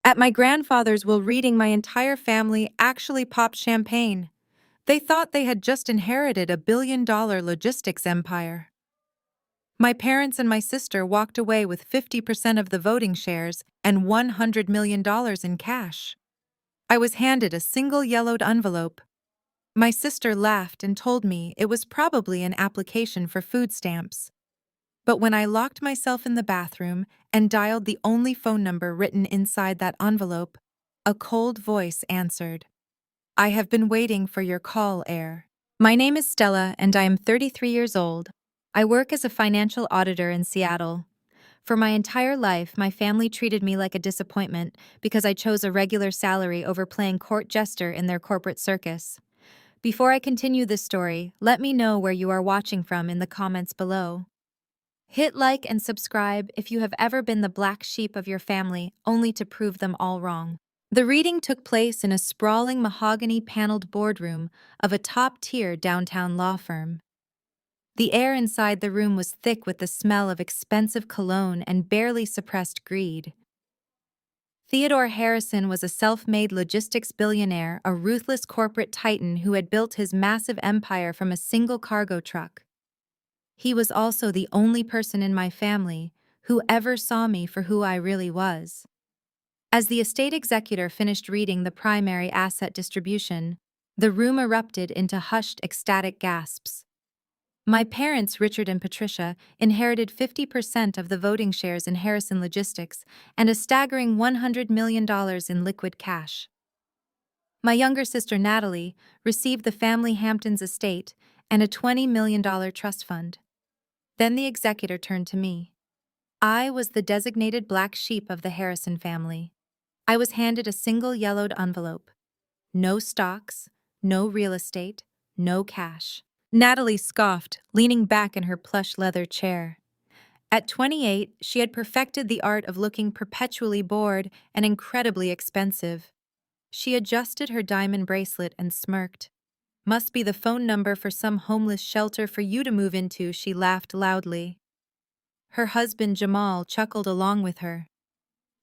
At my grandfather's will, reading, my entire family actually popped champagne. They thought they had just inherited a billion-dollar logistics empire. My parents and my sister walked away with 50% of the voting shares and $100 million in cash. I was handed a single yellowed envelope. My sister laughed and told me it was probably an application for food stamps. But when I locked myself in the bathroom and dialed the only phone number written inside that envelope, a cold voice answered. I have been waiting for your call, Heir. My name is Stella and I am 33 years old. I work as a financial auditor in Seattle. For my entire life, my family treated me like a disappointment because I chose a regular salary over playing court jester in their corporate circus. Before I continue this story, let me know where you are watching from in the comments below. Hit like and subscribe if you have ever been the black sheep of your family, only to prove them all wrong. The reading took place in a sprawling mahogany-paneled boardroom of a top-tier downtown law firm. The air inside the room was thick with the smell of expensive cologne and barely suppressed greed. Theodore Harrison was a self-made logistics billionaire, a ruthless corporate titan who had built his massive empire from a single cargo truck. He was also the only person in my family who ever saw me for who I really was. As the estate executor finished reading the primary asset distribution, the room erupted into hushed, ecstatic gasps. My parents, Richard and Patricia, inherited 50% of the voting shares in Harrison Logistics and a staggering $100 million in liquid cash. My younger sister, Natalie, received the family Hamptons estate and a $20 million trust fund. Then the executor turned to me. I was the designated black sheep of the Harrison family. I was handed a single yellowed envelope. No stocks, no real estate, no cash. Natalie scoffed, leaning back in her plush leather chair. At 28, she had perfected the art of looking perpetually bored and incredibly expensive. She adjusted her diamond bracelet and smirked. Must be the phone number for some homeless shelter for you to move into, she laughed loudly. Her husband, Jamal, chuckled along with her.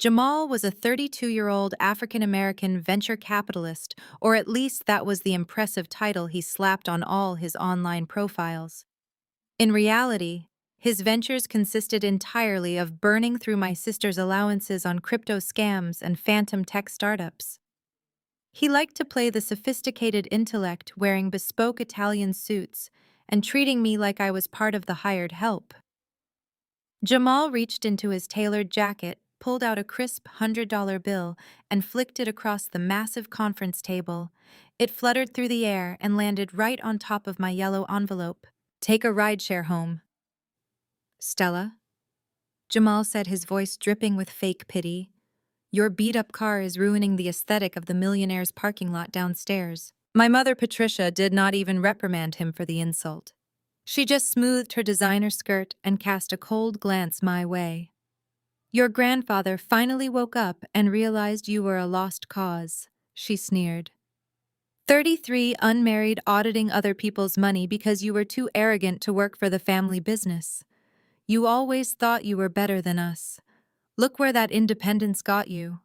Jamal was a 32-year-old African-American venture capitalist, or at least that was the impressive title he slapped on all his online profiles. In reality, his ventures consisted entirely of burning through my sister's allowances on crypto scams and phantom tech startups. He liked to play the sophisticated intellect, wearing bespoke Italian suits and treating me like I was part of the hired help. Jamal reached into his tailored jacket, pulled out a crisp $100 bill, and flicked it across the massive conference table. It fluttered through the air and landed right on top of my yellow envelope. Take a rideshare home. Stella? Jamal said, his voice dripping with fake pity. Your beat-up car is ruining the aesthetic of the millionaire's parking lot downstairs. My mother, Patricia, did not even reprimand him for the insult. She just smoothed her designer skirt and cast a cold glance my way. Your grandfather finally woke up and realized you were a lost cause, she sneered. 33, unmarried, auditing other people's money because you were too arrogant to work for the family business. You always thought you were better than us. Look where that independence got you.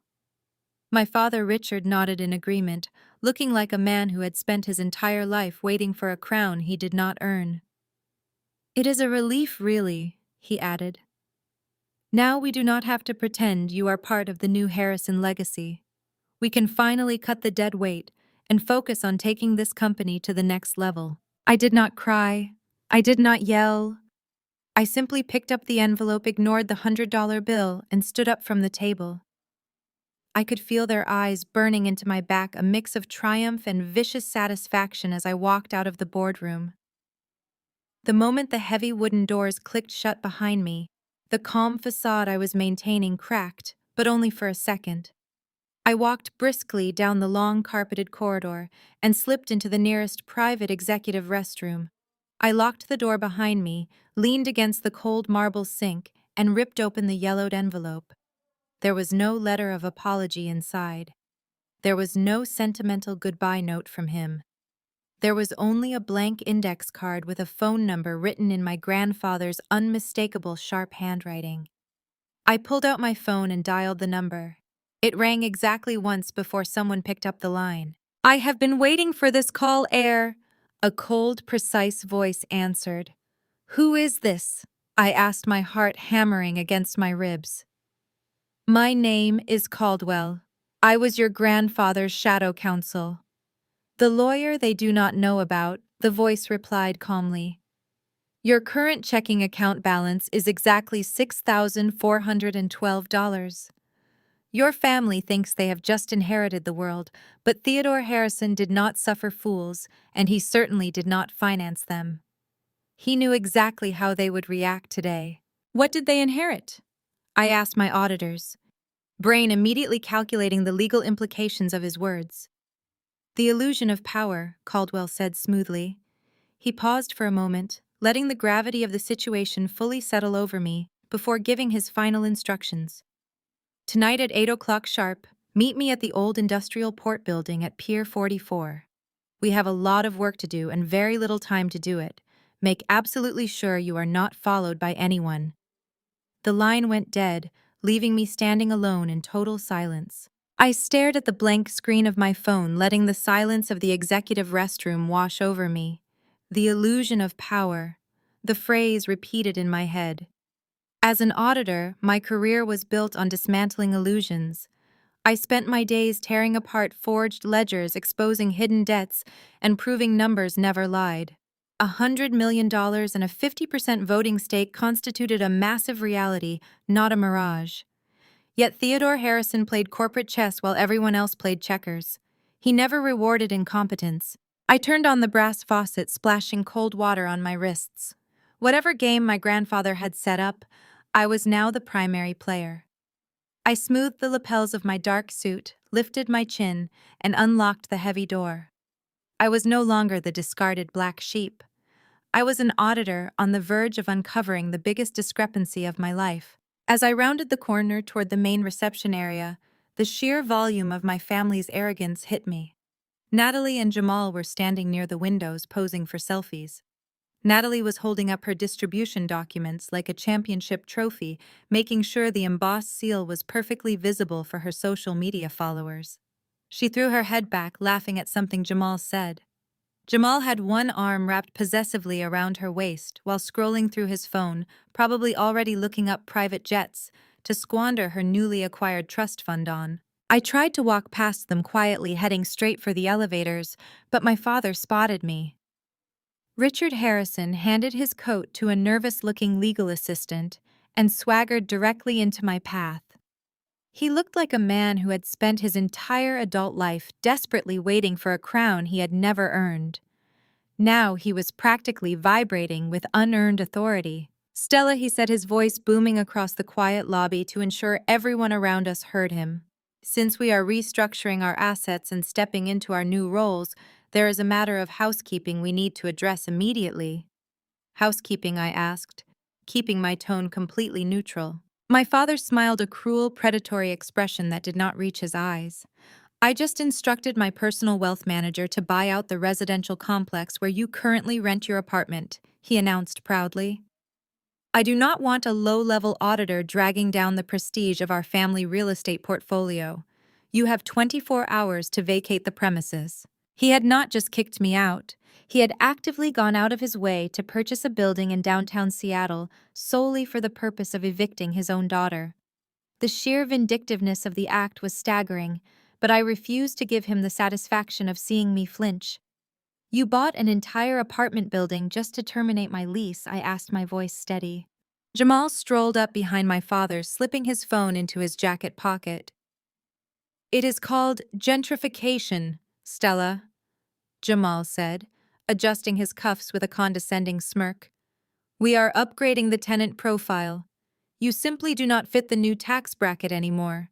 My father, Richard, nodded in agreement, looking like a man who had spent his entire life waiting for a crown he did not earn. It is a relief, really, he added. Now we do not have to pretend you are part of the new Harrison legacy. We can finally cut the dead weight and focus on taking this company to the next level. I did not cry. I did not yell. I simply picked up the envelope, ignored the $100 bill, and stood up from the table. I could feel their eyes burning into my back, a mix of triumph and vicious satisfaction as I walked out of the boardroom. The moment the heavy wooden doors clicked shut behind me, the calm facade I was maintaining cracked, but only for a second. I walked briskly down the long carpeted corridor and slipped into the nearest private executive restroom. I locked the door behind me, leaned against the cold marble sink, and ripped open the yellowed envelope. There was no letter of apology inside. There was no sentimental goodbye note from him. There was only a blank index card with a phone number written in my grandfather's unmistakable sharp handwriting. I pulled out my phone and dialed the number. It rang exactly once before someone picked up the line. "I have been waiting for this call, Heir," a cold, precise voice answered. "Who is this?" I asked, my heart hammering against my ribs. "My name is Caldwell. I was your grandfather's shadow counsel." "The lawyer they do not know about," the voice replied calmly. "Your current checking account balance is exactly $6,412. Your family thinks they have just inherited the world, but Theodore Harrison did not suffer fools, and he certainly did not finance them. He knew exactly how they would react today." "What did they inherit?" I asked my auditors, brain immediately calculating the legal implications of his words. "The illusion of power," Caldwell said smoothly. He paused for a moment, letting the gravity of the situation fully settle over me before giving his final instructions. "Tonight at 8 o'clock sharp, meet me at the old industrial port building at Pier 44. We have a lot of work to do and very little time to do it. Make absolutely sure you are not followed by anyone." The line went dead, leaving me standing alone in total silence. I stared at the blank screen of my phone, letting the silence of the executive restroom wash over me. The illusion of power, the phrase repeated in my head. As an auditor, my career was built on dismantling illusions. I spent my days tearing apart forged ledgers, exposing hidden debts, and proving numbers never lied. $100 million and a 50% voting stake constituted a massive reality, not a mirage. Yet Theodore Harrison played corporate chess while everyone else played checkers. He never rewarded incompetence. I turned on the brass faucet, splashing cold water on my wrists. Whatever game my grandfather had set up, I was now the primary player. I smoothed the lapels of my dark suit, lifted my chin, and unlocked the heavy door. I was no longer the discarded black sheep. I was an auditor on the verge of uncovering the biggest discrepancy of my life. As I rounded the corner toward the main reception area, the sheer volume of my family's arrogance hit me. Natalie and Jamal were standing near the windows posing for selfies. Natalie was holding up her distribution documents like a championship trophy, making sure the embossed seal was perfectly visible for her social media followers. She threw her head back, laughing at something Jamal said. Jamal had one arm wrapped possessively around her waist while scrolling through his phone, probably already looking up private jets to squander her newly acquired trust fund on. I tried to walk past them quietly, heading straight for the elevators, but my father spotted me. Richard Harrison handed his coat to a nervous-looking legal assistant and swaggered directly into my path. He looked like a man who had spent his entire adult life desperately waiting for a crown he had never earned. Now he was practically vibrating with unearned authority. "Stella," he said, his voice booming across the quiet lobby to ensure everyone around us heard him. "Since we are restructuring our assets and stepping into our new roles, there is a matter of housekeeping we need to address immediately." "Housekeeping?" I asked, keeping my tone completely neutral. My father smiled, a cruel, predatory expression that did not reach his eyes. "I just instructed my personal wealth manager to buy out the residential complex where you currently rent your apartment," he announced proudly. "I do not want a low-level auditor dragging down the prestige of our family real estate portfolio. You have 24 hours to vacate the premises." He had not just kicked me out. He had actively gone out of his way to purchase a building in downtown Seattle solely for the purpose of evicting his own daughter. The sheer vindictiveness of the act was staggering, but I refused to give him the satisfaction of seeing me flinch. "You bought an entire apartment building just to terminate my lease?" I asked, my voice steady. Jamal strolled up behind my father, slipping his phone into his jacket pocket. "It is called gentrification, Stella," Jamal said, adjusting his cuffs with a condescending smirk. "We are upgrading the tenant profile. You simply do not fit the new tax bracket anymore.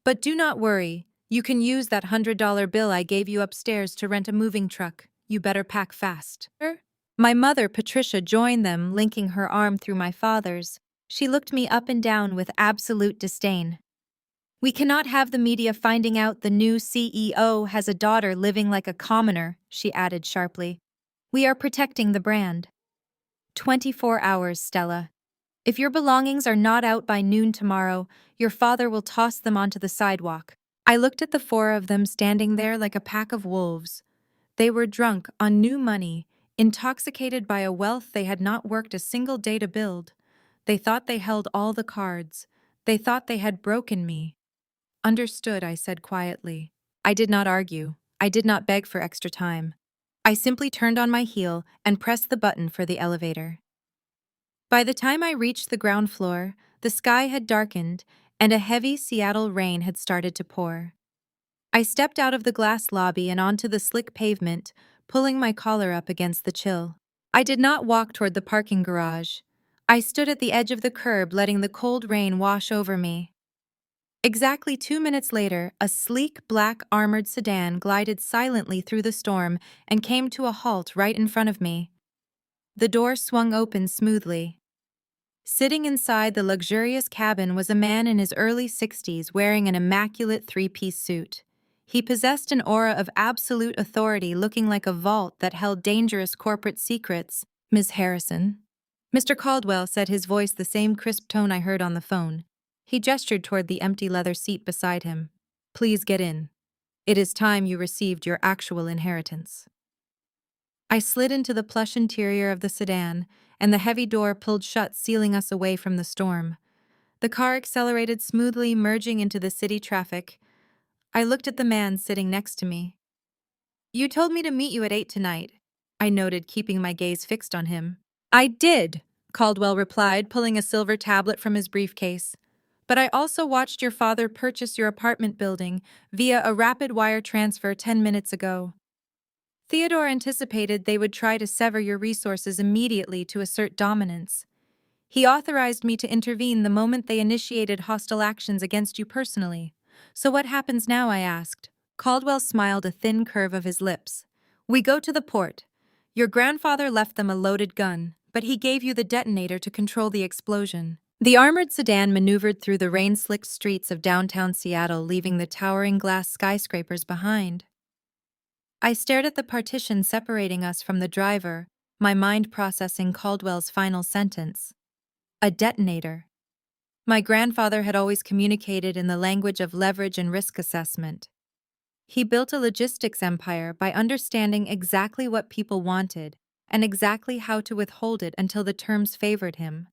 But do not worry, you can use that $100 bill I gave you upstairs to rent a moving truck. You better pack fast." My mother, Patricia, joined them, linking her arm through my father's. She looked me up and down with absolute disdain. "We cannot have the media finding out the new CEO has a daughter living like a commoner," she added sharply. "We are protecting the brand." 24 hours, Stella. If your belongings are not out by noon tomorrow, your father will toss them onto the sidewalk. I looked at the four of them standing there like a pack of wolves. They were drunk on new money, intoxicated by a wealth they had not worked a single day to build. They thought they held all the cards. They thought they had broken me. Understood, I said quietly. I did not argue. I did not beg for extra time. I simply turned on my heel and pressed the button for the elevator. By the time I reached the ground floor, the sky had darkened and a heavy Seattle rain had started to pour. I stepped out of the glass lobby and onto the slick pavement, pulling my collar up against the chill. I did not walk toward the parking garage. I stood at the edge of the curb, letting the cold rain wash over me. Exactly 2 minutes later, a sleek black armored sedan glided silently through the storm and came to a halt right in front of me. The door swung open smoothly. Sitting inside the luxurious cabin was a man in his early 60s wearing an immaculate three-piece suit. He possessed an aura of absolute authority, looking like a vault that held dangerous corporate secrets. Miss Harrison? Mr. Caldwell said, his voice the same crisp tone I heard on the phone. He gestured toward the empty leather seat beside him. Please get in. It is time you received your actual inheritance. I slid into the plush interior of the sedan, and the heavy door pulled shut, sealing us away from the storm. The car accelerated smoothly, merging into the city traffic. I looked at the man sitting next to me. You told me to meet you at 8 tonight, I noted, keeping my gaze fixed on him. I did, Caldwell replied, pulling a silver tablet from his briefcase. But I also watched your father purchase your apartment building via a rapid wire transfer 10 minutes ago. Theodore anticipated they would try to sever your resources immediately to assert dominance. He authorized me to intervene the moment they initiated hostile actions against you personally. So what happens now, I asked. Caldwell smiled, a thin curve of his lips. We go to the port. Your grandfather left them a loaded gun, but he gave you the detonator to control the explosion. The armored sedan maneuvered through the rain-slicked streets of downtown Seattle, leaving the towering glass skyscrapers behind. I stared at the partition separating us from the driver, my mind processing Caldwell's final sentence. A detonator. My grandfather had always communicated in the language of leverage and risk assessment. He built a logistics empire by understanding exactly what people wanted and exactly how to withhold it until the terms favored him.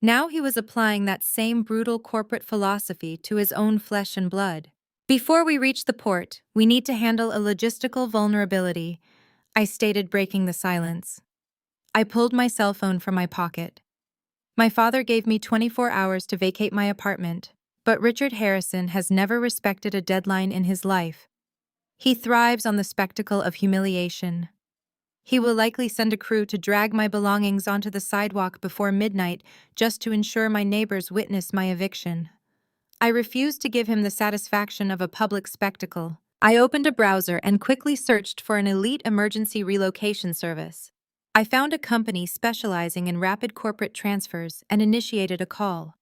Now he was applying that same brutal corporate philosophy to his own flesh and blood. Before we reach the port, we need to handle a logistical vulnerability, I stated, breaking the silence. I pulled my cell phone from my pocket. My father gave me 24 hours to vacate my apartment, but Richard Harrison has never respected a deadline in his life. He thrives on the spectacle of humiliation. He will likely send a crew to drag my belongings onto the sidewalk before midnight just to ensure my neighbors witness my eviction. I refused to give him the satisfaction of a public spectacle. I opened a browser and quickly searched for an elite emergency relocation service. I found a company specializing in rapid corporate transfers and initiated a call.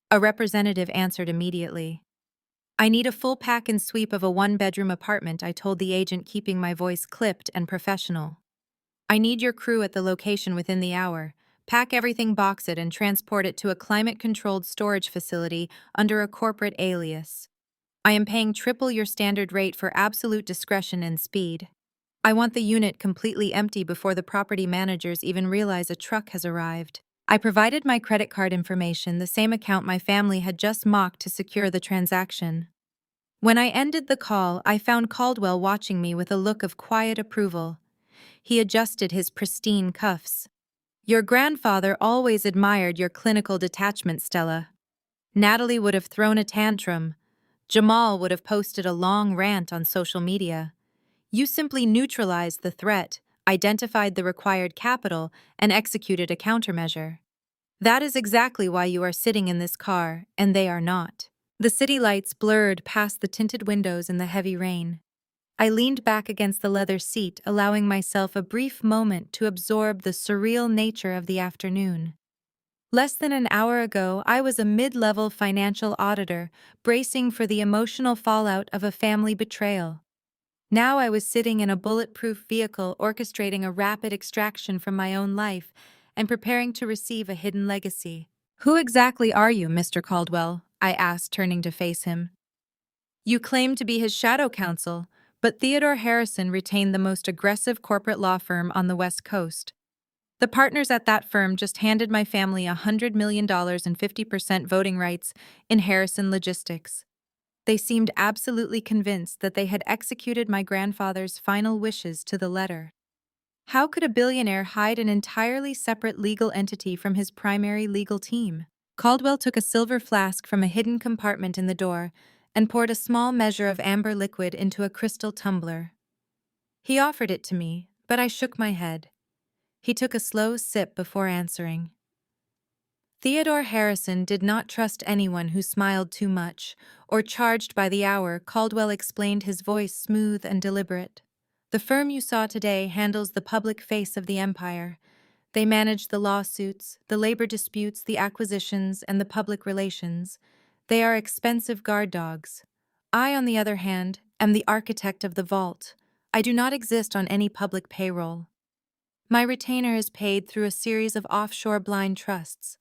A representative answered immediately. I need a full pack and sweep of a one-bedroom apartment, I told the agent, keeping my voice clipped and professional. I need your crew at the location within the hour. Pack everything, box it, and transport it to a climate-controlled storage facility under a corporate alias. I am paying triple your standard rate for absolute discretion and speed. I want the unit completely empty before the property managers even realize a truck has arrived. I provided my credit card information, the same account my family had just mocked to secure the transaction. When I ended the call, I found Caldwell watching me with a look of quiet approval. He adjusted his pristine cuffs. Your grandfather always admired your clinical detachment, Stella. Natalie would have thrown a tantrum. Jamal would have posted a long rant on social media. You simply neutralized the threat, identified the required capital, and executed a countermeasure. That is exactly why you are sitting in this car, and they are not. The city lights blurred past the tinted windows in the heavy rain. I leaned back against the leather seat, allowing myself a brief moment to absorb the surreal nature of the afternoon. Less than an hour ago, I was a mid-level financial auditor, bracing for the emotional fallout of a family betrayal. Now I was sitting in a bulletproof vehicle, orchestrating a rapid extraction from my own life, and preparing to receive a hidden legacy. "Who exactly are you, Mr. Caldwell?" I asked, turning to face him. "You claim to be his shadow counsel, but Theodore Harrison retained the most aggressive corporate law firm on the West Coast. The partners at that firm just handed my family $100 million and 50% voting rights in Harrison Logistics. They seemed absolutely convinced that they had executed my grandfather's final wishes to the letter. How could a billionaire hide an entirely separate legal entity from his primary legal team?" Caldwell took a silver flask from a hidden compartment in the door and poured a small measure of amber liquid into a crystal tumbler. He offered it to me, but I shook my head. He took a slow sip before answering. "Theodore Harrison did not trust anyone who smiled too much or charged by the hour," Caldwell explained, his voice smooth and deliberate. "The firm you saw today handles the public face of the empire. They manage the lawsuits, the labor disputes, the acquisitions, and the public relations. They are expensive guard dogs. I, on the other hand, am the architect of the vault. I do not exist on any public payroll. My retainer is paid through a series of offshore blind trusts.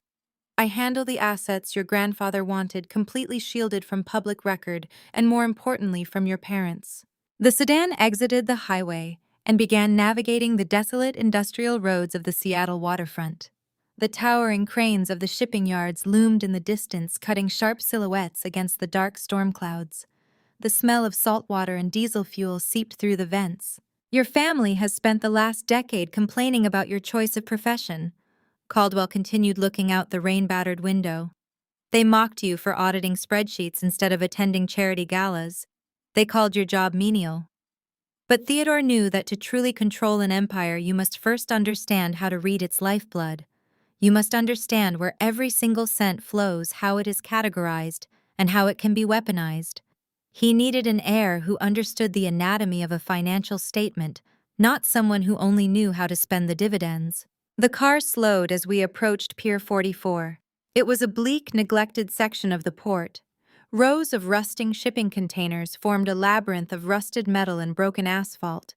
I handle the assets your grandfather wanted, completely shielded from public record and, more importantly, from your parents." The sedan exited the highway and began navigating the desolate industrial roads of the Seattle waterfront. The towering cranes of the shipping yards loomed in the distance, cutting sharp silhouettes against the dark storm clouds. The smell of salt water and diesel fuel seeped through the vents. "Your family has spent the last decade complaining about your choice of profession," Caldwell continued, looking out the rain-battered window. "They mocked you for auditing spreadsheets instead of attending charity galas. They called your job menial. But Theodore knew that to truly control an empire, you must first understand how to read its lifeblood. You must understand where every single cent flows, how it is categorized, and how it can be weaponized. He needed an heir who understood the anatomy of a financial statement, not someone who only knew how to spend the dividends." The car slowed as we approached Pier 44. It was a bleak, neglected section of the port. Rows of rusting shipping containers formed a labyrinth of rusted metal and broken asphalt.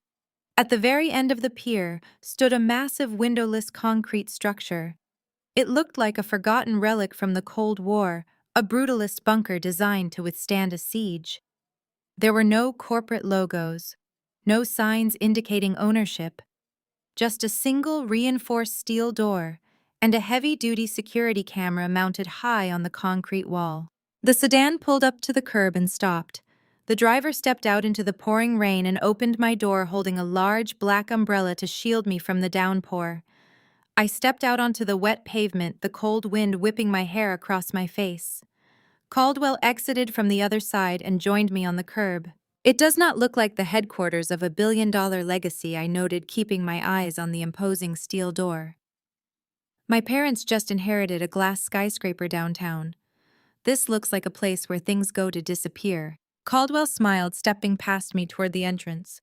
At the very end of the pier stood a massive windowless concrete structure. It looked like a forgotten relic from the Cold War, a brutalist bunker designed to withstand a siege. There were no corporate logos, no signs indicating ownership, just a single reinforced steel door and a heavy-duty security camera mounted high on the concrete wall. The sedan pulled up to the curb and stopped. The driver stepped out into the pouring rain and opened my door, holding a large black umbrella to shield me from the downpour. I stepped out onto the wet pavement, the cold wind whipping my hair across my face. Caldwell exited from the other side and joined me on the curb. "It does not look like the headquarters of a billion-dollar legacy," I noted, keeping my eyes on the imposing steel door. "My parents just inherited a glass skyscraper downtown. This looks like a place where things go to disappear." Caldwell smiled, stepping past me toward the entrance.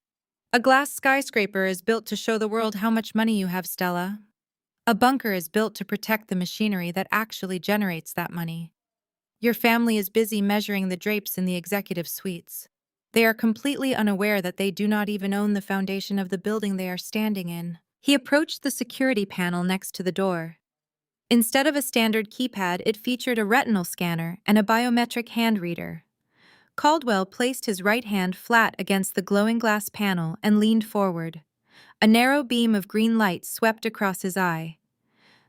"A glass skyscraper is built to show the world how much money you have, Stella. A bunker is built to protect the machinery that actually generates that money. Your family is busy measuring the drapes in the executive suites. They are completely unaware that they do not even own the foundation of the building they are standing in." He approached the security panel next to the door. Instead of a standard keypad, it featured a retinal scanner and a biometric hand reader. Caldwell placed his right hand flat against the glowing glass panel and leaned forward. A narrow beam of green light swept across his eye.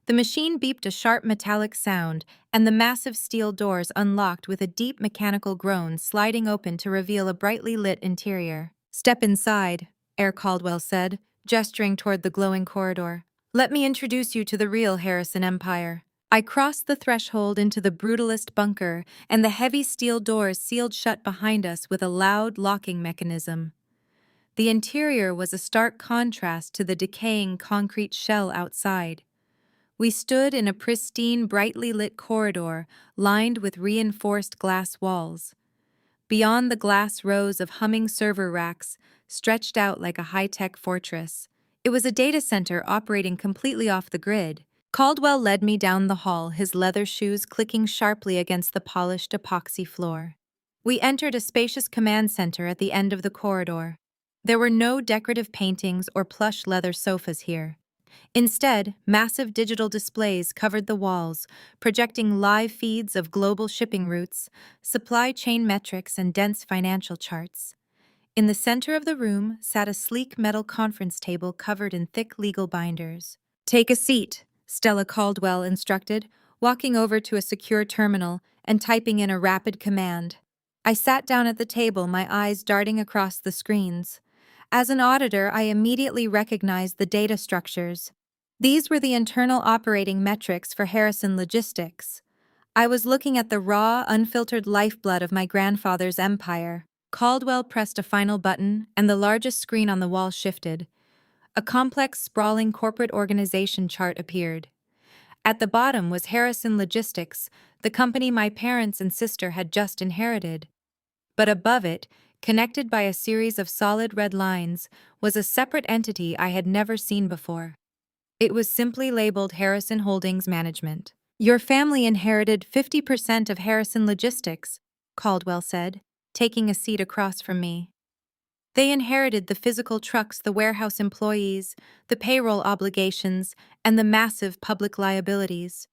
The machine beeped a sharp metallic sound, and the massive steel doors unlocked with a deep mechanical groan, sliding open to reveal a brightly lit interior. "Step inside," Heir Caldwell said, gesturing toward the glowing corridor. "Let me introduce you to the real Harrison Empire." I crossed the threshold into the brutalist bunker, and the heavy steel doors sealed shut behind us with a loud locking mechanism. The interior was a stark contrast to the decaying concrete shell outside. We stood in a pristine, brightly lit corridor lined with reinforced glass walls. Beyond, the glass rows of humming server racks stretched out like a high-tech fortress. It was a data center operating completely off the grid. Caldwell led me down the hall, his leather shoes clicking sharply against the polished epoxy floor. We entered a spacious command center at the end of the corridor. There were no decorative paintings or plush leather sofas here. Instead, massive digital displays covered the walls, projecting live feeds of global shipping routes, supply chain metrics, and dense financial charts. In the center of the room sat a sleek metal conference table covered in thick legal binders. "Take a seat," Stella Caldwell instructed, walking over to a secure terminal and typing in a rapid command. I sat down at the table, my eyes darting across the screens. As an auditor, I immediately recognized the data structures. These were the internal operating metrics for Harrison Logistics. I was looking at the raw, unfiltered lifeblood of my grandfather's empire. Caldwell pressed a final button, and the largest screen on the wall shifted. A complex, sprawling corporate organization chart appeared. At the bottom was Harrison Logistics, the company my parents and sister had just inherited. But above it, connected by a series of solid red lines, was a separate entity I had never seen before. It was simply labeled Harrison Holdings Management. "Your family inherited 50% of Harrison Logistics," Caldwell said, taking a seat across from me. "They inherited the physical trucks, the warehouse employees, the payroll obligations, and the massive public liabilities.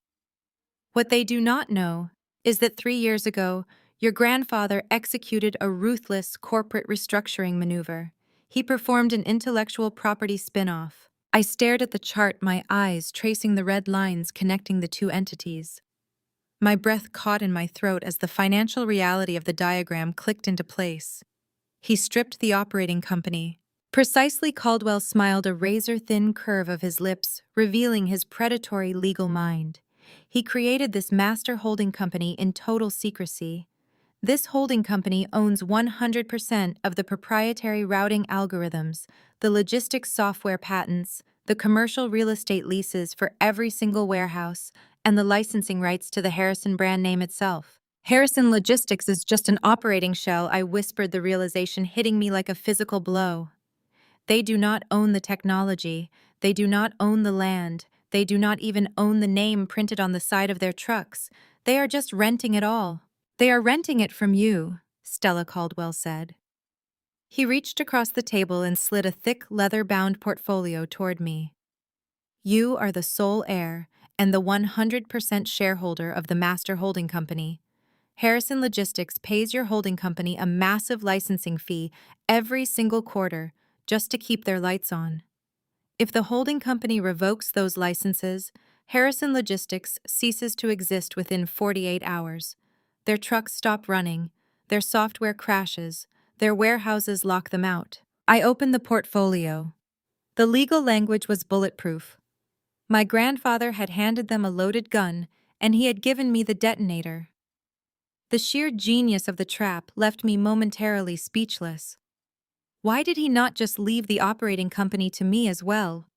What they do not know is that 3 years ago, your grandfather executed a ruthless corporate restructuring maneuver. He performed an intellectual property spin-off." I stared at the chart, my eyes tracing the red lines connecting the two entities. My breath caught in my throat as the financial reality of the diagram clicked into place. He stripped the operating company. Precisely, Caldwell smiled, a razor-thin curve of his lips, revealing his predatory legal mind. He created this master holding company in total secrecy. This holding company owns 100% of the proprietary routing algorithms, the logistics software patents, the commercial real estate leases for every single warehouse, and the licensing rights to the Harrison brand name itself. "Harrison Logistics is just an operating shell," I whispered, the realization hitting me like a physical blow. "They do not own the technology, they do not own the land, they do not even own the name printed on the side of their trucks. They are just renting it all." "They are renting it from you," Stella Caldwell said. He reached across the table and slid a thick, leather-bound portfolio toward me. "You are the sole heir and the 100% shareholder of the master holding company. Harrison Logistics pays your holding company a massive licensing fee every single quarter just to keep their lights on. If the holding company revokes those licenses, Harrison Logistics ceases to exist within 48 hours. Their trucks stop running, their software crashes, their warehouses lock them out." I opened the portfolio. The legal language was bulletproof. My grandfather had handed them a loaded gun, and he had given me the detonator. The sheer genius of the trap left me momentarily speechless. "Why did he not just leave the operating company to me as well?"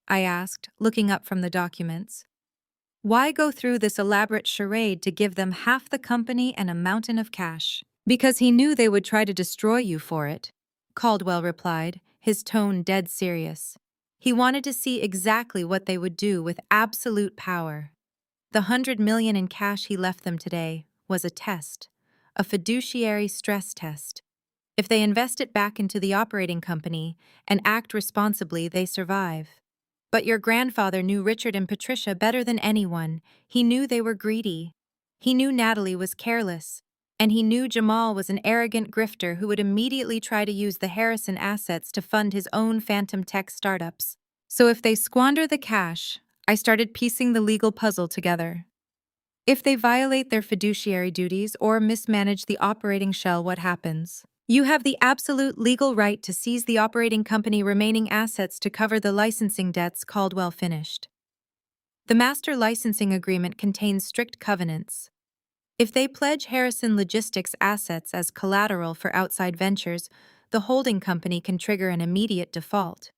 I asked, looking up from the documents. "Why go through this elaborate charade to give them half the company and a mountain of cash?" "Because he knew they would try to destroy you for it," Caldwell replied, his tone dead serious. "He wanted to see exactly what they would do with absolute power. The 100 million in cash he left them today was a test, a fiduciary stress test. If they invest it back into the operating company and act responsibly, they survive. But your grandfather knew Richard and Patricia better than anyone. He knew they were greedy. He knew Natalie was careless. And he knew Jamal was an arrogant grifter who would immediately try to use the Harrison assets to fund his own phantom tech startups. So if they squander the cash," I started piecing the legal puzzle together. "If they violate their fiduciary duties or mismanage the operating shell, what happens? You have the absolute legal right to seize the operating company remaining assets to cover the licensing debts," Caldwell finished. "The master licensing agreement contains strict covenants. If they pledge Harrison Logistics assets as collateral for outside ventures, the holding company can trigger an immediate default.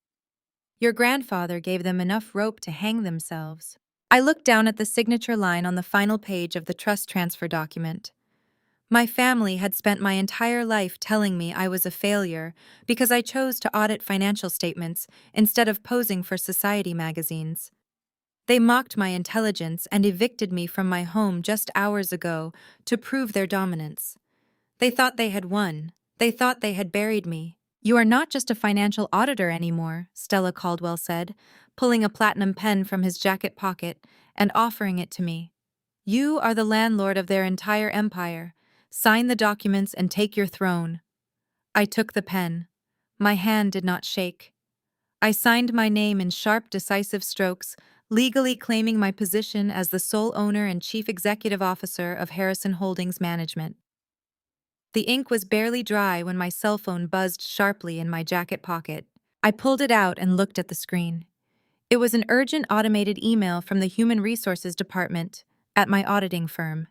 Your grandfather gave them enough rope to hang themselves." I looked down at the signature line on the final page of the trust transfer document. My family had spent my entire life telling me I was a failure because I chose to audit financial statements instead of posing for society magazines. They mocked my intelligence and evicted me from my home just hours ago to prove their dominance. They thought they had won. They thought they had buried me. "You are not just a financial auditor anymore," Stella Caldwell said, pulling a platinum pen from his jacket pocket and offering it to me. "You are the landlord of their entire empire. Sign the documents and take your throne." I took the pen. My hand did not shake. I signed my name in sharp, decisive strokes, legally claiming my position as the sole owner and chief executive officer of Harrison Holdings Management. The ink was barely dry when my cell phone buzzed sharply in my jacket pocket. I pulled it out and looked at the screen. It was an urgent automated email from the Human Resources Department at my auditing firm.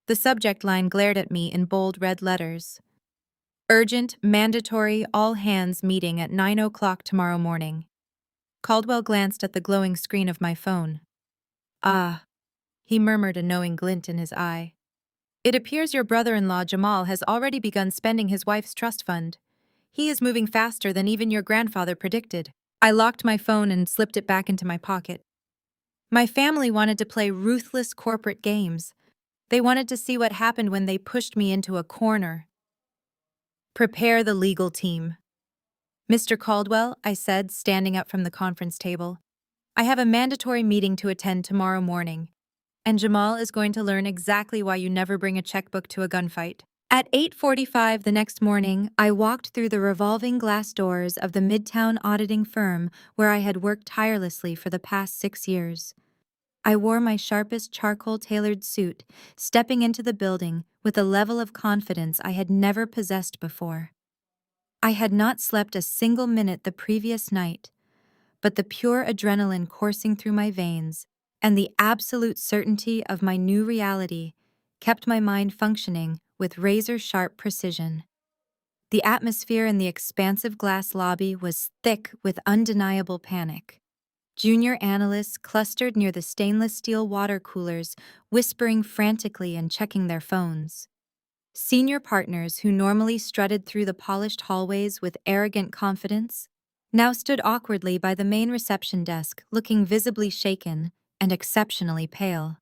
The subject line glared at me in bold red letters. "Urgent, mandatory, all-hands meeting at 9 o'clock tomorrow morning." Caldwell glanced at the glowing screen of my phone. "Ah," he murmured, a knowing glint in his eye. "It appears your brother-in-law Jamal has already begun spending his wife's trust fund. He is moving faster than even your grandfather predicted." I locked my phone and slipped it back into my pocket. My family wanted to play ruthless corporate games. They wanted to see what happened when they pushed me into a corner. "Prepare the legal team." "Mr. Caldwell," I said, standing up from the conference table, "I have a mandatory meeting to attend tomorrow morning, and Jamal is going to learn exactly why you never bring a checkbook to a gunfight." At 8:45 the next morning, I walked through the revolving glass doors of the Midtown auditing firm where I had worked tirelessly for the past 6 years. I wore my sharpest charcoal-tailored suit, stepping into the building with a level of confidence I had never possessed before. I had not slept a single minute the previous night, but the pure adrenaline coursing through my veins and the absolute certainty of my new reality kept my mind functioning with razor-sharp precision. The atmosphere in the expansive glass lobby was thick with undeniable panic. Junior analysts clustered near the stainless steel water coolers, whispering frantically and checking their phones. Senior partners who normally strutted through the polished hallways with arrogant confidence now stood awkwardly by the main reception desk, looking visibly shaken and exceptionally pale.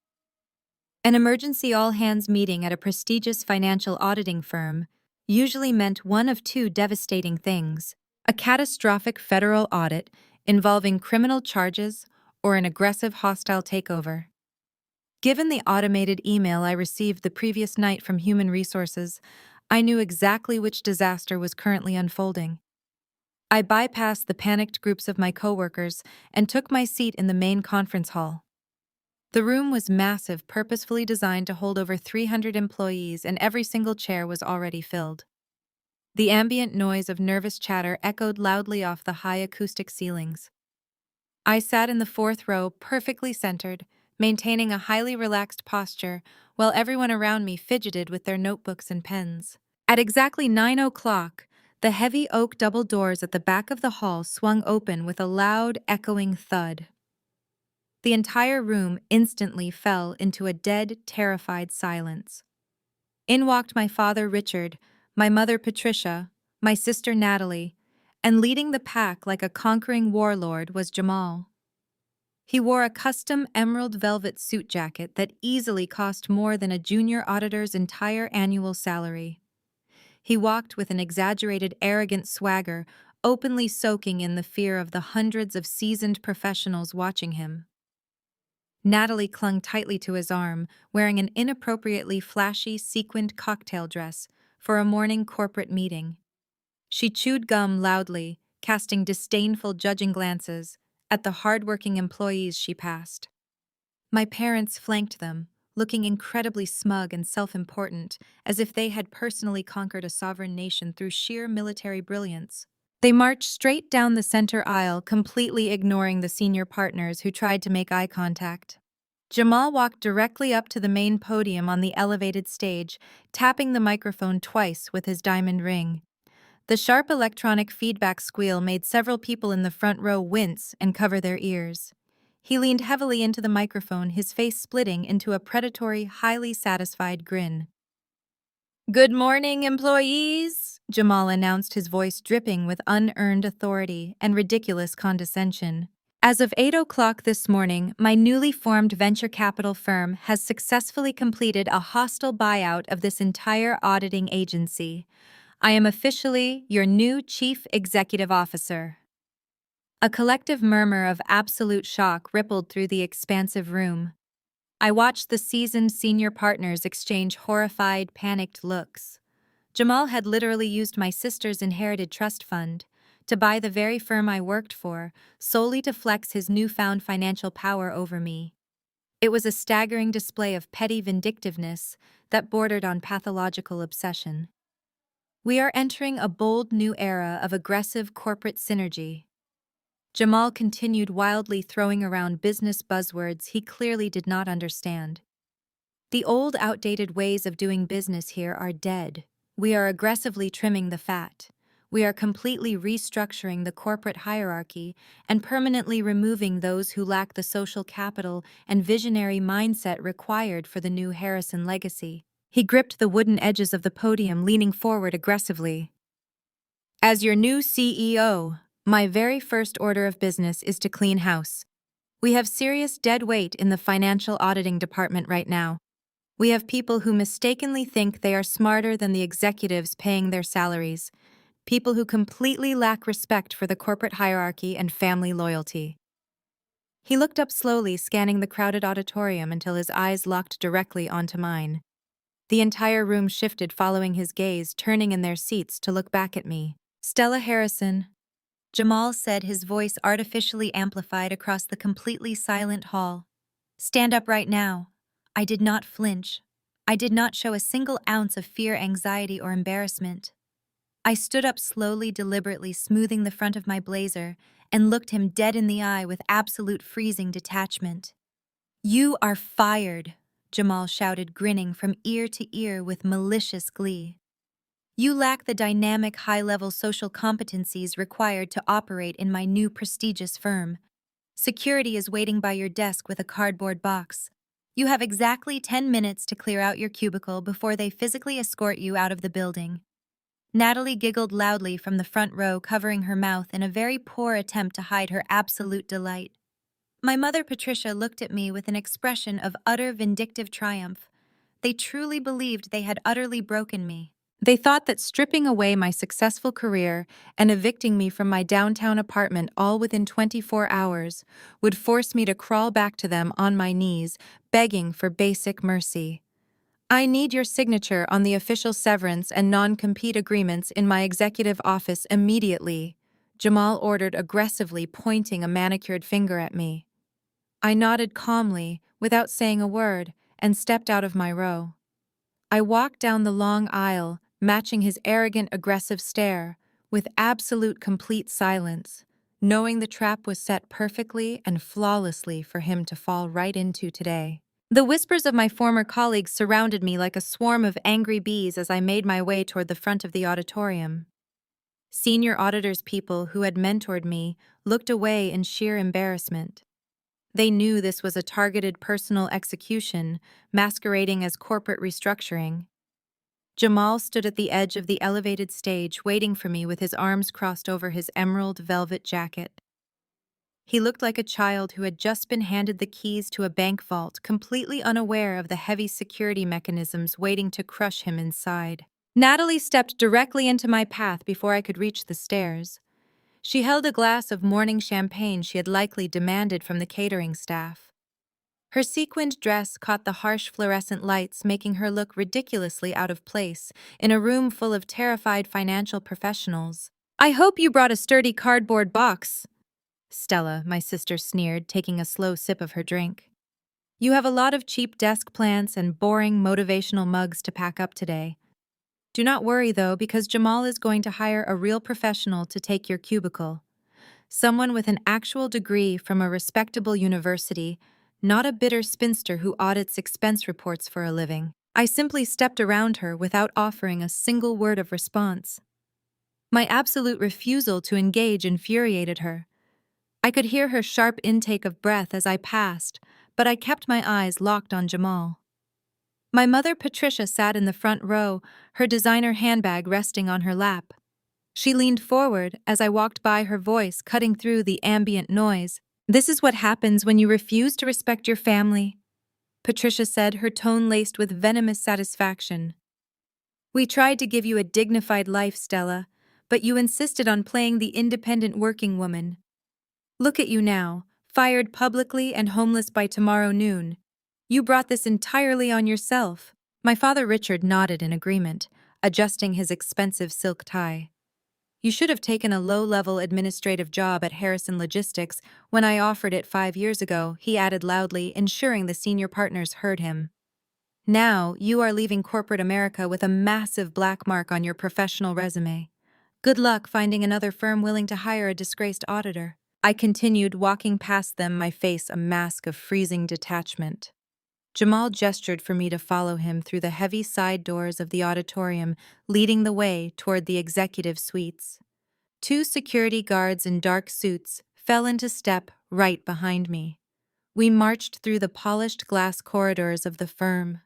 An emergency all-hands meeting at a prestigious financial auditing firm usually meant one of two devastating things: a catastrophic federal audit involving criminal charges or an aggressive hostile takeover. Given the automated email I received the previous night from Human Resources, I knew exactly which disaster was currently unfolding. I bypassed the panicked groups of my coworkers and took my seat in the main conference hall. The room was massive, purposefully designed to hold over 300 employees, and every single chair was already filled. The ambient noise of nervous chatter echoed loudly off the high acoustic ceilings. I sat in the fourth row, perfectly centered, maintaining a highly relaxed posture, while everyone around me fidgeted with their notebooks and pens. At exactly 9 o'clock, the heavy oak double doors at the back of the hall swung open with a loud, echoing thud. The entire room instantly fell into a dead, terrified silence. In walked my father Richard, my mother Patricia, my sister Natalie, and leading the pack like a conquering warlord was Jamal. He wore a custom emerald velvet suit jacket that easily cost more than a junior auditor's entire annual salary. He walked with an exaggerated, arrogant swagger, openly soaking in the fear of the hundreds of seasoned professionals watching him. Natalie clung tightly to his arm, wearing an inappropriately flashy sequined cocktail dress for a morning corporate meeting. She chewed gum loudly, casting disdainful, judging glances at the hard-working employees she passed. My parents flanked them, looking incredibly smug and self-important, as if they had personally conquered a sovereign nation through sheer military brilliance. They marched straight down the center aisle, completely ignoring the senior partners who tried to make eye contact. Jamal walked directly up to the main podium on the elevated stage, tapping the microphone twice with his diamond ring. The sharp electronic feedback squeal made several people in the front row wince and cover their ears. He leaned heavily into the microphone, his face splitting into a predatory, highly satisfied grin. "Good morning, employees," Jamal announced, his voice dripping with unearned authority and ridiculous condescension. "As of 8 o'clock this morning, my newly formed venture capital firm has successfully completed a hostile buyout of this entire auditing agency. I am officially your new Chief Executive Officer." A collective murmur of absolute shock rippled through the expansive room. I watched the seasoned senior partners exchange horrified, panicked looks. Jamal had literally used my sister's inherited trust fund to buy the very firm I worked for, solely to flex his newfound financial power over me. It was a staggering display of petty vindictiveness that bordered on pathological obsession. We are entering a bold new era of aggressive corporate synergy. Jamal continued wildly throwing around business buzzwords he clearly did not understand. The old, outdated ways of doing business here are dead. We are aggressively trimming the fat. We are completely restructuring the corporate hierarchy and permanently removing those who lack the social capital and visionary mindset required for the new Harrison legacy. He gripped the wooden edges of the podium, leaning forward aggressively. "As your new CEO, my very first order of business is to clean house. We have serious dead weight in the financial auditing department right now. We have people who mistakenly think they are smarter than the executives paying their salaries, people who completely lack respect for the corporate hierarchy and family loyalty." He looked up slowly, scanning the crowded auditorium until his eyes locked directly onto mine. The entire room shifted following his gaze, turning in their seats to look back at me. "Stella Harrison," Jamal said, his voice artificially amplified across the completely silent hall. "Stand up right now." I did not flinch. I did not show a single ounce of fear, anxiety, or embarrassment. I stood up slowly, deliberately, smoothing the front of my blazer, and looked him dead in the eye with absolute freezing detachment. "You are fired," Jamal shouted, grinning from ear to ear with malicious glee. "You lack the dynamic, high-level social competencies required to operate in my new prestigious firm. Security is waiting by your desk with a cardboard box. You have exactly 10 minutes to clear out your cubicle before they physically escort you out of the building." Natalie giggled loudly from the front row, covering her mouth in a very poor attempt to hide her absolute delight. My mother, Patricia, looked at me with an expression of utter vindictive triumph. They truly believed they had utterly broken me. They thought that stripping away my successful career and evicting me from my downtown apartment all within 24 hours would force me to crawl back to them on my knees, begging for basic mercy. "I need your signature on the official severance and non-compete agreements in my executive office immediately," Jamal ordered aggressively, pointing a manicured finger at me. I nodded calmly, without saying a word, and stepped out of my row. I walked down the long aisle, matching his arrogant, aggressive stare, with absolute complete silence, knowing the trap was set perfectly and flawlessly for him to fall right into today. The whispers of my former colleagues surrounded me like a swarm of angry bees as I made my way toward the front of the auditorium. Senior auditors, people who had mentored me, looked away in sheer embarrassment. They knew this was a targeted personal execution, masquerading as corporate restructuring. Jamal stood at the edge of the elevated stage, waiting for me with his arms crossed over his emerald velvet jacket. He looked like a child who had just been handed the keys to a bank vault, completely unaware of the heavy security mechanisms waiting to crush him inside. Natalie stepped directly into my path before I could reach the stairs. She held a glass of morning champagne she had likely demanded from the catering staff. Her sequined dress caught the harsh fluorescent lights, making her look ridiculously out of place in a room full of terrified financial professionals. "I hope you brought a sturdy cardboard box," Stella, my sister, sneered, taking a slow sip of her drink. "You have a lot of cheap desk plants and boring motivational mugs to pack up today. Do not worry, though, because Jamal is going to hire a real professional to take your cubicle. Someone with an actual degree from a respectable university, not a bitter spinster who audits expense reports for a living." I simply stepped around her without offering a single word of response. My absolute refusal to engage infuriated her. I could hear her sharp intake of breath as I passed, but I kept my eyes locked on Jamal. My mother, Patricia, sat in the front row, her designer handbag resting on her lap. She leaned forward as I walked by, her voice cutting through the ambient noise. "This is what happens when you refuse to respect your family," Patricia said, her tone laced with venomous satisfaction. We tried to give you a dignified life, Stella, but you insisted on playing the independent working woman. Look at you now, fired publicly and homeless by tomorrow noon. You brought this entirely on yourself. My father Richard nodded in agreement, adjusting his expensive silk tie. You should have taken a low-level administrative job at Harrison Logistics when I offered it 5 years ago, he added loudly, ensuring the senior partners heard him. Now, you are leaving corporate America with a massive black mark on your professional resume. Good luck finding another firm willing to hire a disgraced auditor. I continued, walking past them, my face a mask of freezing detachment. Jamal gestured for me to follow him through the heavy side doors of the auditorium, leading the way toward the executive suites. Two security guards in dark suits fell into step right behind me. We marched through the polished glass corridors of the firm.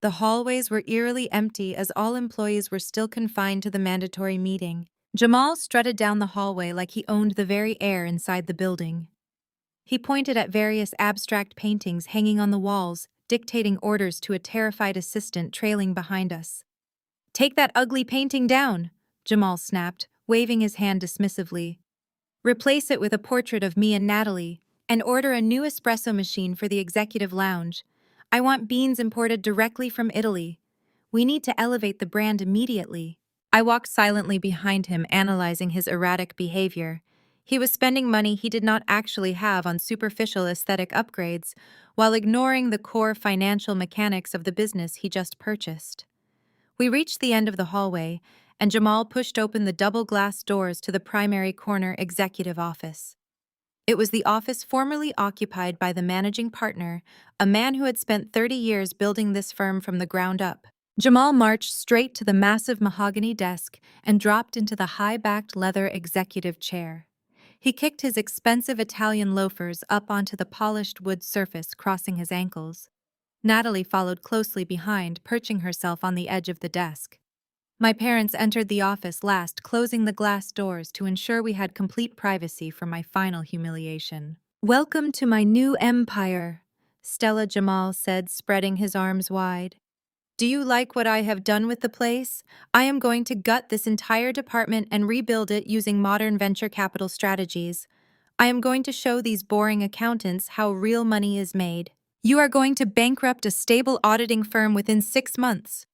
The hallways were eerily empty as all employees were still confined to the mandatory meeting. Jamal strutted down the hallway like he owned the very air inside the building. He pointed at various abstract paintings hanging on the walls, dictating orders to a terrified assistant trailing behind us. "Take that ugly painting down," Jamal snapped, waving his hand dismissively. "Replace it with a portrait of me and Natalie, and order a new espresso machine for the executive lounge. I want beans imported directly from Italy. We need to elevate the brand immediately." I walked silently behind him, analyzing his erratic behavior. He was spending money he did not actually have on superficial aesthetic upgrades, while ignoring the core financial mechanics of the business he just purchased. We reached the end of the hallway, and Jamal pushed open the double glass doors to the primary corner executive office. It was the office formerly occupied by the managing partner, a man who had spent 30 years building this firm from the ground up. Jamal marched straight to the massive mahogany desk and dropped into the high-backed leather executive chair. He kicked his expensive Italian loafers up onto the polished wood surface, crossing his ankles. Natalie followed closely behind, perching herself on the edge of the desk. My parents entered the office last, closing the glass doors to ensure we had complete privacy for my final humiliation. "Welcome to my new empire," Stella Jamal said, spreading his arms wide. "Do you like what I have done with the place? I am going to gut this entire department and rebuild it using modern venture capital strategies. I am going to show these boring accountants how real money is made. You are going to bankrupt a stable auditing firm within 6 months."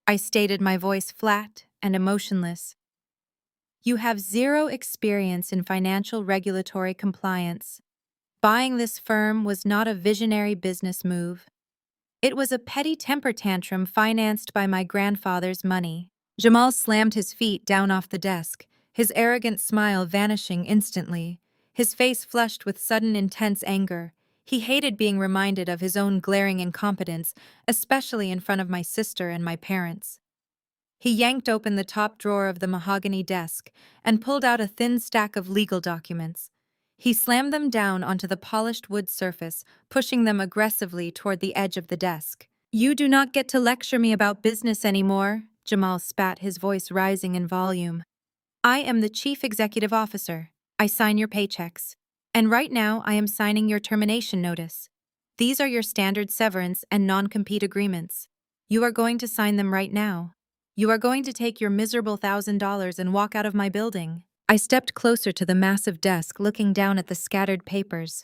I stated, my voice flat and emotionless. "You have zero experience in financial regulatory compliance. Buying this firm was not a visionary business move. It was a petty temper tantrum financed by my grandfather's money." Jamal slammed his feet down off the desk, his arrogant smile vanishing instantly. His face flushed with sudden intense anger. He hated being reminded of his own glaring incompetence, especially in front of my sister and my parents. He yanked open the top drawer of the mahogany desk and pulled out a thin stack of legal documents. He slammed them down onto the polished wood surface, pushing them aggressively toward the edge of the desk. "You do not get to lecture me about business anymore," Jamal spat, his voice rising in volume. "I am the chief executive officer. I sign your paychecks. And right now I am signing your termination notice. These are your standard severance and non-compete agreements. You are going to sign them right now. You are going to take your miserable $1,000 and walk out of my building." I stepped closer to the massive desk, looking down at the scattered papers.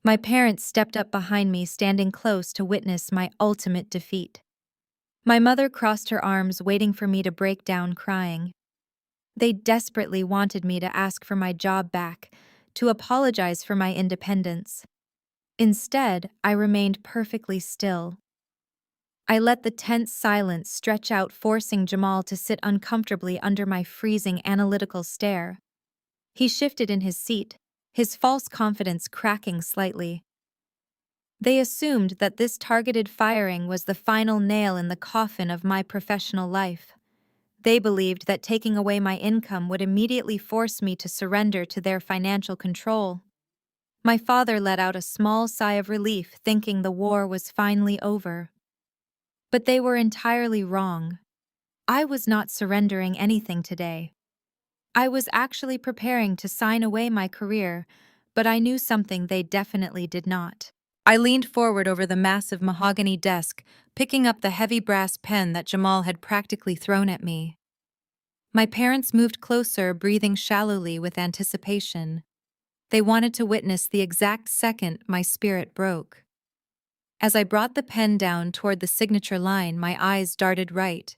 My parents stepped up behind me, standing close to witness my ultimate defeat. My mother crossed her arms, waiting for me to break down crying. They desperately wanted me to ask for my job back, to apologize for my independence. Instead, I remained perfectly still. I let the tense silence stretch out, forcing Jamal to sit uncomfortably under my freezing analytical stare. He shifted in his seat, his false confidence cracking slightly. They assumed that this targeted firing was the final nail in the coffin of my professional life. They believed that taking away my income would immediately force me to surrender to their financial control. My father let out a small sigh of relief, thinking the war was finally over. But they were entirely wrong. I was not surrendering anything today. I was actually preparing to sign away my career, but I knew something they definitely did not. I leaned forward over the massive mahogany desk, picking up the heavy brass pen that Jamal had practically thrown at me. My parents moved closer, breathing shallowly with anticipation. They wanted to witness the exact second my spirit broke. As I brought the pen down toward the signature line, my eyes darted right.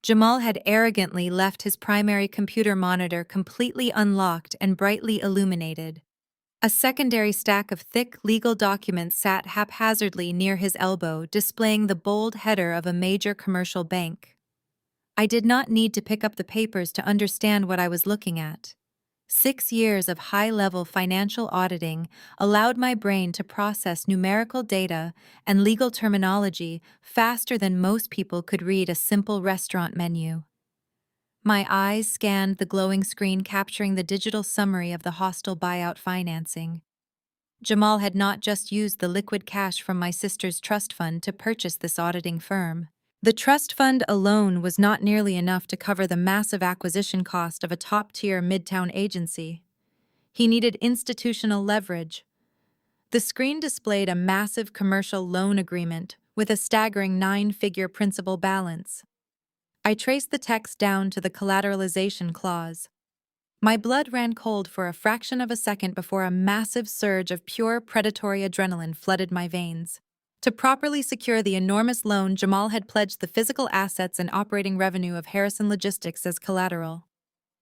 Jamal had arrogantly left his primary computer monitor completely unlocked and brightly illuminated. A secondary stack of thick legal documents sat haphazardly near his elbow, displaying the bold header of a major commercial bank. I did not need to pick up the papers to understand what I was looking at. 6 years of high-level financial auditing allowed my brain to process numerical data and legal terminology faster than most people could read a simple restaurant menu. My eyes scanned the glowing screen capturing the digital summary of the hostile buyout financing. Jamal had not just used the liquid cash from my sister's trust fund to purchase this auditing firm. The trust fund alone was not nearly enough to cover the massive acquisition cost of a top-tier midtown agency. He needed institutional leverage. The screen displayed a massive commercial loan agreement with a staggering 9-figure principal balance. I traced the text down to the collateralization clause. My blood ran cold for a fraction of a second before a massive surge of pure predatory adrenaline flooded my veins. To properly secure the enormous loan, Jamal had pledged the physical assets and operating revenue of Harrison Logistics as collateral.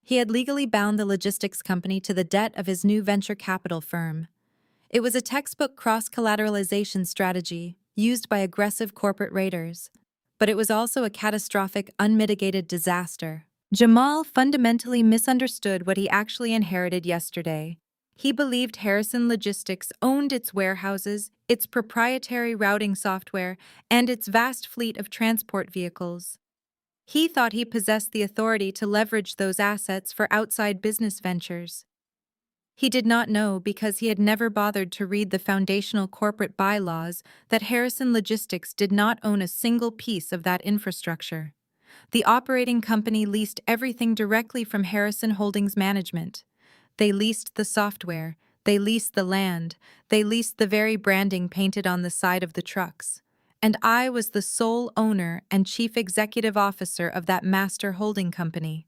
He had legally bound the logistics company to the debt of his new venture capital firm. It was a textbook cross-collateralization strategy used by aggressive corporate raiders, but it was also a catastrophic, unmitigated disaster. Jamal fundamentally misunderstood what he actually inherited yesterday. He believed Harrison Logistics owned its warehouses, its proprietary routing software, and its vast fleet of transport vehicles. He thought he possessed the authority to leverage those assets for outside business ventures. He did not know, because he had never bothered to read the foundational corporate bylaws, that Harrison Logistics did not own a single piece of that infrastructure. The operating company leased everything directly from Harrison Holdings Management. They leased the software, they leased the land, they leased the very branding painted on the side of the trucks. And I was the sole owner and chief executive officer of that master holding company.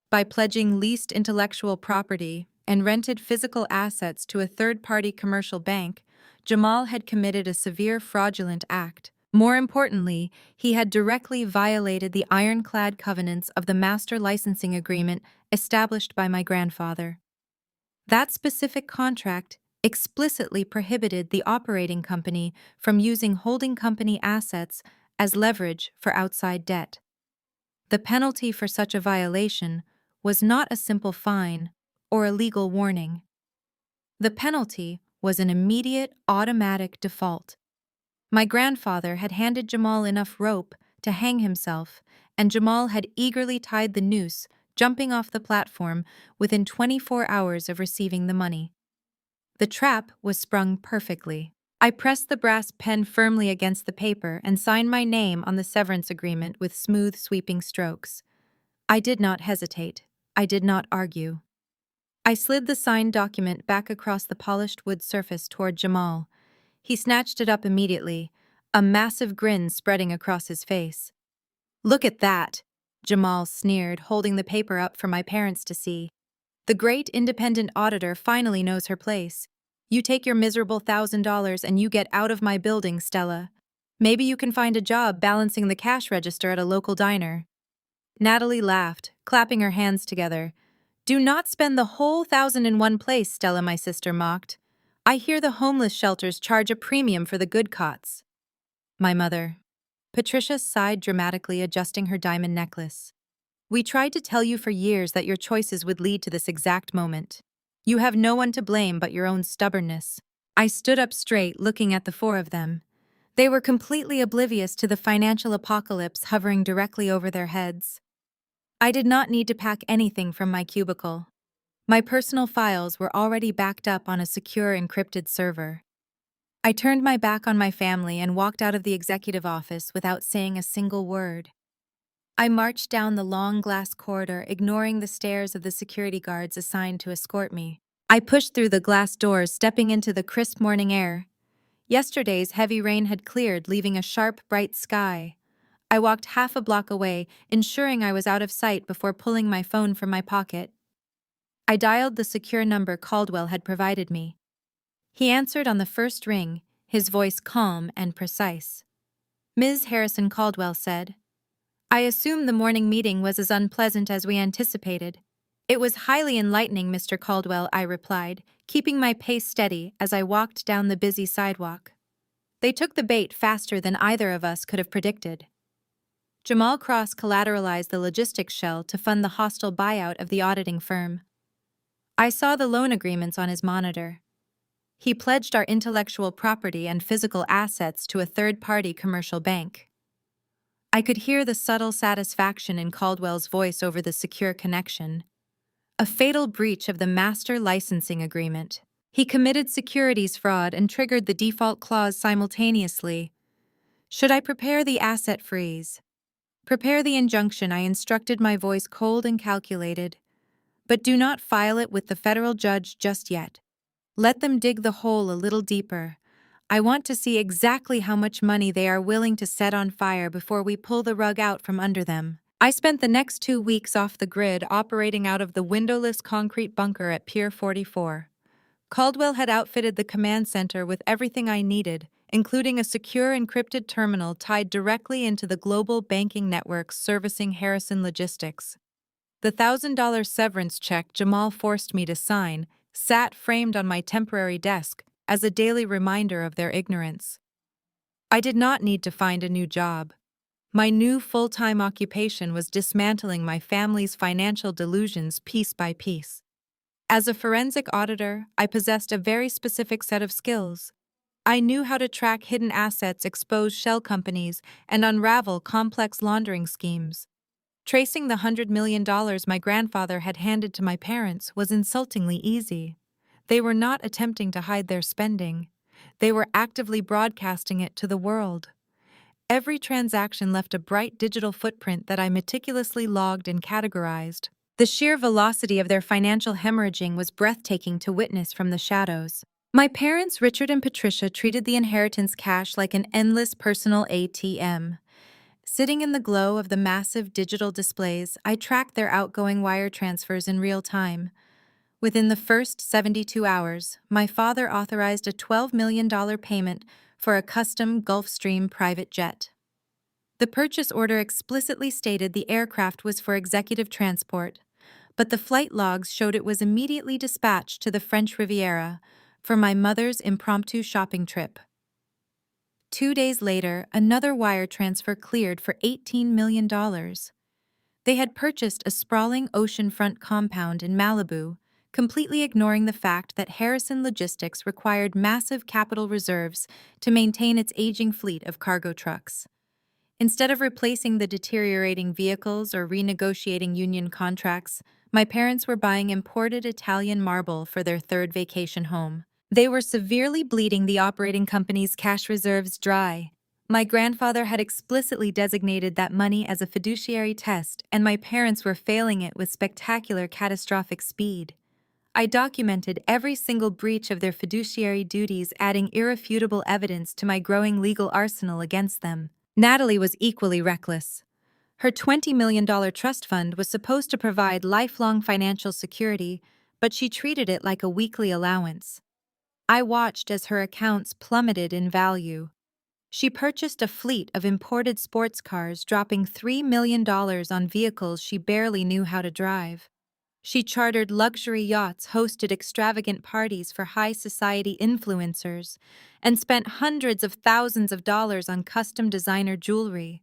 By pledging leased intellectual property and rented physical assets to a third-party commercial bank, Jamal had committed a severe fraudulent act. More importantly, he had directly violated the ironclad covenants of the master licensing agreement established by my grandfather. That specific contract explicitly prohibited the operating company from using holding company assets as leverage for outside debt. The penalty for such a violation was not a simple fine or a legal warning. The penalty was an immediate, automatic default. My grandfather had handed Jamal enough rope to hang himself, and Jamal had eagerly tied the noose, jumping off the platform within 24 hours of receiving the money. The trap was sprung perfectly. I pressed the brass pen firmly against the paper and signed my name on the severance agreement with smooth, sweeping strokes. I did not hesitate. I did not argue. I slid the signed document back across the polished wood surface toward Jamal. He snatched it up immediately, a massive grin spreading across his face. "Look at that," Jamal sneered, holding the paper up for my parents to see. "The great independent auditor finally knows her place. You take your miserable $1,000 and you get out of my building, Stella. Maybe you can find a job balancing the cash register at a local diner." Natalie laughed, clapping her hands together. "Do not spend the whole 1,000 in one place," Stella, my sister, mocked. "I hear the homeless shelters charge a premium for the good cots." My mother. Patricia sighed dramatically, adjusting her diamond necklace. "We tried to tell you for years that your choices would lead to this exact moment. You have no one to blame but your own stubbornness." I stood up straight, looking at the four of them. They were completely oblivious to the financial apocalypse hovering directly over their heads. I did not need to pack anything from my cubicle. My personal files were already backed up on a secure encrypted server. I turned my back on my family and walked out of the executive office without saying a single word. I marched down the long glass corridor, ignoring the stares of the security guards assigned to escort me. I pushed through the glass doors, stepping into the crisp morning air. Yesterday's heavy rain had cleared, leaving a sharp, bright sky. I walked half a block away, ensuring I was out of sight before pulling my phone from my pocket. I dialed the secure number Caldwell had provided me. He answered on the first ring, his voice calm and precise. Ms. Harrison Caldwell said, "I assume the morning meeting was as unpleasant as we anticipated." "It was highly enlightening, Mr. Caldwell," I replied, keeping my pace steady as I walked down the busy sidewalk. They took the bait faster than either of us could have predicted. Jamal Cross collateralized the logistics shell to fund the hostile buyout of the auditing firm. I saw the loan agreements on his monitor. He pledged our intellectual property and physical assets to a third-party commercial bank. I could hear the subtle satisfaction in Caldwell's voice over the secure connection. A fatal breach of the master licensing agreement. He committed securities fraud and triggered the default clause simultaneously. Should I prepare the asset freeze? Prepare the injunction, I instructed, my voice cold and calculated. But do not file it with the federal judge just yet. Let them dig the hole a little deeper. I want to see exactly how much money they are willing to set on fire before we pull the rug out from under them. I spent the next 2 weeks off the grid operating out of the windowless concrete bunker at Pier 44. Caldwell had outfitted the command center with everything I needed, including a secure encrypted terminal tied directly into the global banking networks servicing Harrison Logistics. The $1,000 severance check Jamal forced me to sign sat framed on my temporary desk as a daily reminder of their ignorance. I did not need to find a new job. My new full-time occupation was dismantling my family's financial delusions piece by piece. As a forensic auditor, I possessed a very specific set of skills. I knew how to track hidden assets, expose shell companies, and unravel complex laundering schemes. Tracing the $100 million my grandfather had handed to my parents was insultingly easy. They were not attempting to hide their spending. They were actively broadcasting it to the world. Every transaction left a bright digital footprint that I meticulously logged and categorized. The sheer velocity of their financial hemorrhaging was breathtaking to witness from the shadows. My parents, Richard and Patricia, treated the inheritance cash like an endless personal ATM. Sitting in the glow of the massive digital displays, I tracked their outgoing wire transfers in real time. Within the first 72 hours, my father authorized a $12 million payment for a custom Gulfstream private jet. The purchase order explicitly stated the aircraft was for executive transport, but the flight logs showed it was immediately dispatched to the French Riviera for my mother's impromptu shopping trip. 2 days later, another wire transfer cleared for $18 million. They had purchased a sprawling oceanfront compound in Malibu, completely ignoring the fact that Harrison Logistics required massive capital reserves to maintain its aging fleet of cargo trucks. Instead of replacing the deteriorating vehicles or renegotiating union contracts, my parents were buying imported Italian marble for their third vacation home. They were severely bleeding the operating company's cash reserves dry. My grandfather had explicitly designated that money as a fiduciary test, and my parents were failing it with spectacular catastrophic speed. I documented every single breach of their fiduciary duties, adding irrefutable evidence to my growing legal arsenal against them. Natalie was equally reckless. Her $20 million trust fund was supposed to provide lifelong financial security, but she treated it like a weekly allowance. I watched as her accounts plummeted in value. She purchased a fleet of imported sports cars, dropping $3 million on vehicles she barely knew how to drive. She chartered luxury yachts, hosted extravagant parties for high society influencers, and spent hundreds of thousands of dollars on custom designer jewelry.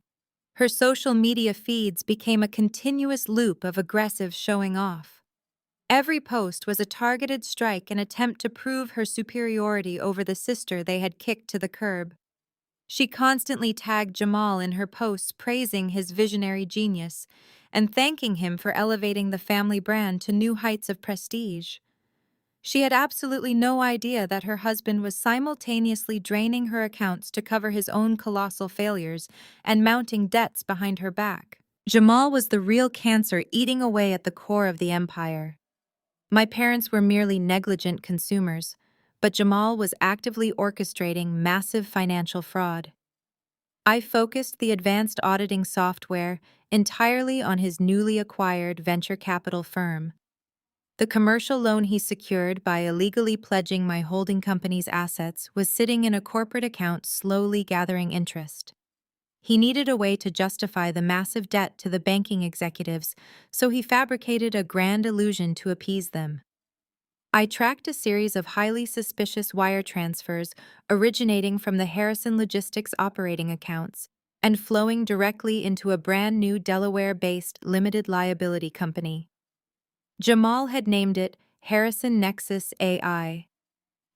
Her social media feeds became a continuous loop of aggressive showing off. Every post was a targeted strike, an attempt to prove her superiority over the sister they had kicked to the curb. She constantly tagged Jamal in her posts, praising his visionary genius and thanking him for elevating the family brand to new heights of prestige. She had absolutely no idea that her husband was simultaneously draining her accounts to cover his own colossal failures and mounting debts behind her back. Jamal was the real cancer eating away at the core of the empire. My parents were merely negligent consumers, but Jamal was actively orchestrating massive financial fraud. I focused the advanced auditing software entirely on his newly acquired venture capital firm. The commercial loan he secured by illegally pledging my holding company's assets was sitting in a corporate account slowly gathering interest. He needed a way to justify the massive debt to the banking executives, so he fabricated a grand illusion to appease them. I tracked a series of highly suspicious wire transfers originating from the Harrison Logistics operating accounts and flowing directly into a brand new Delaware-based limited liability company. Jamal had named it Harrison Nexus AI.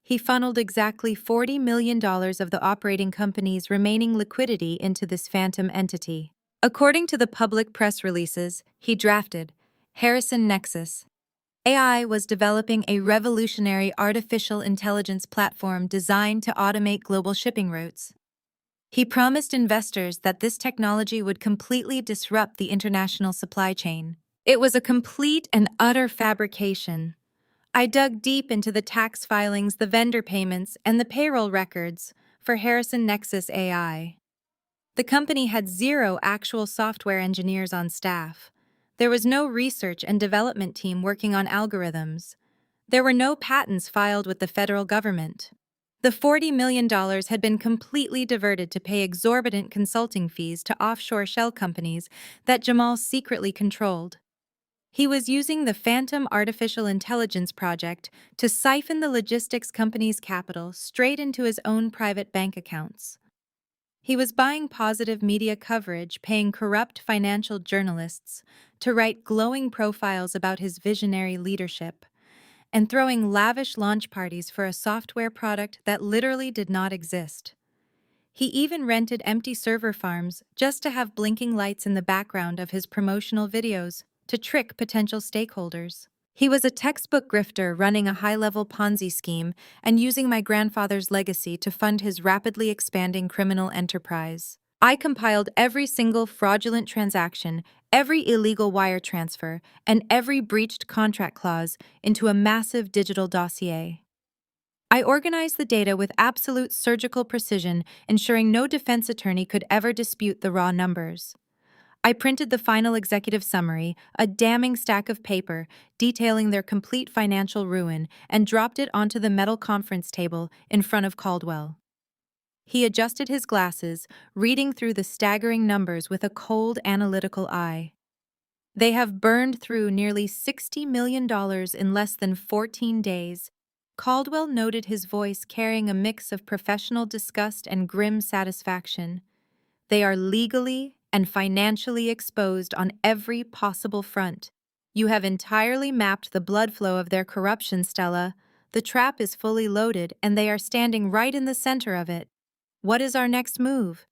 He funneled exactly $40 million of the operating company's remaining liquidity into this phantom entity. According to the public press releases he drafted, Harrison Nexus AI was developing a revolutionary artificial intelligence platform designed to automate global shipping routes. He promised investors that this technology would completely disrupt the international supply chain. It was a complete and utter fabrication. I dug deep into the tax filings, the vendor payments, and the payroll records for Harrison Nexus AI. The company had zero actual software engineers on staff. There was no research and development team working on algorithms. There were no patents filed with the federal government. The $40 million had been completely diverted to pay exorbitant consulting fees to offshore shell companies that Jamal secretly controlled. He was using the Phantom Artificial Intelligence project to siphon the logistics company's capital straight into his own private bank accounts. He was buying positive media coverage, paying corrupt financial journalists to write glowing profiles about his visionary leadership, and throwing lavish launch parties for a software product that literally did not exist. He even rented empty server farms just to have blinking lights in the background of his promotional videos to trick potential stakeholders. He was a textbook grifter running a high-level Ponzi scheme and using my grandfather's legacy to fund his rapidly expanding criminal enterprise. I compiled every single fraudulent transaction, every illegal wire transfer, and every breached contract clause into a massive digital dossier. I organized the data with absolute surgical precision, ensuring no defense attorney could ever dispute the raw numbers. I printed the final executive summary, a damning stack of paper detailing their complete financial ruin, and dropped it onto the metal conference table in front of Caldwell. He adjusted his glasses, reading through the staggering numbers with a cold, analytical eye. They have burned through nearly $60 million in less than 14 days. Caldwell noted, his voice carrying a mix of professional disgust and grim satisfaction. They are legally and financially exposed on every possible front. You have entirely mapped the blood flow of their corruption, Stella. The trap is fully loaded, and they are standing right in the center of it. What is our next move?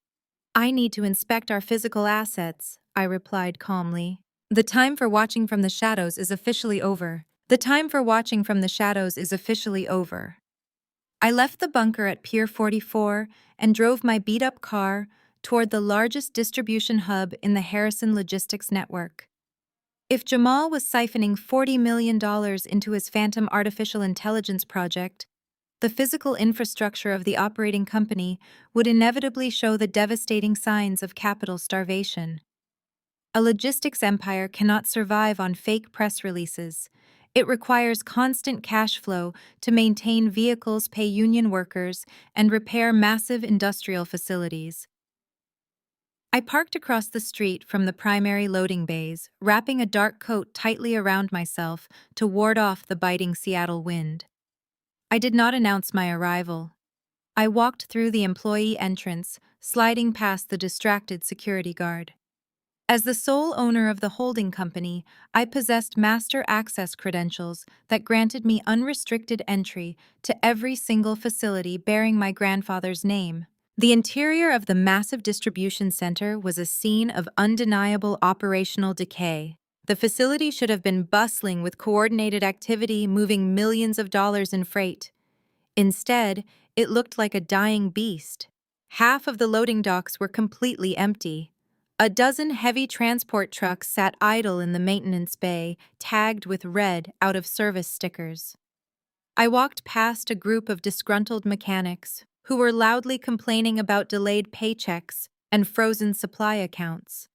I need to inspect our physical assets, I replied calmly. The time for watching from the shadows is officially over. The time for watching from the shadows is officially over. I left the bunker at Pier 44 and drove my beat-up car toward the largest distribution hub in the Harrison Logistics network. If Jamal was siphoning $40 million into his Phantom Artificial Intelligence project, the physical infrastructure of the operating company would inevitably show the devastating signs of capital starvation. A logistics empire cannot survive on fake press releases. It requires constant cash flow to maintain vehicles, pay union workers, and repair massive industrial facilities. I parked across the street from the primary loading bays, wrapping a dark coat tightly around myself to ward off the biting Seattle wind. I did not announce my arrival. I walked through the employee entrance, sliding past the distracted security guard. As the sole owner of the holding company, I possessed master access credentials that granted me unrestricted entry to every single facility bearing my grandfather's name. The interior of the massive distribution center was a scene of undeniable operational decay. The facility should have been bustling with coordinated activity, moving millions of dollars in freight. Instead, it looked like a dying beast. Half of the loading docks were completely empty. A dozen heavy transport trucks sat idle in the maintenance bay, tagged with red, out-of-service stickers. I walked past a group of disgruntled mechanics who were loudly complaining about delayed paychecks and frozen supply accounts.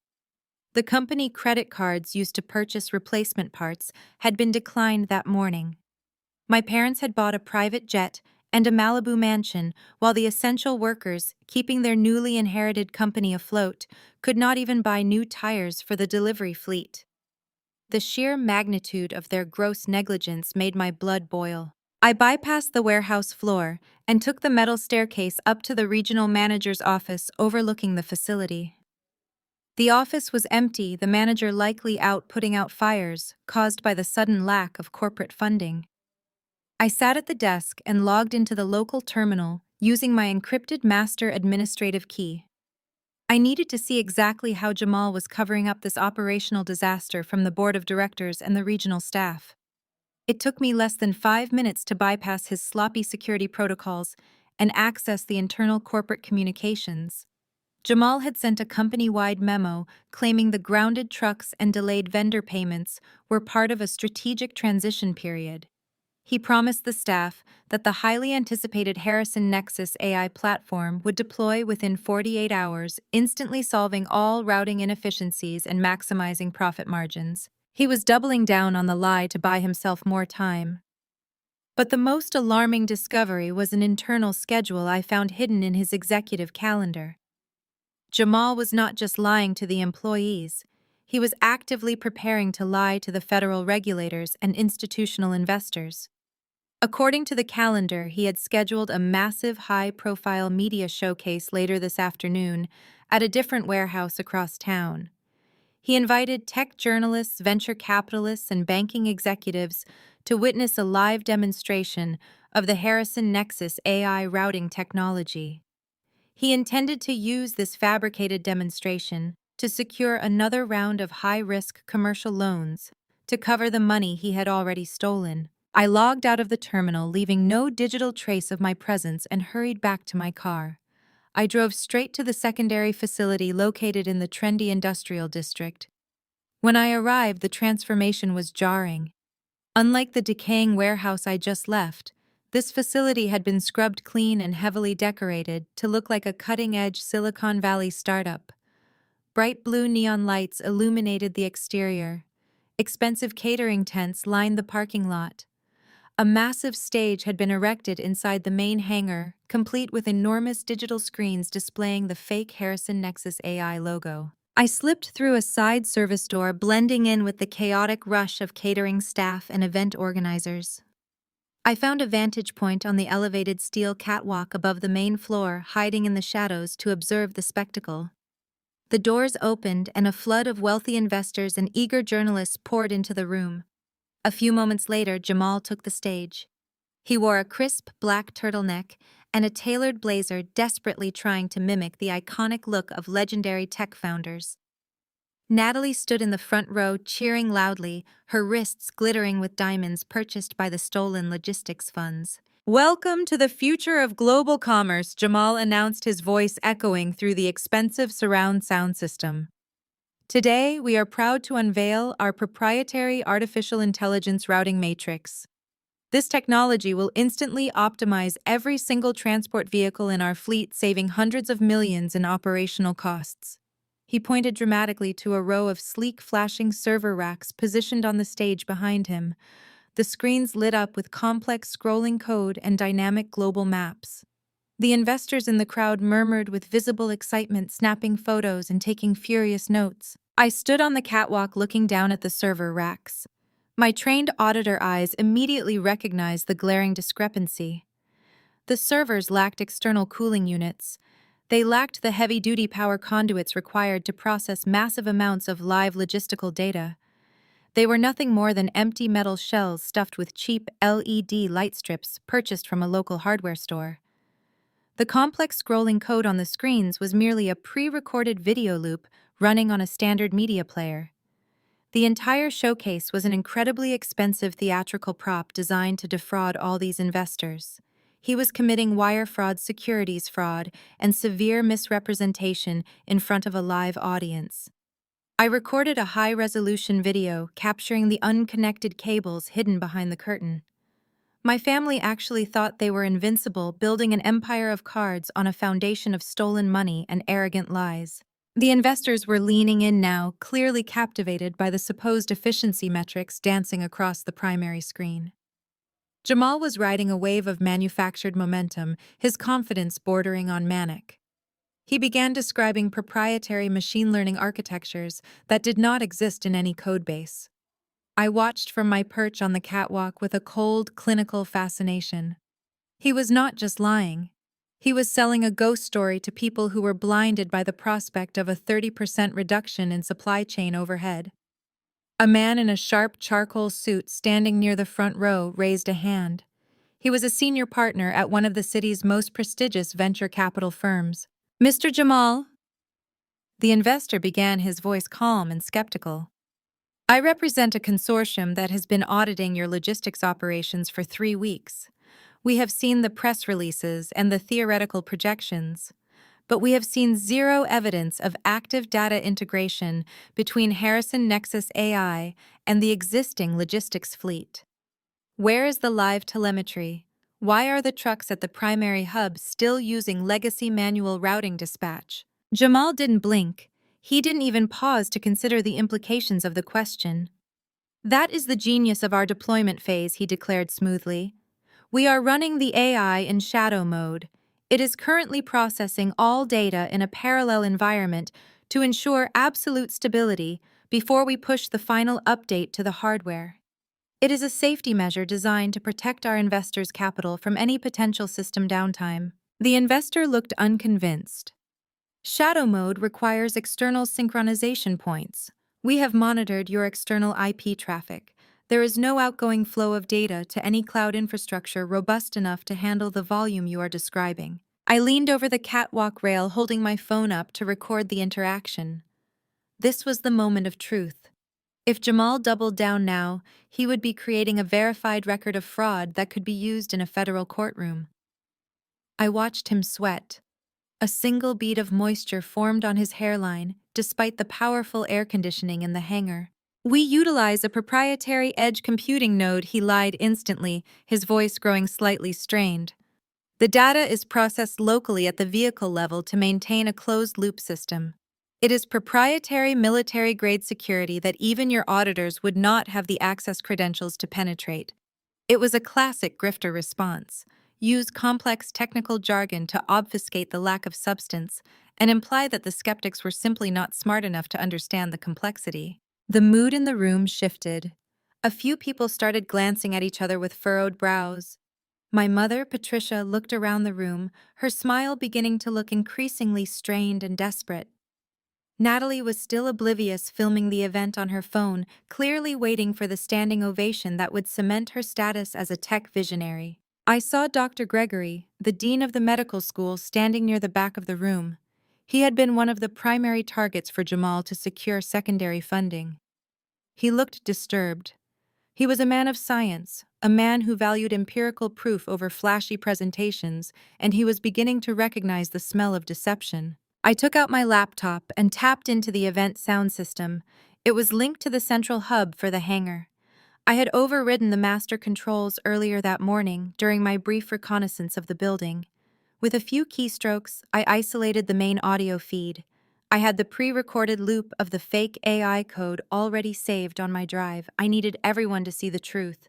The company credit cards used to purchase replacement parts had been declined that morning. My parents had bought a private jet and a Malibu mansion, while the essential workers, keeping their newly inherited company afloat, could not even buy new tires for the delivery fleet. The sheer magnitude of their gross negligence made my blood boil. I bypassed the warehouse floor and took the metal staircase up to the regional manager's office overlooking the facility. The office was empty, the manager likely out putting out fires caused by the sudden lack of corporate funding. I sat at the desk and logged into the local terminal using my encrypted master administrative key. I needed to see exactly how Jamal was covering up this operational disaster from the board of directors and the regional staff. It took me less than 5 minutes to bypass his sloppy security protocols and access the internal corporate communications. Jamal had sent a company-wide memo claiming the grounded trucks and delayed vendor payments were part of a strategic transition period. He promised the staff that the highly anticipated Harrison Nexus AI platform would deploy within 48 hours, instantly solving all routing inefficiencies and maximizing profit margins. He was doubling down on the lie to buy himself more time. But the most alarming discovery was an internal schedule I found hidden in his executive calendar. Jamal was not just lying to the employees, he was actively preparing to lie to the federal regulators and institutional investors. According to the calendar, he had scheduled a massive high-profile media showcase later this afternoon at a different warehouse across town. He invited tech journalists, venture capitalists, and banking executives to witness a live demonstration of the Harrison Nexus AI routing technology. He intended to use this fabricated demonstration to secure another round of high-risk commercial loans to cover the money he had already stolen. I logged out of the terminal, leaving no digital trace of my presence, and hurried back to my car. I drove straight to the secondary facility located in the trendy industrial district. When I arrived, the transformation was jarring. Unlike the decaying warehouse I just left, this facility had been scrubbed clean and heavily decorated to look like a cutting-edge Silicon Valley startup. Bright blue neon lights illuminated the exterior. Expensive catering tents lined the parking lot. A massive stage had been erected inside the main hangar, complete with enormous digital screens displaying the fake Harrison Nexus AI logo. I slipped through a side service door, blending in with the chaotic rush of catering staff and event organizers. I found a vantage point on the elevated steel catwalk above the main floor, hiding in the shadows to observe the spectacle. The doors opened and a flood of wealthy investors and eager journalists poured into the room. A few moments later, Jamal took the stage. He wore a crisp black turtleneck and a tailored blazer, desperately trying to mimic the iconic look of legendary tech founders. Natalie stood in the front row, cheering loudly, her wrists glittering with diamonds purchased by the stolen logistics funds. "Welcome to the future of global commerce," Jamal announced, his voice echoing through the expensive surround sound system. "Today, we are proud to unveil our proprietary artificial intelligence routing matrix. This technology will instantly optimize every single transport vehicle in our fleet, saving hundreds of millions in operational costs." He pointed dramatically to a row of sleek, flashing server racks positioned on the stage behind him. The screens lit up with complex scrolling code and dynamic global maps. The investors in the crowd murmured with visible excitement, snapping photos and taking furious notes. I stood on the catwalk looking down at the server racks. My trained auditor eyes immediately recognized the glaring discrepancy. The servers lacked external cooling units. They lacked the heavy-duty power conduits required to process massive amounts of live logistical data. They were nothing more than empty metal shells stuffed with cheap LED light strips purchased from a local hardware store. The complex scrolling code on the screens was merely a pre-recorded video loop running on a standard media player. The entire showcase was an incredibly expensive theatrical prop designed to defraud all these investors. He was committing wire fraud, securities fraud, and severe misrepresentation in front of a live audience. I recorded a high-resolution video capturing the unconnected cables hidden behind the curtain. My family actually thought they were invincible, building an empire of cards on a foundation of stolen money and arrogant lies. The investors were leaning in now, clearly captivated by the supposed efficiency metrics dancing across the primary screen. Jamal was riding a wave of manufactured momentum, his confidence bordering on manic. He began describing proprietary machine learning architectures that did not exist in any codebase. I watched from my perch on the catwalk with a cold, clinical fascination. He was not just lying. He was selling a ghost story to people who were blinded by the prospect of a 30% reduction in supply chain overhead. A man in a sharp charcoal suit standing near the front row raised a hand. He was a senior partner at one of the city's most prestigious venture capital firms. Mr. Jamal? The investor began, his voice calm and skeptical. I represent a consortium that has been auditing your logistics operations for 3 weeks. We have seen the press releases and the theoretical projections, but we have seen zero evidence of active data integration between Harrison Nexus AI and the existing logistics fleet. Where is the live telemetry? Why are the trucks at the primary hub still using legacy manual routing dispatch? Jamal didn't blink. He didn't even pause to consider the implications of the question. That is the genius of our deployment phase, he declared smoothly. We are running the AI in shadow mode. It is currently processing all data in a parallel environment to ensure absolute stability before we push the final update to the hardware. It is a safety measure designed to protect our investors' capital from any potential system downtime. The investor looked unconvinced. Shadow mode requires external synchronization points. We have monitored your external IP traffic. There is no outgoing flow of data to any cloud infrastructure robust enough to handle the volume you are describing. I leaned over the catwalk rail, holding my phone up to record the interaction. This was the moment of truth. If Jamal doubled down now, he would be creating a verified record of fraud that could be used in a federal courtroom. I watched him sweat. A single bead of moisture formed on his hairline, despite the powerful air conditioning in the hangar. We utilize a proprietary edge computing node, he lied instantly, his voice growing slightly strained. The data is processed locally at the vehicle level to maintain a closed-loop system. It is proprietary military-grade security that even your auditors would not have the access credentials to penetrate. It was a classic grifter response. Use complex technical jargon to obfuscate the lack of substance and imply that the skeptics were simply not smart enough to understand the complexity. The mood in the room shifted. A few people started glancing at each other with furrowed brows. My mother, Patricia, looked around the room, her smile beginning to look increasingly strained and desperate. Natalie was still oblivious, filming the event on her phone, clearly waiting for the standing ovation that would cement her status as a tech visionary. I saw Dr. Gregory, the dean of the medical school, standing near the back of the room. He had been one of the primary targets for Jamal to secure secondary funding. He looked disturbed. He was a man of science, a man who valued empirical proof over flashy presentations, and he was beginning to recognize the smell of deception. I took out my laptop and tapped into the event sound system. It was linked to the central hub for the hangar. I had overridden the master controls earlier that morning during my brief reconnaissance of the building. With a few keystrokes, I isolated the main audio feed. I had the pre-recorded loop of the fake AI code already saved on my drive. I needed everyone to see the truth.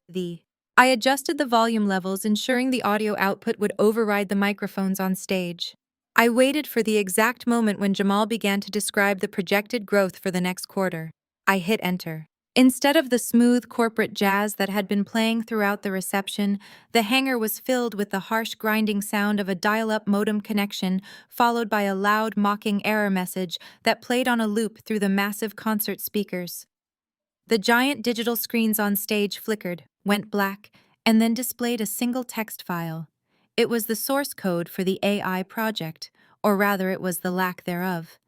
I adjusted the volume levels, ensuring the audio output would override the microphones on stage. I waited for the exact moment when Jamal began to describe the projected growth for the next quarter. I hit enter. Instead of the smooth corporate jazz that had been playing throughout the reception, the hangar was filled with the harsh grinding sound of a dial-up modem connection, followed by a loud, mocking error message that played on a loop through the massive concert speakers. The giant digital screens on stage flickered, went black, and then displayed a single text file. It was the source code for the AI project, or rather it was the lack thereof.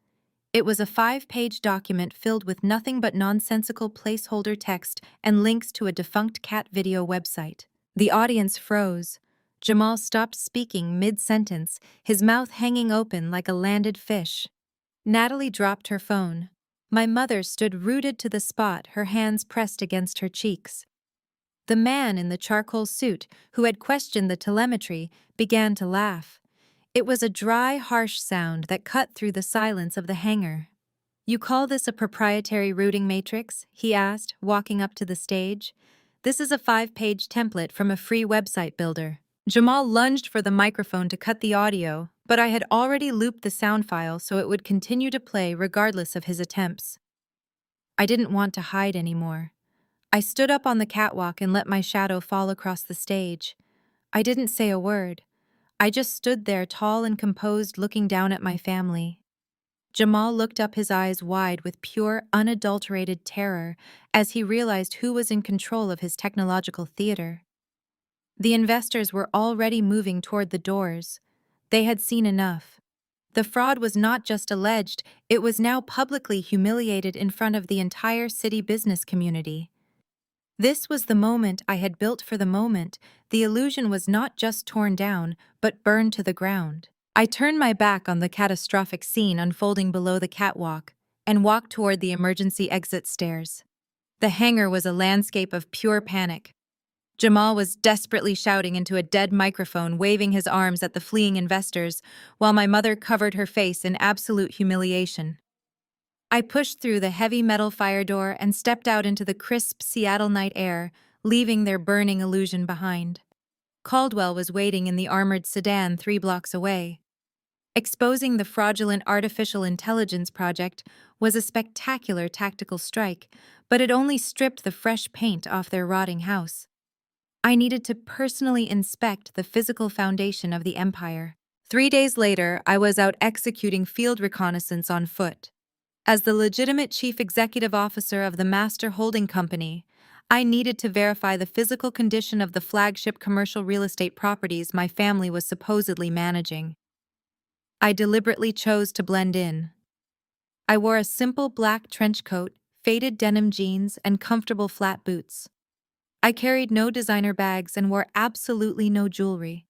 It was a 5-page document filled with nothing but nonsensical placeholder text and links to a defunct cat video website. The audience froze. Jamal stopped speaking mid-sentence, his mouth hanging open like a landed fish. Natalie dropped her phone. My mother stood rooted to the spot, her hands pressed against her cheeks. The man in the charcoal suit, who had questioned the telemetry, began to laugh. It was a dry, harsh sound that cut through the silence of the hangar. "You call this a proprietary routing matrix?" he asked, walking up to the stage. "This is a 5-page template from a free website builder." Jamal lunged for the microphone to cut the audio, but I had already looped the sound file so it would continue to play regardless of his attempts. I didn't want to hide anymore. I stood up on the catwalk and let my shadow fall across the stage. I didn't say a word. I just stood there tall and composed, looking down at my family. Jamal looked up, his eyes wide with pure, unadulterated terror as he realized who was in control of his technological theater. The investors were already moving toward the doors. They had seen enough. The fraud was not just alleged, it was now publicly humiliated in front of the entire city business community. This was the moment I had built for the moment. The illusion was not just torn down, but burned to the ground. I turned my back on the catastrophic scene unfolding below the catwalk and walked toward the emergency exit stairs. The hangar was a landscape of pure panic. Jamal was desperately shouting into a dead microphone, waving his arms at the fleeing investors, while my mother covered her face in absolute humiliation. I pushed through the heavy metal fire door and stepped out into the crisp Seattle night air, leaving their burning illusion behind. Caldwell was waiting in the armored sedan 3 blocks away. Exposing the fraudulent artificial intelligence project was a spectacular tactical strike, but it only stripped the fresh paint off their rotting house. I needed to personally inspect the physical foundation of the empire. 3 days later, I was out executing field reconnaissance on foot. As the legitimate chief executive officer of the master holding company, I needed to verify the physical condition of the flagship commercial real estate properties my family was supposedly managing. I deliberately chose to blend in. I wore a simple black trench coat, faded denim jeans, and comfortable flat boots. I carried no designer bags and wore absolutely no jewelry.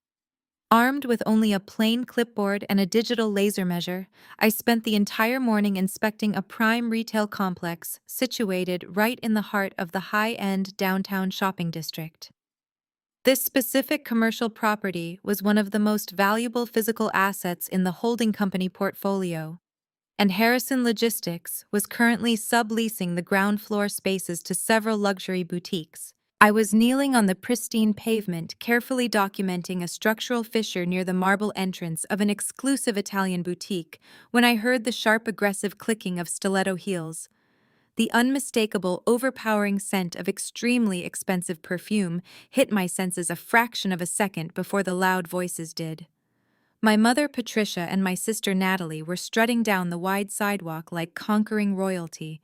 Armed with only a plain clipboard and a digital laser measure, I spent the entire morning inspecting a prime retail complex situated right in the heart of the high-end downtown shopping district. This specific commercial property was one of the most valuable physical assets in the holding company portfolio, and Harrison Logistics was currently subleasing the ground floor spaces to several luxury boutiques. I was kneeling on the pristine pavement, carefully documenting a structural fissure near the marble entrance of an exclusive Italian boutique, when I heard the sharp, aggressive clicking of stiletto heels. The unmistakable, overpowering scent of extremely expensive perfume hit my senses a fraction of a second before the loud voices did. My mother, Patricia, and my sister, Natalie, were strutting down the wide sidewalk like conquering royalty.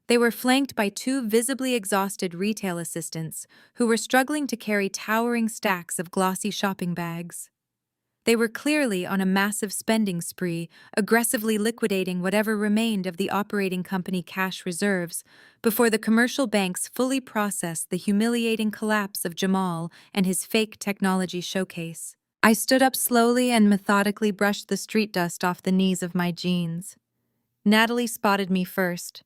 They were flanked by 2 visibly exhausted retail assistants who were struggling to carry towering stacks of glossy shopping bags. They were clearly on a massive spending spree, aggressively liquidating whatever remained of the operating company cash reserves before the commercial banks fully processed the humiliating collapse of Jamal and his fake technology showcase. I stood up slowly and methodically brushed the street dust off the knees of my jeans. Natalie spotted me first.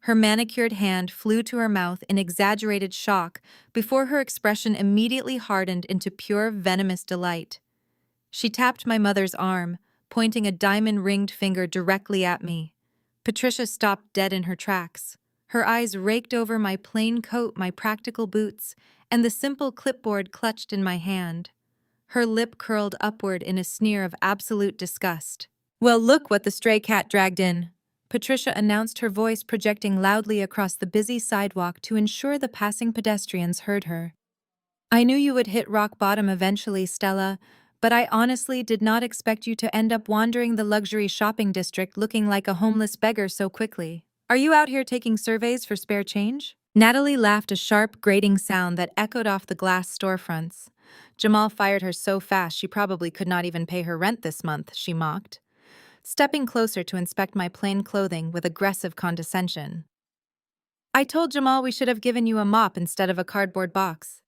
Her manicured hand flew to her mouth in exaggerated shock before her expression immediately hardened into pure venomous delight. She tapped my mother's arm, pointing a diamond-ringed finger directly at me. Patricia stopped dead in her tracks. Her eyes raked over my plain coat, my practical boots, and the simple clipboard clutched in my hand. Her lip curled upward in a sneer of absolute disgust. "Well, look what the stray cat dragged in," Patricia announced, her voice projecting loudly across the busy sidewalk to ensure the passing pedestrians heard her. "I knew you would hit rock bottom eventually, Stella, but I honestly did not expect you to end up wandering the luxury shopping district looking like a homeless beggar so quickly. Are you out here taking surveys for spare change?" Natalie laughed, a sharp, grating sound that echoed off the glass storefronts. "Jamal fired her so fast she probably could not even pay her rent this month," she mocked, stepping closer to inspect my plain clothing with aggressive condescension. "I told Jamal we should have given you a mop instead of a cardboard box.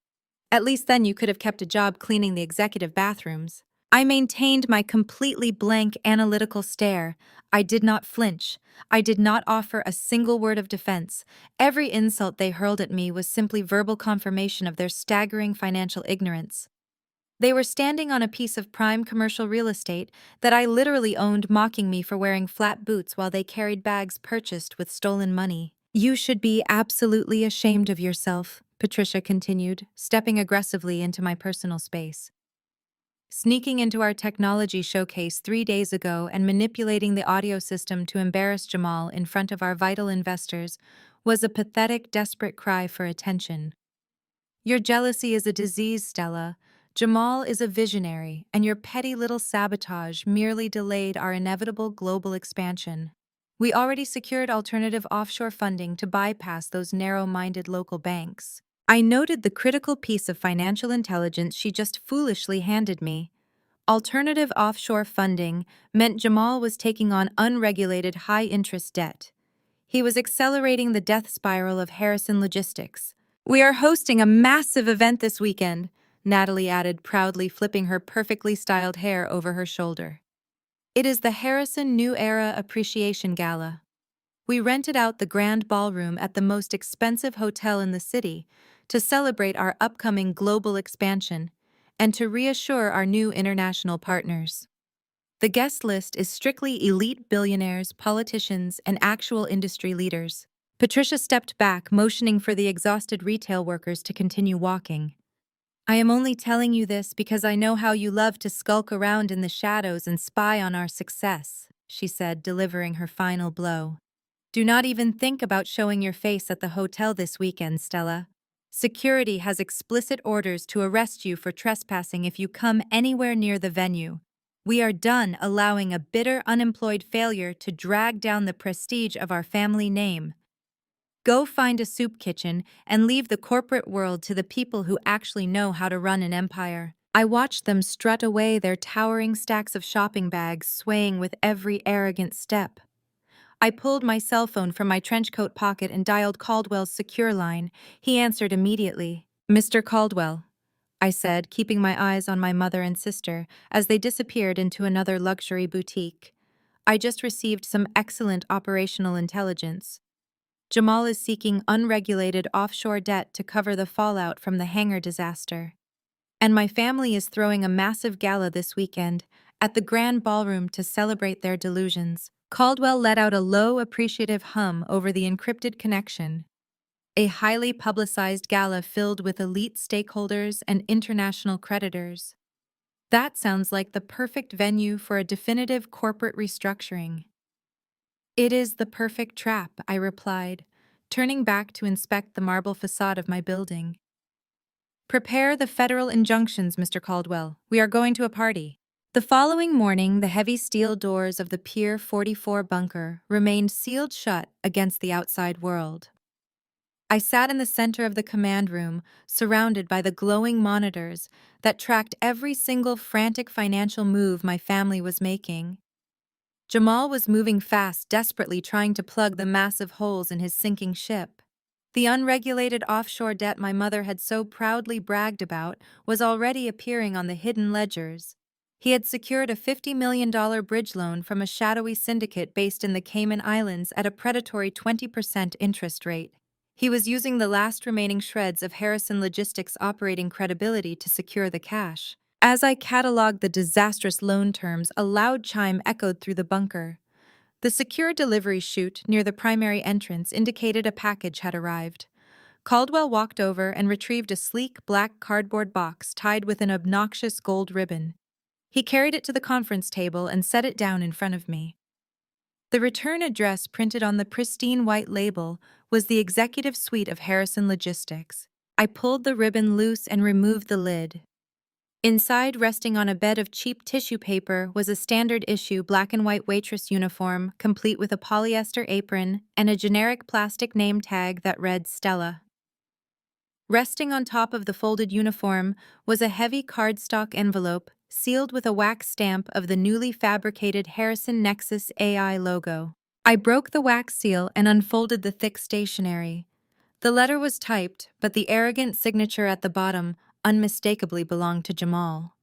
At least then you could have kept a job cleaning the executive bathrooms." I maintained my completely blank analytical stare. I did not flinch. I did not offer a single word of defense. Every insult they hurled at me was simply verbal confirmation of their staggering financial ignorance. They were standing on a piece of prime commercial real estate that I literally owned, mocking me for wearing flat boots while they carried bags purchased with stolen money. "You should be absolutely ashamed of yourself," Patricia continued, stepping aggressively into my personal space. Sneaking into our technology showcase 3 days ago and manipulating the audio system to embarrass Jamal in front of our vital investors was a pathetic, desperate cry for attention. Your jealousy is a disease, Stella. Jamal is a visionary, and your petty little sabotage merely delayed our inevitable global expansion. We already secured alternative offshore funding to bypass those narrow-minded local banks. I noted the critical piece of financial intelligence she just foolishly handed me. Alternative offshore funding meant Jamal was taking on unregulated high-interest debt. He was accelerating the death spiral of Harrison Logistics. "We are hosting a massive event this weekend," Natalie added, proudly flipping her perfectly styled hair over her shoulder. "It is the Harrison New Era Appreciation Gala. We rented out the grand ballroom at the most expensive hotel in the city to celebrate our upcoming global expansion and to reassure our new international partners. The guest list is strictly elite billionaires, politicians, and actual industry leaders." Patricia stepped back, motioning for the exhausted retail workers to continue walking. "I am only telling you this because I know how you love to skulk around in the shadows and spy on our success," she said, delivering her final blow. "Do not even think about showing your face at the hotel this weekend, Stella. Security has explicit orders to arrest you for trespassing if you come anywhere near the venue. We are done allowing a bitter, unemployed failure to drag down the prestige of our family name. Go find a soup kitchen and leave the corporate world to the people who actually know how to run an empire." I watched them strut away, their towering stacks of shopping bags swaying with every arrogant step. I pulled my cell phone from my trench coat pocket and dialed Caldwell's secure line. He answered immediately. "Mr. Caldwell," I said, keeping my eyes on my mother and sister as they disappeared into another luxury boutique. "I just received some excellent operational intelligence. Jamal is seeking unregulated offshore debt to cover the fallout from the hangar disaster. And my family is throwing a massive gala this weekend at the Grand Ballroom to celebrate their delusions." Caldwell let out a low, appreciative hum over the encrypted connection. "A highly publicized gala filled with elite stakeholders and international creditors. That sounds like the perfect venue for a definitive corporate restructuring." "It is the perfect trap," I replied, turning back to inspect the marble facade of my building. "Prepare the federal injunctions, Mr. Caldwell. We are going to a party." The following morning, the heavy steel doors of the Pier 44 bunker remained sealed shut against the outside world. I sat in the center of the command room, surrounded by the glowing monitors that tracked every single frantic financial move my family was making. Jamal was moving fast, desperately trying to plug the massive holes in his sinking ship. The unregulated offshore debt my mother had so proudly bragged about was already appearing on the hidden ledgers. He had secured a $50 million bridge loan from a shadowy syndicate based in the Cayman Islands at a predatory 20% interest rate. He was using the last remaining shreds of Harrison Logistics' operating credibility to secure the cash. As I cataloged the disastrous loan terms, a loud chime echoed through the bunker. The secure delivery chute near the primary entrance indicated a package had arrived. Caldwell walked over and retrieved a sleek black cardboard box tied with an obnoxious gold ribbon. He carried it to the conference table and set it down in front of me. The return address printed on the pristine white label was the executive suite of Harrison Logistics. I pulled the ribbon loose and removed the lid. Inside, resting on a bed of cheap tissue paper, was a standard-issue black-and-white waitress uniform, complete with a polyester apron and a generic plastic name tag that read Stella. Resting on top of the folded uniform was a heavy cardstock envelope sealed with a wax stamp of the newly fabricated Harrison Nexus AI logo. I broke the wax seal and unfolded the thick stationery. The letter was typed, but the arrogant signature at the bottom unmistakably belonged to Jamal.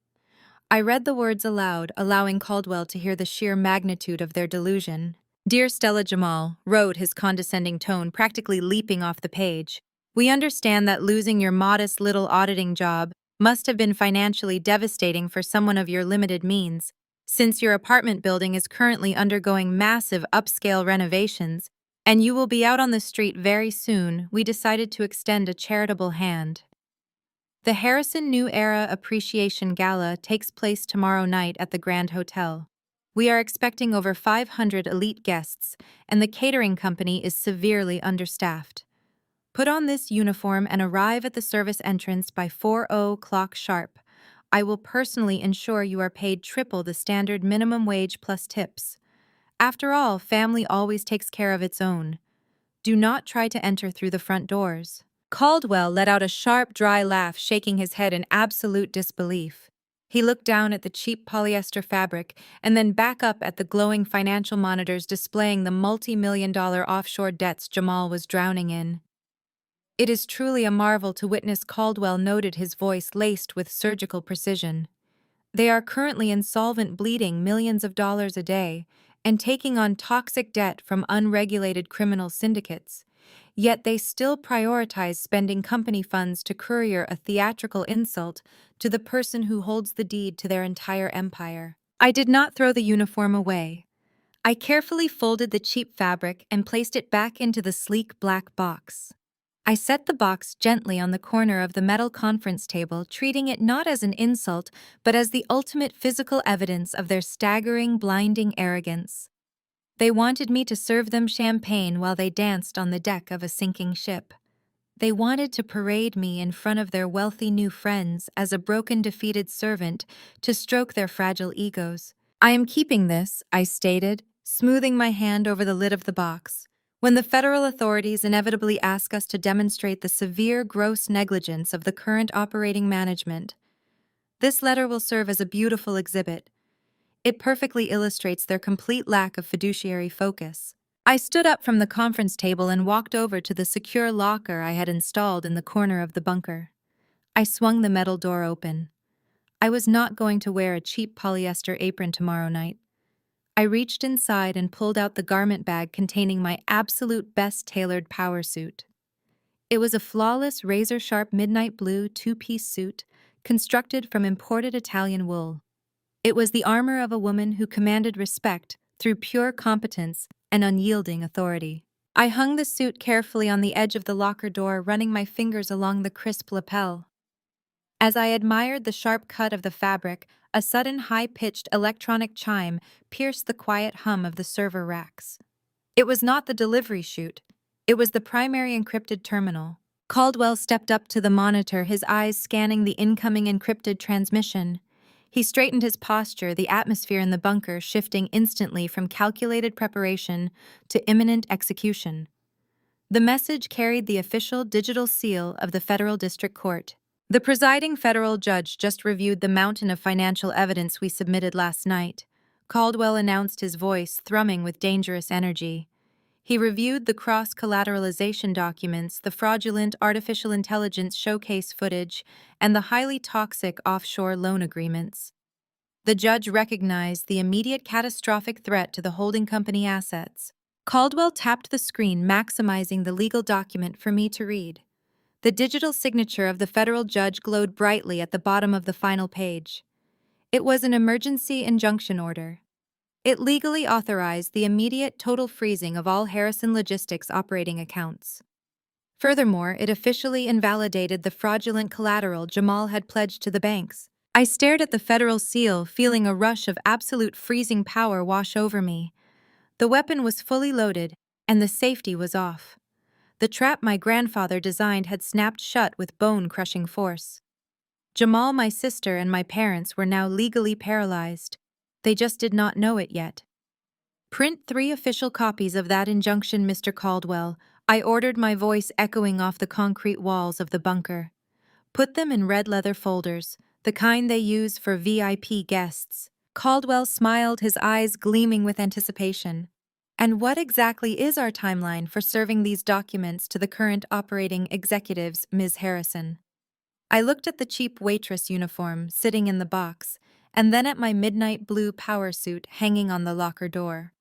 I read the words aloud, allowing Caldwell to hear the sheer magnitude of their delusion. Dear Stella Jamal, wrote his condescending tone practically leaping off the page. We understand that losing your modest little auditing job must have been financially devastating for someone of your limited means. Since your apartment building is currently undergoing massive upscale renovations, and you will be out on the street very soon, we decided to extend a charitable hand. The Harrison New Era Appreciation Gala takes place tomorrow night at the Grand Hotel. We are expecting over 500 elite guests, and the catering company is severely understaffed. Put on this uniform and arrive at the service entrance by 4:00 sharp. I will personally ensure you are paid triple the standard minimum wage plus tips. After all, family always takes care of its own. Do not try to enter through the front doors. Caldwell let out a sharp, dry laugh, shaking his head in absolute disbelief. He looked down at the cheap polyester fabric and then back up at the glowing financial monitors displaying the multi-million-dollar offshore debts Jamal was drowning in. It is truly a marvel to witness, Caldwell noted, his voice laced with surgical precision. They are currently insolvent, bleeding millions of dollars a day, and taking on toxic debt from unregulated criminal syndicates. Yet they still prioritize spending company funds to courier a theatrical insult to the person who holds the deed to their entire empire. I did not throw the uniform away. I carefully folded the cheap fabric and placed it back into the sleek black box. I set the box gently on the corner of the metal conference table, treating it not as an insult, but as the ultimate physical evidence of their staggering, blinding arrogance. They wanted me to serve them champagne while they danced on the deck of a sinking ship. They wanted to parade me in front of their wealthy new friends as a broken, defeated servant to stroke their fragile egos. I am keeping this, I stated, smoothing my hand over the lid of the box. When the federal authorities inevitably ask us to demonstrate the severe, gross negligence of the current operating management, this letter will serve as a beautiful exhibit. It perfectly illustrates their complete lack of fiduciary focus. I stood up from the conference table and walked over to the secure locker I had installed in the corner of the bunker. I swung the metal door open. I was not going to wear a cheap polyester apron tomorrow night. I reached inside and pulled out the garment bag containing my absolute best tailored power suit. It was a flawless, razor-sharp midnight blue two-piece suit constructed from imported Italian wool. It was the armor of a woman who commanded respect through pure competence and unyielding authority. I hung the suit carefully on the edge of the locker door, running my fingers along the crisp lapel. As I admired the sharp cut of the fabric, a sudden high-pitched electronic chime pierced the quiet hum of the server racks. It was not the delivery chute. It was the primary encrypted terminal. Caldwell stepped up to the monitor, his eyes scanning the incoming encrypted transmission. He straightened his posture, the atmosphere in the bunker shifting instantly from calculated preparation to imminent execution. The message carried the official digital seal of the Federal District Court. The presiding federal judge just reviewed the mountain of financial evidence we submitted last night. Caldwell announced, his voice thrumming with dangerous energy. He reviewed the cross-collateralization documents, the fraudulent artificial intelligence showcase footage, and the highly toxic offshore loan agreements. The judge recognized the immediate catastrophic threat to the holding company assets. Caldwell tapped the screen, maximizing the legal document for me to read. The digital signature of the federal judge glowed brightly at the bottom of the final page. It was an emergency injunction order. It legally authorized the immediate total freezing of all Harrison Logistics operating accounts. Furthermore, it officially invalidated the fraudulent collateral Jamal had pledged to the banks. I stared at the federal seal, feeling a rush of absolute freezing power wash over me. The weapon was fully loaded, and the safety was off. The trap my grandfather designed had snapped shut with bone-crushing force. Jamal, my sister, and my parents were now legally paralyzed. They just did not know it yet. Print 3 official copies of that injunction, Mr. Caldwell, I ordered, my voice echoing off the concrete walls of the bunker. Put them in red leather folders, the kind they use for VIP guests. Caldwell smiled, his eyes gleaming with anticipation. And what exactly is our timeline for serving these documents to the current operating executives, Ms. Harrison? I looked at the cheap waitress uniform sitting in the box, and then at my midnight blue power suit hanging on the locker door.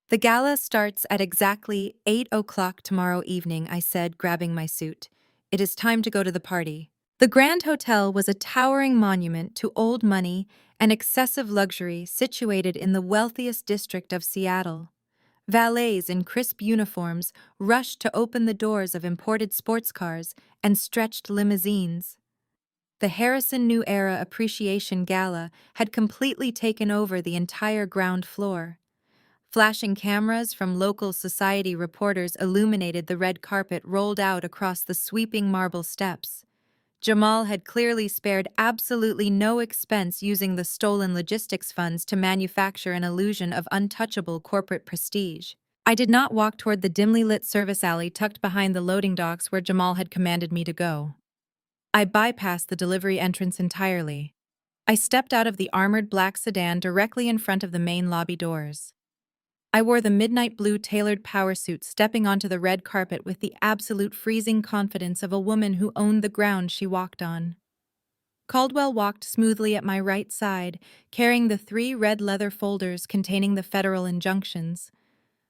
The gala starts at exactly 8 o'clock tomorrow evening, I said, grabbing my suit. It is time to go to the party. The Grand Hotel was a towering monument to old money and excessive luxury situated in the wealthiest district of Seattle. Valets in crisp uniforms rushed to open the doors of imported sports cars and stretched limousines. The Harrison New Era Appreciation Gala had completely taken over the entire ground floor. Flashing cameras from local society reporters illuminated the red carpet rolled out across the sweeping marble steps. Jamal had clearly spared absolutely no expense using the stolen logistics funds to manufacture an illusion of untouchable corporate prestige. I did not walk toward the dimly lit service alley tucked behind the loading docks where Jamal had commanded me to go. I bypassed the delivery entrance entirely. I stepped out of the armored black sedan directly in front of the main lobby doors. I wore the midnight blue tailored power suit, stepping onto the red carpet with the absolute freezing confidence of a woman who owned the ground she walked on. Caldwell walked smoothly at my right side, carrying the 3 red leather folders containing the federal injunctions.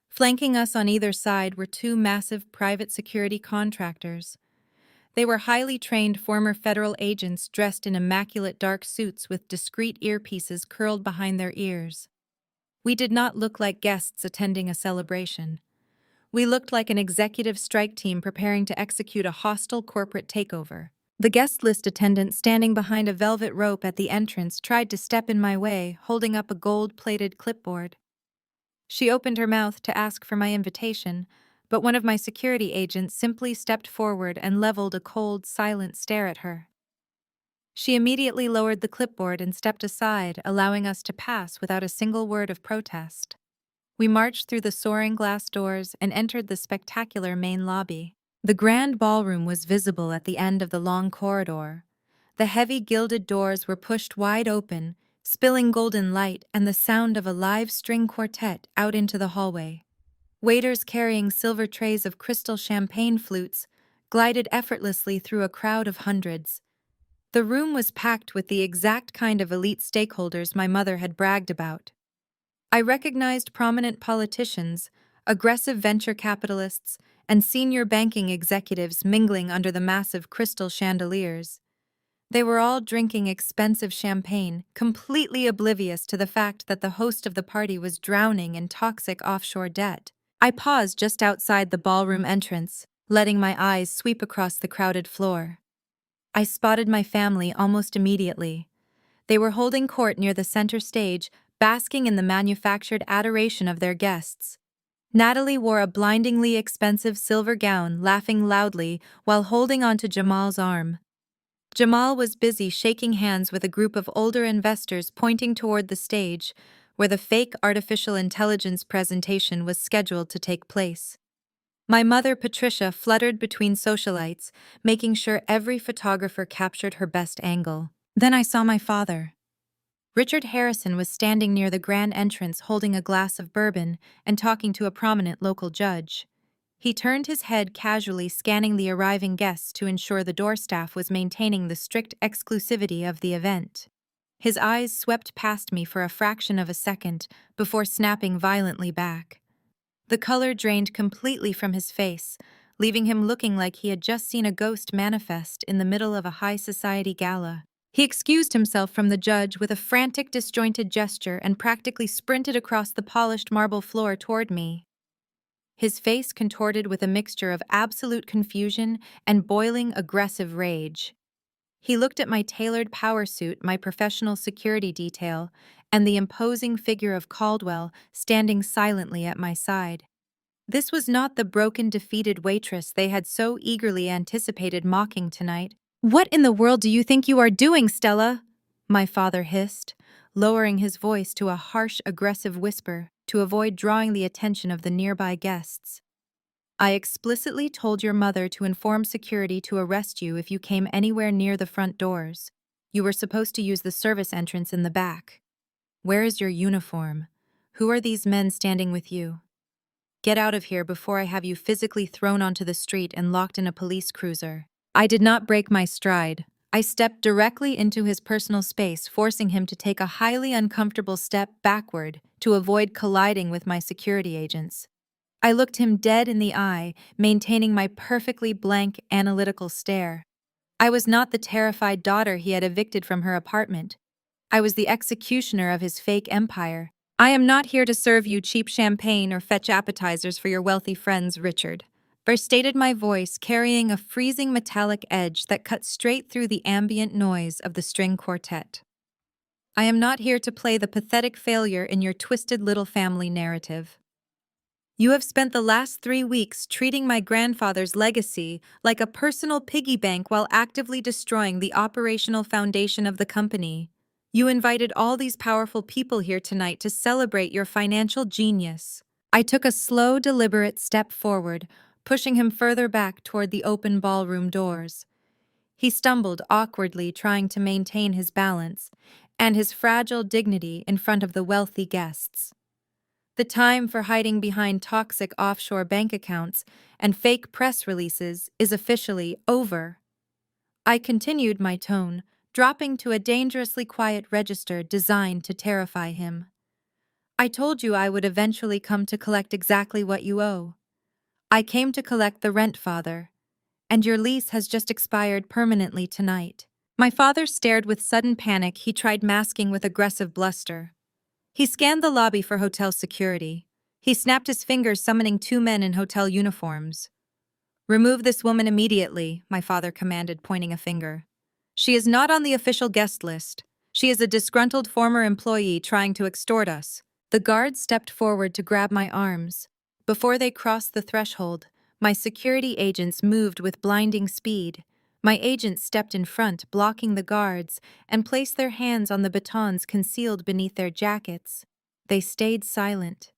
Flanking us on either side were 2 massive private security contractors. They were highly trained former federal agents dressed in immaculate dark suits with discreet earpieces curled behind their ears. We did not look like guests attending a celebration. We looked like an executive strike team preparing to execute a hostile corporate takeover. The guest list attendant standing behind a velvet rope at the entrance tried to step in my way, holding up a gold-plated clipboard. She opened her mouth to ask for my invitation, but one of my security agents simply stepped forward and leveled a cold, silent stare at her. She immediately lowered the clipboard and stepped aside, allowing us to pass without a single word of protest. We marched through the soaring glass doors and entered the spectacular main lobby. The grand ballroom was visible at the end of the long corridor. The heavy gilded doors were pushed wide open, spilling golden light and the sound of a live string quartet out into the hallway. Waiters carrying silver trays of crystal champagne flutes glided effortlessly through a crowd of hundreds. The room was packed with the exact kind of elite stakeholders my mother had bragged about. I recognized prominent politicians, aggressive venture capitalists, and senior banking executives mingling under the massive crystal chandeliers. They were all drinking expensive champagne, completely oblivious to the fact that the host of the party was drowning in toxic offshore debt. I paused just outside the ballroom entrance, letting my eyes sweep across the crowded floor. I spotted my family almost immediately. They were holding court near the center stage, basking in the manufactured adoration of their guests. Natalie wore a blindingly expensive silver gown, laughing loudly while holding onto Jamal's arm. Jamal was busy shaking hands with a group of older investors pointing toward the stage, where the fake artificial intelligence presentation was scheduled to take place. My mother, Patricia, fluttered between socialites, making sure every photographer captured her best angle. Then I saw my father. Richard Harrison was standing near the grand entrance holding a glass of bourbon and talking to a prominent local judge. He turned his head casually, scanning the arriving guests to ensure the door staff was maintaining the strict exclusivity of the event. His eyes swept past me for a fraction of a second before snapping violently back. The color drained completely from his face, leaving him looking like he had just seen a ghost manifest in the middle of a high society gala. He excused himself from the judge with a frantic, disjointed gesture and practically sprinted across the polished marble floor toward me. His face contorted with a mixture of absolute confusion and boiling, aggressive rage. He looked at my tailored power suit, my professional security detail, and the imposing figure of Caldwell standing silently at my side. This was not the broken, defeated waitress they had so eagerly anticipated mocking tonight. "What in the world do you think you are doing, Stella?" my father hissed, lowering his voice to a harsh, aggressive whisper to avoid drawing the attention of the nearby guests. "I explicitly told your mother to inform security to arrest you if you came anywhere near the front doors. You were supposed to use the service entrance in the back. Where is your uniform? Who are these men standing with you? Get out of here before I have you physically thrown onto the street and locked in a police cruiser." I did not break my stride. I stepped directly into his personal space, forcing him to take a highly uncomfortable step backward to avoid colliding with my security agents. I looked him dead in the eye, maintaining my perfectly blank, analytical stare. I was not the terrified daughter he had evicted from her apartment. I was the executioner of his fake empire. I am not here to serve you cheap champagne or fetch appetizers for your wealthy friends, Richard. Stated my voice, carrying a freezing metallic edge that cut straight through the ambient noise of the string quartet. I am not here to play the pathetic failure in your twisted little family narrative. You have spent the last 3 weeks treating my grandfather's legacy like a personal piggy bank while actively destroying the operational foundation of the company. You invited all these powerful people here tonight to celebrate your financial genius. I took a slow, deliberate step forward, pushing him further back toward the open ballroom doors. He stumbled awkwardly, trying to maintain his balance and his fragile dignity in front of the wealthy guests. The time for hiding behind toxic offshore bank accounts and fake press releases is officially over. I continued my tone, dropping to a dangerously quiet register designed to terrify him. I told you I would eventually come to collect exactly what you owe. I came to collect the rent, Father, and your lease has just expired permanently tonight. My father stared with sudden panic. He tried masking with aggressive bluster. He scanned the lobby for hotel security. He snapped his fingers, summoning 2 men in hotel uniforms. Remove this woman immediately, my father commanded, pointing a finger. She is not on the official guest list. She is a disgruntled former employee trying to extort us. The guards stepped forward to grab my arms. Before they crossed the threshold, my security agents moved with blinding speed. My agents stepped in front, blocking the guards, and placed their hands on the batons concealed beneath their jackets. They stayed silent.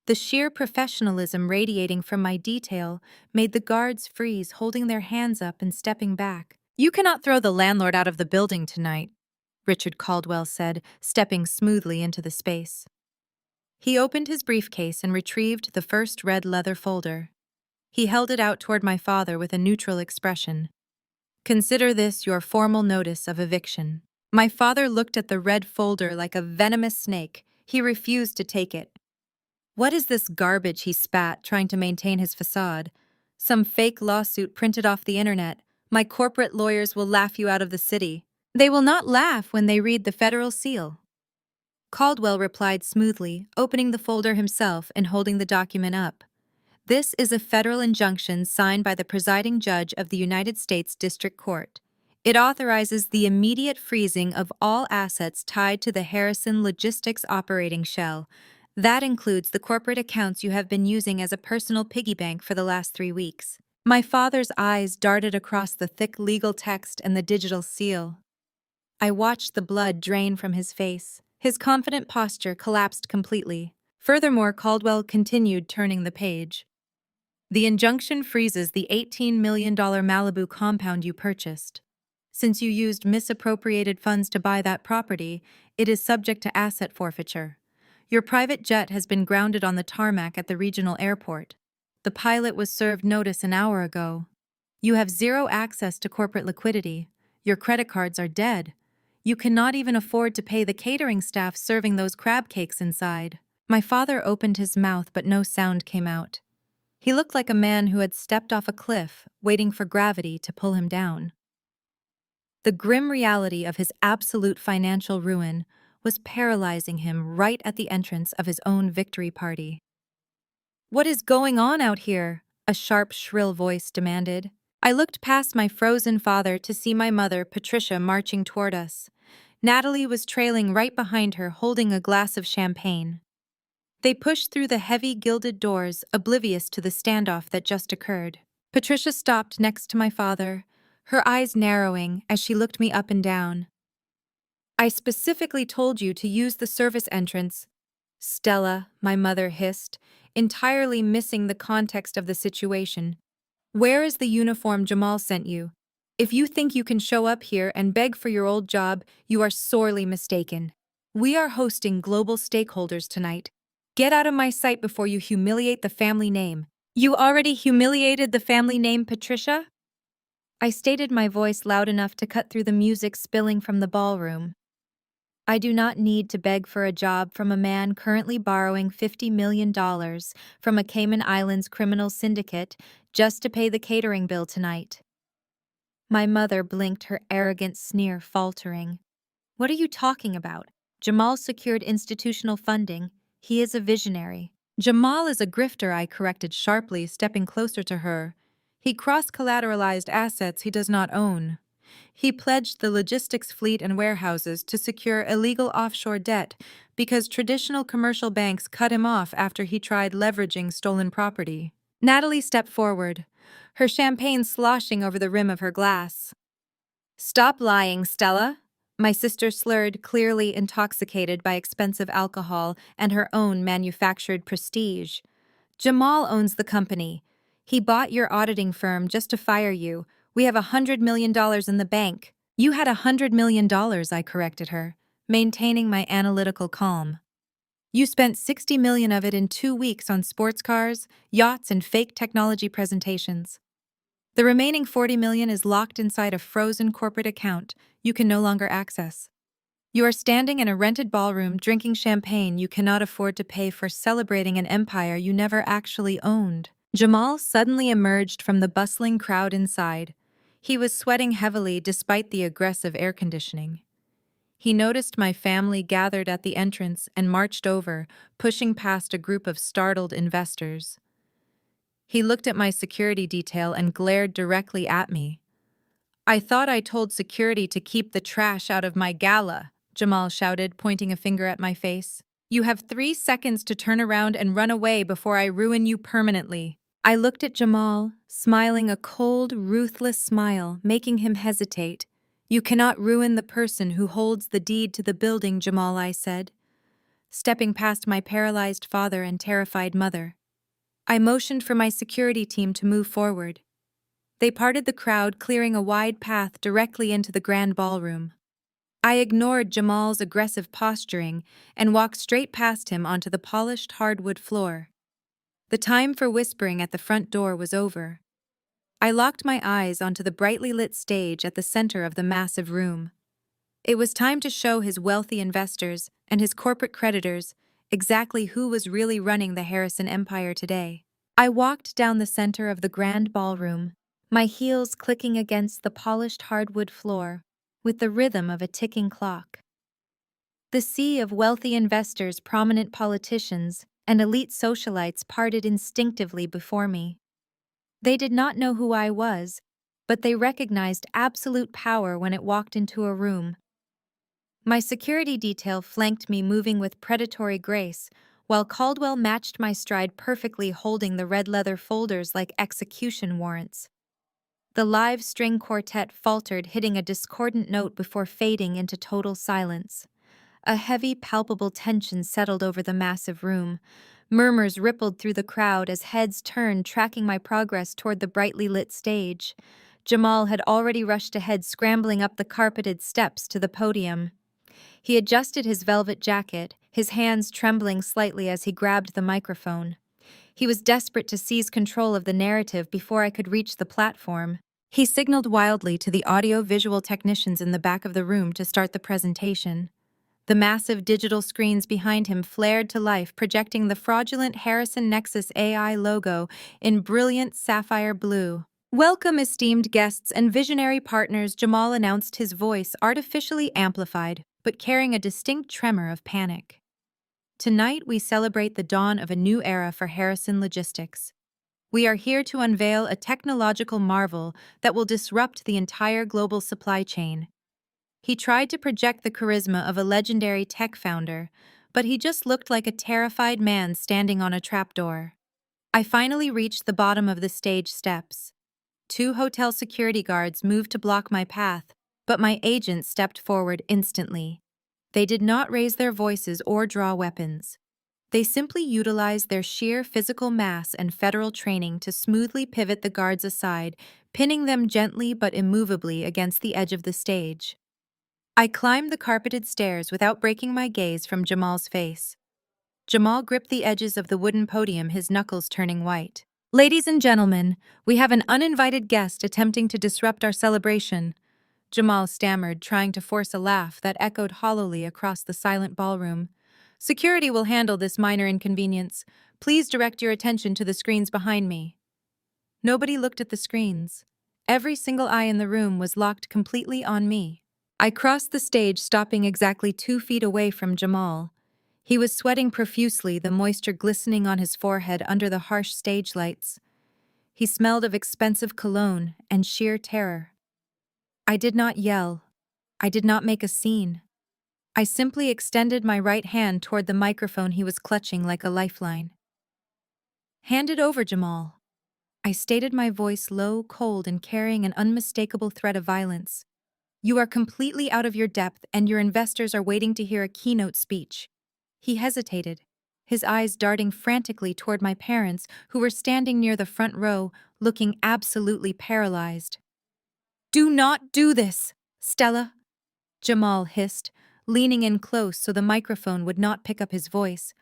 The sheer professionalism radiating from my detail made the guards freeze, holding their hands up and stepping back. You cannot throw the landlord out of the building tonight, Richard Caldwell said, stepping smoothly into the space. He opened his briefcase and retrieved the first red leather folder. He held it out toward my father with a neutral expression. Consider this your formal notice of eviction. My father looked at the red folder like a venomous snake. He refused to take it. What is this garbage, he spat, trying to maintain his facade. Some fake lawsuit printed off the internet. My corporate lawyers will laugh you out of the city. They will not laugh when they read the federal seal. Caldwell replied smoothly, opening the folder himself and holding the document up. This is a federal injunction signed by the presiding judge of the United States District Court. It authorizes the immediate freezing of all assets tied to the Harrison Logistics operating shell. That includes the corporate accounts you have been using as a personal piggy bank for the last 3 weeks. My father's eyes darted across the thick legal text and the digital seal. I watched the blood drain from his face. His confident posture collapsed completely. Furthermore, Caldwell continued, turning the page. The injunction freezes the $18 million Malibu compound you purchased. Since you used misappropriated funds to buy that property, it is subject to asset forfeiture. Your private jet has been grounded on the tarmac at the regional airport. The pilot was served notice an hour ago. You have zero access to corporate liquidity. Your credit cards are dead. You cannot even afford to pay the catering staff serving those crab cakes inside. My father opened his mouth, but no sound came out. He looked like a man who had stepped off a cliff, waiting for gravity to pull him down. The grim reality of his absolute financial ruin was paralyzing him right at the entrance of his own victory party. What is going on out here? A sharp, shrill voice demanded. I looked past my frozen father to see my mother, Patricia, marching toward us. Natalie was trailing right behind her, holding a glass of champagne. They pushed through the heavy gilded doors, oblivious to the standoff that just occurred. Patricia stopped next to my father, her eyes narrowing as she looked me up and down. I specifically told you to use the service entrance. Stella, my mother hissed, entirely missing the context of the situation. Where is the uniform Jamal sent you? If you think you can show up here and beg for your old job, you are sorely mistaken. We are hosting global stakeholders tonight. Get out of my sight before you humiliate the family name. You already humiliated the family name, Patricia? I stated my voice loud enough to cut through the music spilling from the ballroom. I do not need to beg for a job from a man currently borrowing $50 million from a Cayman Islands criminal syndicate just to pay the catering bill tonight. My mother blinked, her arrogant sneer faltering. What are you talking about? Jamal secured institutional funding. He is a visionary. Jamal is a grifter, I corrected sharply, stepping closer to her. He cross-collateralized assets he does not own. He pledged the logistics fleet and warehouses to secure illegal offshore debt because traditional commercial banks cut him off after he tried leveraging stolen property. Natalie stepped forward, her champagne sloshing over the rim of her glass. Stop lying, Stella. My sister slurred, clearly intoxicated by expensive alcohol and her own manufactured prestige. Jamal owns the company. He bought your auditing firm just to fire you. We have $100 million in the bank. You had $100 million, I corrected her, maintaining my analytical calm. You spent $60 million of it in 2 weeks on sports cars, yachts, and fake technology presentations. The remaining $40 million is locked inside a frozen corporate account you can no longer access. You are standing in a rented ballroom drinking champagne you cannot afford to pay for, celebrating an empire you never actually owned. Jamal suddenly emerged from the bustling crowd inside. He was sweating heavily despite the aggressive air conditioning. He noticed my family gathered at the entrance and marched over, pushing past a group of startled investors. He looked at my security detail and glared directly at me. I thought I told security to keep the trash out of my gala, Jamal shouted, pointing a finger at my face. You have 3 seconds to turn around and run away before I ruin you permanently. I looked at Jamal, smiling a cold, ruthless smile, making him hesitate. You cannot ruin the person who holds the deed to the building, Jamal, I said, stepping past my paralyzed father and terrified mother. I motioned for my security team to move forward. They parted the crowd, clearing a wide path directly into the grand ballroom. I ignored Jamal's aggressive posturing and walked straight past him onto the polished hardwood floor. The time for whispering at the front door was over. I locked my eyes onto the brightly lit stage at the center of the massive room. It was time to show his wealthy investors and his corporate creditors exactly who was really running the Harrison empire today. I walked down the center of the grand ballroom, my heels clicking against the polished hardwood floor with the rhythm of a ticking clock. The sea of wealthy investors, prominent politicians, and elite socialites parted instinctively before me. They did not know who I was, but they recognized absolute power when it walked into a room. My security detail flanked me, moving with predatory grace, while Caldwell matched my stride perfectly, holding the red leather folders like execution warrants. The live string quartet faltered, hitting a discordant note before fading into total silence. A heavy, palpable tension settled over the massive room. Murmurs rippled through the crowd as heads turned, tracking my progress toward the brightly lit stage. Jamal had already rushed ahead, scrambling up the carpeted steps to the podium. He adjusted his velvet jacket, his hands trembling slightly as he grabbed the microphone. He was desperate to seize control of the narrative before I could reach the platform. He signaled wildly to the audio-visual technicians in the back of the room to start the presentation. The massive digital screens behind him flared to life, projecting the fraudulent Harrison Nexus AI logo in brilliant sapphire blue. Welcome, esteemed guests and visionary partners, Jamal announced, his voice artificially amplified, but carrying a distinct tremor of panic. Tonight, we celebrate the dawn of a new era for Harrison Logistics. We are here to unveil a technological marvel that will disrupt the entire global supply chain. He tried to project the charisma of a legendary tech founder, but he just looked like a terrified man standing on a trapdoor. I finally reached the bottom of the stage steps. 2 hotel security guards moved to block my path, but my agent stepped forward instantly. They did not raise their voices or draw weapons. They simply utilized their sheer physical mass and federal training to smoothly pivot the guards aside, pinning them gently but immovably against the edge of the stage. I climbed the carpeted stairs without breaking my gaze from Jamal's face. Jamal gripped the edges of the wooden podium, his knuckles turning white. Ladies and gentlemen, we have an uninvited guest attempting to disrupt our celebration. Jamal stammered, trying to force a laugh that echoed hollowly across the silent ballroom. Security will handle this minor inconvenience. Please direct your attention to the screens behind me. Nobody looked at the screens. Every single eye in the room was locked completely on me. I crossed the stage, stopping exactly 2 feet away from Jamal. He was sweating profusely, the moisture glistening on his forehead under the harsh stage lights. He smelled of expensive cologne and sheer terror. I did not yell. I did not make a scene. I simply extended my right hand toward the microphone he was clutching like a lifeline. "Hand it over, Jamal." I stated, my voice low, cold, and carrying an unmistakable threat of violence. "You are completely out of your depth, and your investors are waiting to hear a keynote speech." He hesitated, his eyes darting frantically toward my parents, who were standing near the front row, looking absolutely paralyzed. "Do not do this, Stella," Jamal hissed, leaning in close so the microphone would not pick up his voice.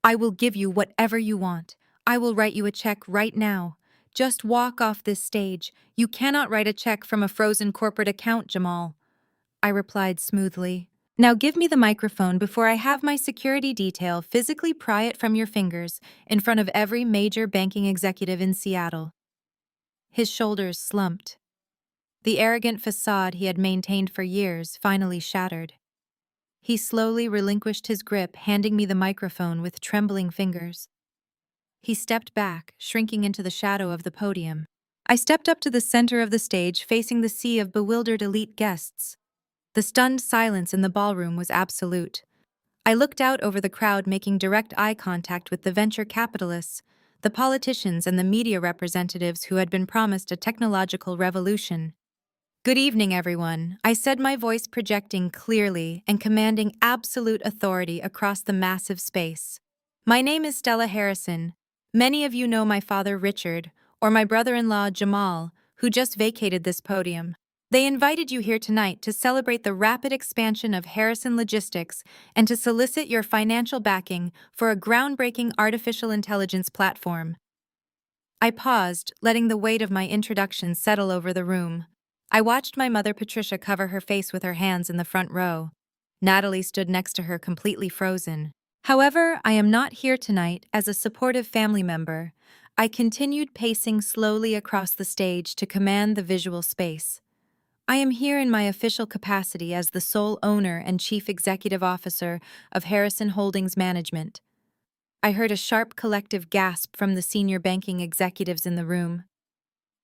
"I will give you whatever you want. I will write you a check right now. Just walk off this stage. You cannot write a check from a frozen corporate account, Jamal," I replied smoothly. "Now give me the microphone before I have my security detail physically pry it from your fingers in front of every major banking executive in Seattle." His shoulders slumped. The arrogant facade he had maintained for years finally shattered. He slowly relinquished his grip, handing me the microphone with trembling fingers. He stepped back, shrinking into the shadow of the podium. I stepped up to the center of the stage, facing the sea of bewildered elite guests. The stunned silence in the ballroom was absolute. I looked out over the crowd, making direct eye contact with the venture capitalists, the politicians, and the media representatives who had been promised a technological revolution. "Good evening, everyone," I said, my voice projecting clearly and commanding absolute authority across the massive space. "My name is Stella Harrison. Many of you know my father, Richard, or my brother-in-law, Jamal, who just vacated this podium. They invited you here tonight to celebrate the rapid expansion of Harrison Logistics and to solicit your financial backing for a groundbreaking artificial intelligence platform." I paused, letting the weight of my introduction settle over the room. I watched my mother, Patricia, cover her face with her hands in the front row. Natalie stood next to her, completely frozen. "However, I am not here tonight as a supportive family member." I continued, pacing slowly across the stage to command the visual space. "I am here in my official capacity as the sole owner and chief executive officer of Harrison Holdings Management." I heard a sharp collective gasp from the senior banking executives in the room.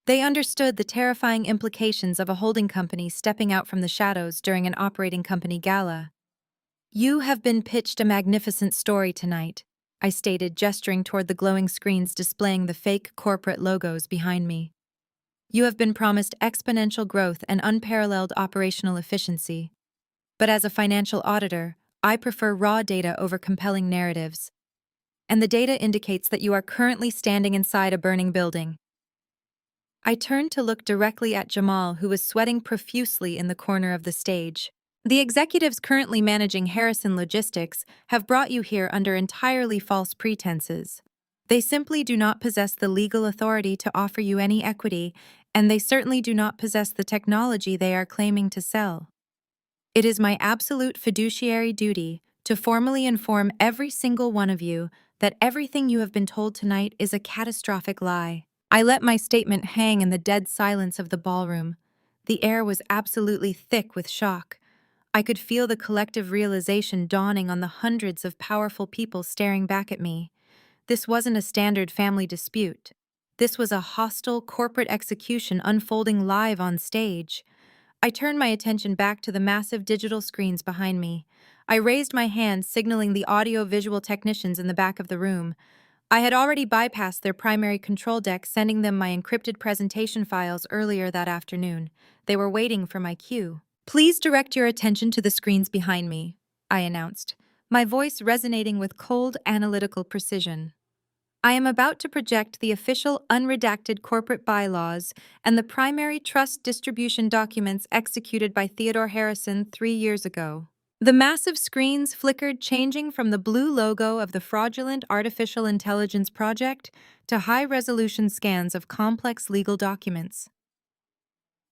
They understood the terrifying implications of a holding company stepping out from the shadows during an operating company gala. "You have been pitched a magnificent story tonight," I stated, gesturing toward the glowing screens displaying the fake corporate logos behind me. "You have been promised exponential growth and unparalleled operational efficiency. But as a financial auditor, I prefer raw data over compelling narratives. And the data indicates that you are currently standing inside a burning building." I turned to look directly at Jamal, who was sweating profusely in the corner of the stage. "The executives currently managing Harrison Logistics have brought you here under entirely false pretenses. They simply do not possess the legal authority to offer you any equity, and they certainly do not possess the technology they are claiming to sell. It is my absolute fiduciary duty to formally inform every single one of you that everything you have been told tonight is a catastrophic lie." I let my statement hang in the dead silence of the ballroom. The air was absolutely thick with shock. I could feel the collective realization dawning on the hundreds of powerful people staring back at me. This wasn't a standard family dispute. This was a hostile corporate execution unfolding live on stage. I turned my attention back to the massive digital screens behind me. I raised my hand, signaling the audio-visual technicians in the back of the room. I had already bypassed their primary control deck, sending them my encrypted presentation files earlier that afternoon. They were waiting for my cue. "Please direct your attention to the screens behind me," I announced, my voice resonating with cold, analytical precision. "I am about to project the official unredacted corporate bylaws and the primary trust distribution documents executed by Theodore Harrison 3 years ago." The massive screens flickered, changing from the blue logo of the fraudulent artificial intelligence project to high-resolution scans of complex legal documents.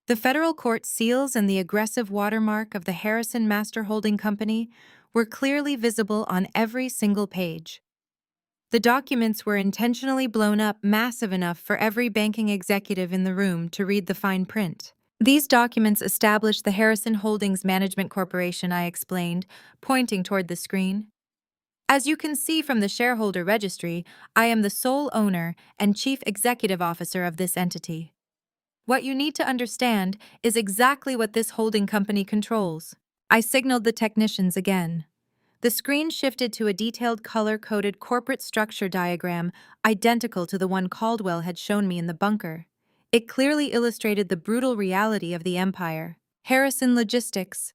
The federal court seals and the aggressive watermark of the Harrison Master Holding Company were clearly visible on every single page. The documents were intentionally blown up massive enough for every banking executive in the room to read the fine print. These documents established the Harrison Holdings Management Corporation, I explained, pointing toward the screen. As you can see from the shareholder registry, I am the sole owner and chief executive officer of this entity. What you need to understand is exactly what this holding company controls. I signaled the technicians again. The screen shifted to a detailed color-coded corporate structure diagram identical to the one Caldwell had shown me in the bunker. It clearly illustrated the brutal reality of the empire. Harrison Logistics,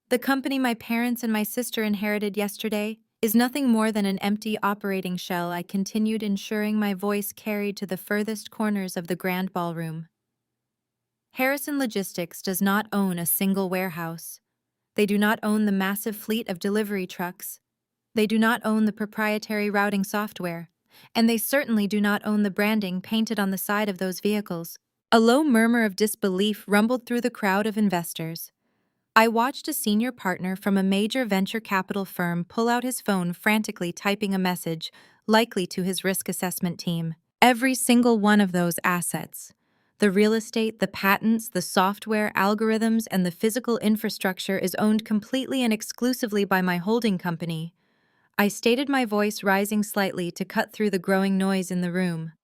the company my parents and my sister inherited yesterday, is nothing more than an empty operating shell. I continued, ensuring my voice carried to the furthest corners of the grand ballroom. Harrison Logistics does not own a single warehouse. They do not own the massive fleet of delivery trucks. They do not own the proprietary routing software. And they certainly do not own the branding painted on the side of those vehicles. A low murmur of disbelief rumbled through the crowd of investors. I watched a senior partner from a major venture capital firm pull out his phone, frantically typing a message, likely to his risk assessment team. Every single one of those assets, the real estate, the patents, the software, algorithms, and the physical infrastructure, is owned completely and exclusively by my holding company. I stated, my voice rising slightly to cut through the growing noise in the room.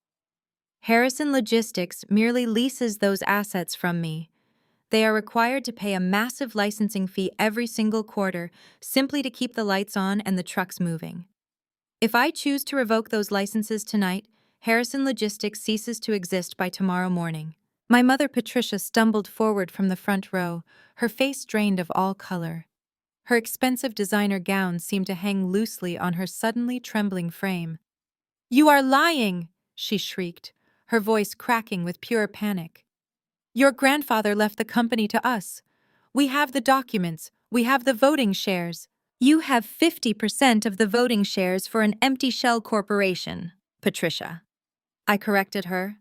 Harrison Logistics merely leases those assets from me. They are required to pay a massive licensing fee every single quarter simply to keep the lights on and the trucks moving. If I choose to revoke those licenses tonight, Harrison Logistics ceases to exist by tomorrow morning. My mother, Patricia, stumbled forward from the front row, her face drained of all color. Her expensive designer gown seemed to hang loosely on her suddenly trembling frame. "You are lying!" she shrieked, her voice cracking with pure panic. "Your grandfather left the company to us. We have the documents. We have the voting shares. You have 50% of the voting shares for an empty shell corporation, Patricia." I corrected her,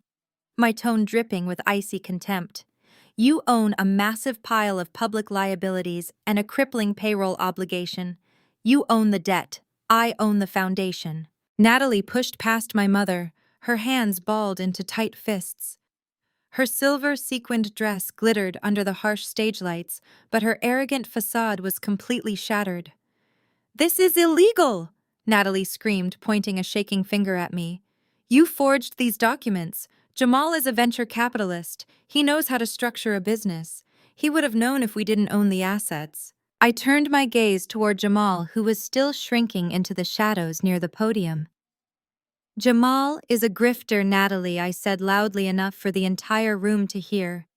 my tone dripping with icy contempt. "You own a massive pile of public liabilities and a crippling payroll obligation. You own the debt. I own the foundation." Natalie pushed past my mother, her hands balled into tight fists. Her silver sequined dress glittered under the harsh stage lights, but her arrogant facade was completely shattered. "This is illegal!" Natalie screamed, pointing a shaking finger at me. "You forged these documents. Jamal is a venture capitalist. He knows how to structure a business. He would have known if we didn't own the assets." I turned my gaze toward Jamal, who was still shrinking into the shadows near the podium. "Jamal is a grifter, Natalie," I said loudly enough for the entire room to hear.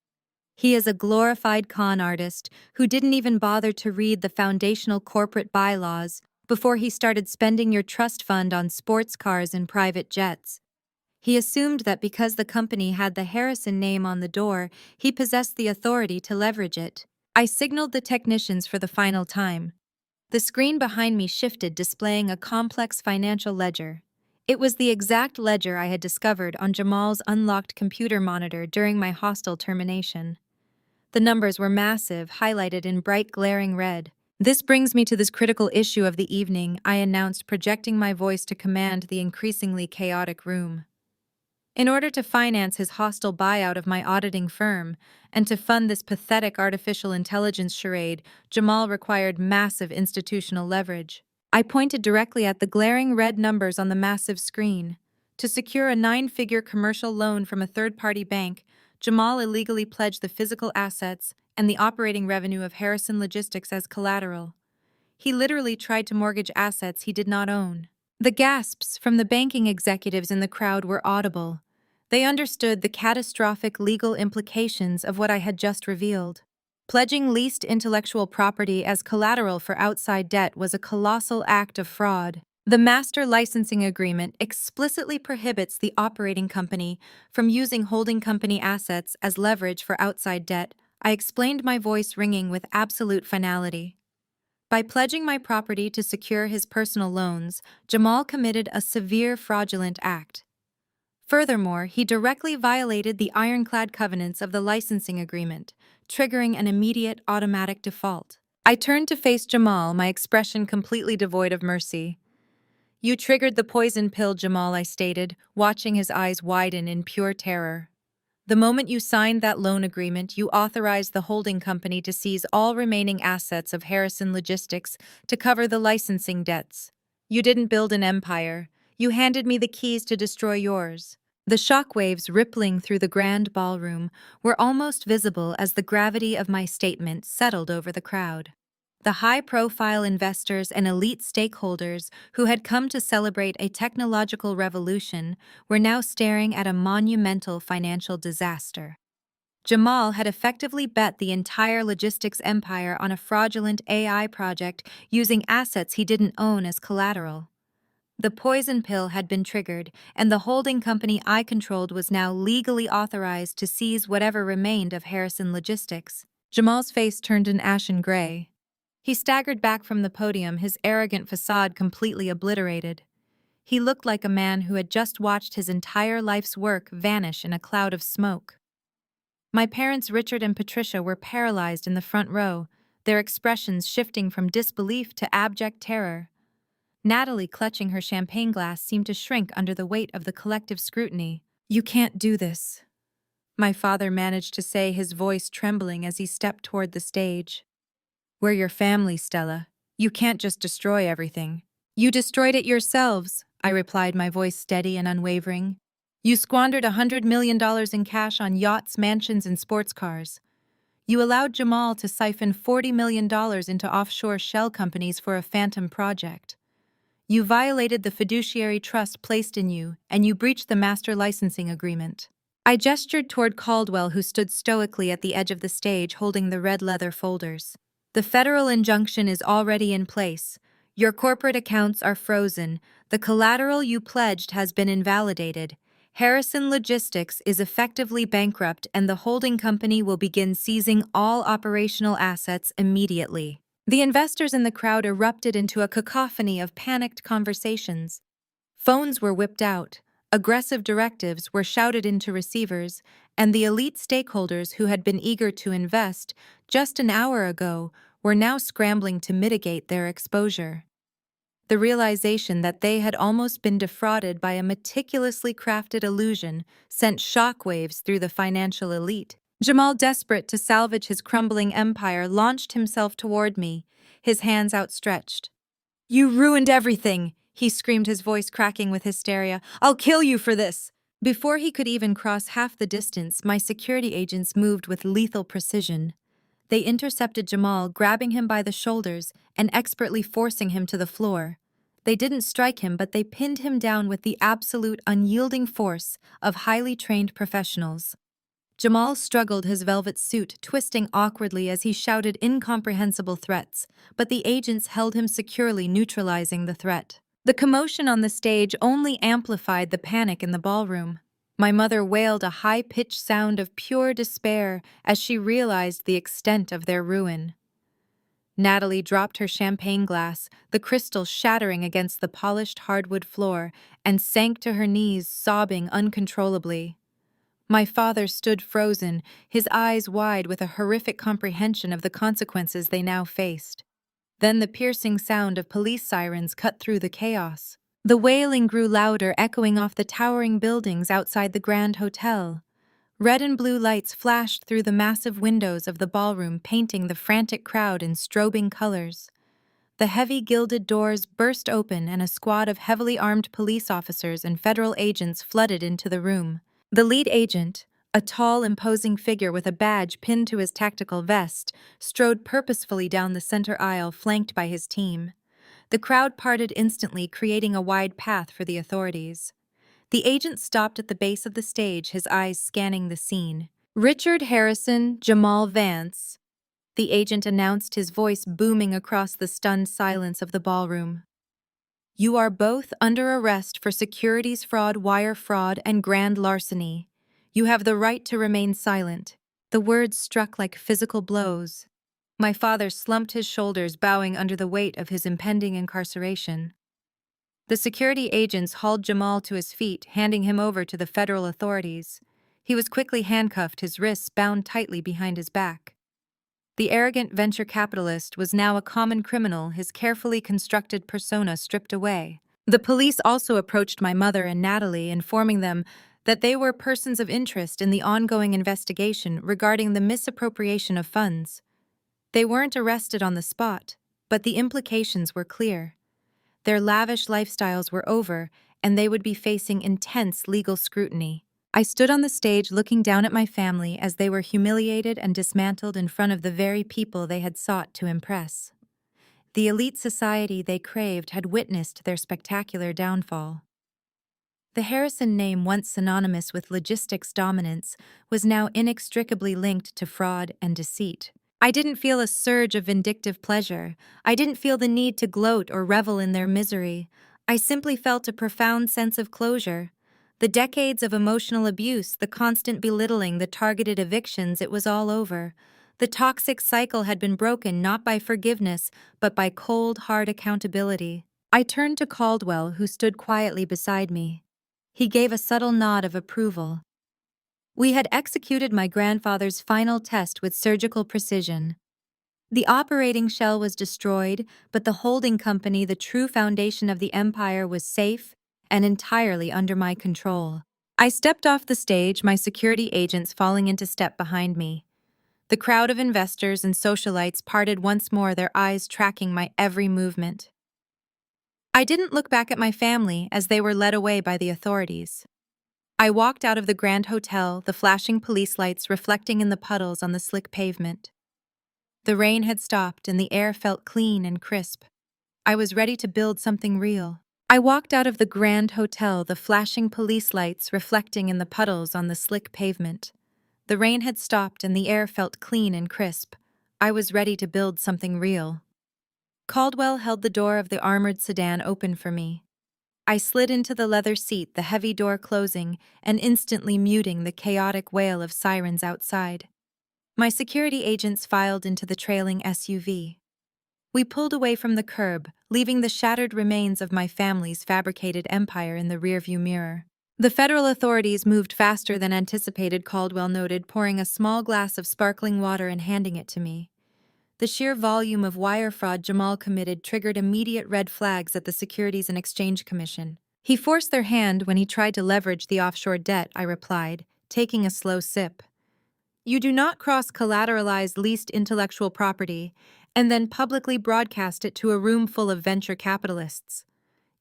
"He is a glorified con artist who didn't even bother to read the foundational corporate bylaws before he started spending your trust fund on sports cars and private jets. He assumed that because the company had the Harrison name on the door, he possessed the authority to leverage it." I signaled the technicians for the final time. The screen behind me shifted, displaying a complex financial ledger. It was the exact ledger I had discovered on Jamal's unlocked computer monitor during my hostile termination. The numbers were massive, highlighted in bright, glaring red. "This brings me to this critical issue of the evening," I announced, projecting my voice to command the increasingly chaotic room. In order to finance his hostile buyout of my auditing firm and to fund this pathetic artificial intelligence charade, Jamal required massive institutional leverage. I pointed directly at the glaring red numbers on the massive screen. To secure a 9-figure commercial loan from a third-party bank, Jamal illegally pledged the physical assets and the operating revenue of Harrison Logistics as collateral. He literally tried to mortgage assets he did not own. The gasps from the banking executives in the crowd were audible. They understood the catastrophic legal implications of what I had just revealed. Pledging leased intellectual property as collateral for outside debt was a colossal act of fraud. The master licensing agreement explicitly prohibits the operating company from using holding company assets as leverage for outside debt. I explained, my voice ringing with absolute finality. By pledging my property to secure his personal loans, Jamal committed a severe fraudulent act. Furthermore, he directly violated the ironclad covenants of the licensing agreement, triggering an immediate automatic default. I turned to face Jamal, my expression completely devoid of mercy. "You triggered the poison pill, Jamal," I stated, watching his eyes widen in pure terror. "The moment you signed that loan agreement, you authorized the holding company to seize all remaining assets of Harrison Logistics to cover the licensing debts. You didn't build an empire. You handed me the keys to destroy yours." The shockwaves rippling through the grand ballroom were almost visible as the gravity of my statement settled over the crowd. The high-profile investors and elite stakeholders who had come to celebrate a technological revolution were now staring at a monumental financial disaster. Jamal had effectively bet the entire logistics empire on a fraudulent AI project using assets he didn't own as collateral. The poison pill had been triggered, and the holding company I controlled was now legally authorized to seize whatever remained of Harrison Logistics. Jamal's face turned an ashen gray. He staggered back from the podium, his arrogant facade completely obliterated. He looked like a man who had just watched his entire life's work vanish in a cloud of smoke. My parents, Richard and Patricia, were paralyzed in the front row, their expressions shifting from disbelief to abject terror. Natalie, clutching her champagne glass, seemed to shrink under the weight of the collective scrutiny. "You can't do this," my father managed to say, his voice trembling as he stepped toward the stage. "We're your family, Stella. You can't just destroy everything." "You destroyed it yourselves," I replied, my voice steady and unwavering. "You squandered $100 million in cash on yachts, mansions, and sports cars. You allowed Jamal to siphon $40 million into offshore shell companies for a phantom project. You violated the fiduciary trust placed in you, and you breached the master licensing agreement." I gestured toward Caldwell, who stood stoically at the edge of the stage holding the red leather folders. "The federal injunction is already in place. Your corporate accounts are frozen. The collateral you pledged has been invalidated. Harrison Logistics is effectively bankrupt, and the holding company will begin seizing all operational assets immediately." The investors in the crowd erupted into a cacophony of panicked conversations. Phones were whipped out, aggressive directives were shouted into receivers, and the elite stakeholders who had been eager to invest just an hour ago were now scrambling to mitigate their exposure. The realization that they had almost been defrauded by a meticulously crafted illusion sent shockwaves through the financial elite. Jamal, desperate to salvage his crumbling empire, launched himself toward me, his hands outstretched. "You ruined everything!" he screamed, his voice cracking with hysteria. "I'll kill you for this!" Before he could even cross half the distance, my security agents moved with lethal precision. They intercepted Jamal, grabbing him by the shoulders and expertly forcing him to the floor. They didn't strike him, but they pinned him down with the absolute unyielding force of highly trained professionals. Jamal struggled, his velvet suit twisting awkwardly as he shouted incomprehensible threats, but the agents held him securely, neutralizing the threat. The commotion on the stage only amplified the panic in the ballroom. My mother wailed a high-pitched sound of pure despair as she realized the extent of their ruin. Natalie dropped her champagne glass, the crystal shattering against the polished hardwood floor, and sank to her knees, sobbing uncontrollably. My father stood frozen, his eyes wide with a horrific comprehension of the consequences they now faced. Then the piercing sound of police sirens cut through the chaos. The wailing grew louder, echoing off the towering buildings outside the Grand Hotel. Red and blue lights flashed through the massive windows of the ballroom, painting the frantic crowd in strobing colors. The heavy gilded doors burst open, and a squad of heavily armed police officers and federal agents flooded into the room. The lead agent, a tall, imposing figure with a badge pinned to his tactical vest, strode purposefully down the center aisle, flanked by his team. The crowd parted instantly, creating a wide path for the authorities. The agent stopped at the base of the stage, his eyes scanning the scene. "Richard Harrison, Jamal Vance," the agent announced, his voice booming across the stunned silence of the ballroom. "You are both under arrest for securities fraud, wire fraud, and grand larceny. You have the right to remain silent." The words struck like physical blows. My father slumped his shoulders, bowing under the weight of his impending incarceration. The security agents hauled Jamal to his feet, handing him over to the federal authorities. He was quickly handcuffed, his wrists bound tightly behind his back. The arrogant venture capitalist was now a common criminal, his carefully constructed persona stripped away. The police also approached my mother and Natalie, informing them that they were persons of interest in the ongoing investigation regarding the misappropriation of funds. They weren't arrested on the spot, but the implications were clear. Their lavish lifestyles were over, and they would be facing intense legal scrutiny. I stood on the stage looking down at my family as they were humiliated and dismantled in front of the very people they had sought to impress. The elite society they craved had witnessed their spectacular downfall. The Harrison name, once synonymous with logistics dominance, was now inextricably linked to fraud and deceit. I didn't feel a surge of vindictive pleasure. I didn't feel the need to gloat or revel in their misery. I simply felt a profound sense of closure. The decades of emotional abuse, the constant belittling, the targeted evictions, it was all over. The toxic cycle had been broken not by forgiveness, but by cold, hard accountability. I turned to Caldwell, who stood quietly beside me. He gave a subtle nod of approval. We had executed my grandfather's final test with surgical precision. The operating shell was destroyed, but the holding company, the true foundation of the empire, was safe and entirely under my control. I stepped off the stage, my security agents falling into step behind me. The crowd of investors and socialites parted once more, their eyes tracking my every movement. I didn't look back at my family as they were led away by the authorities. I walked out of the Grand Hotel, the flashing police lights reflecting in the puddles on the slick pavement. The rain had stopped and the air felt clean and crisp. I was ready to build something real. I walked out of the Grand Hotel, the flashing police lights reflecting in the puddles on the slick pavement. The rain had stopped and the air felt clean and crisp. I was ready to build something real. Caldwell held the door of the armored sedan open for me. I slid into the leather seat, the heavy door closing and instantly muting the chaotic wail of sirens outside. My security agents filed into the trailing SUV. We pulled away from the curb, leaving the shattered remains of my family's fabricated empire in the rearview mirror. The federal authorities moved faster than anticipated, Caldwell noted, pouring a small glass of sparkling water and handing it to me. The sheer volume of wire fraud Jamal committed triggered immediate red flags at the Securities and Exchange Commission. He forced their hand when he tried to leverage the offshore debt, I replied, taking a slow sip. You do not cross-collateralize leased intellectual property and then publicly broadcast it to a room full of venture capitalists.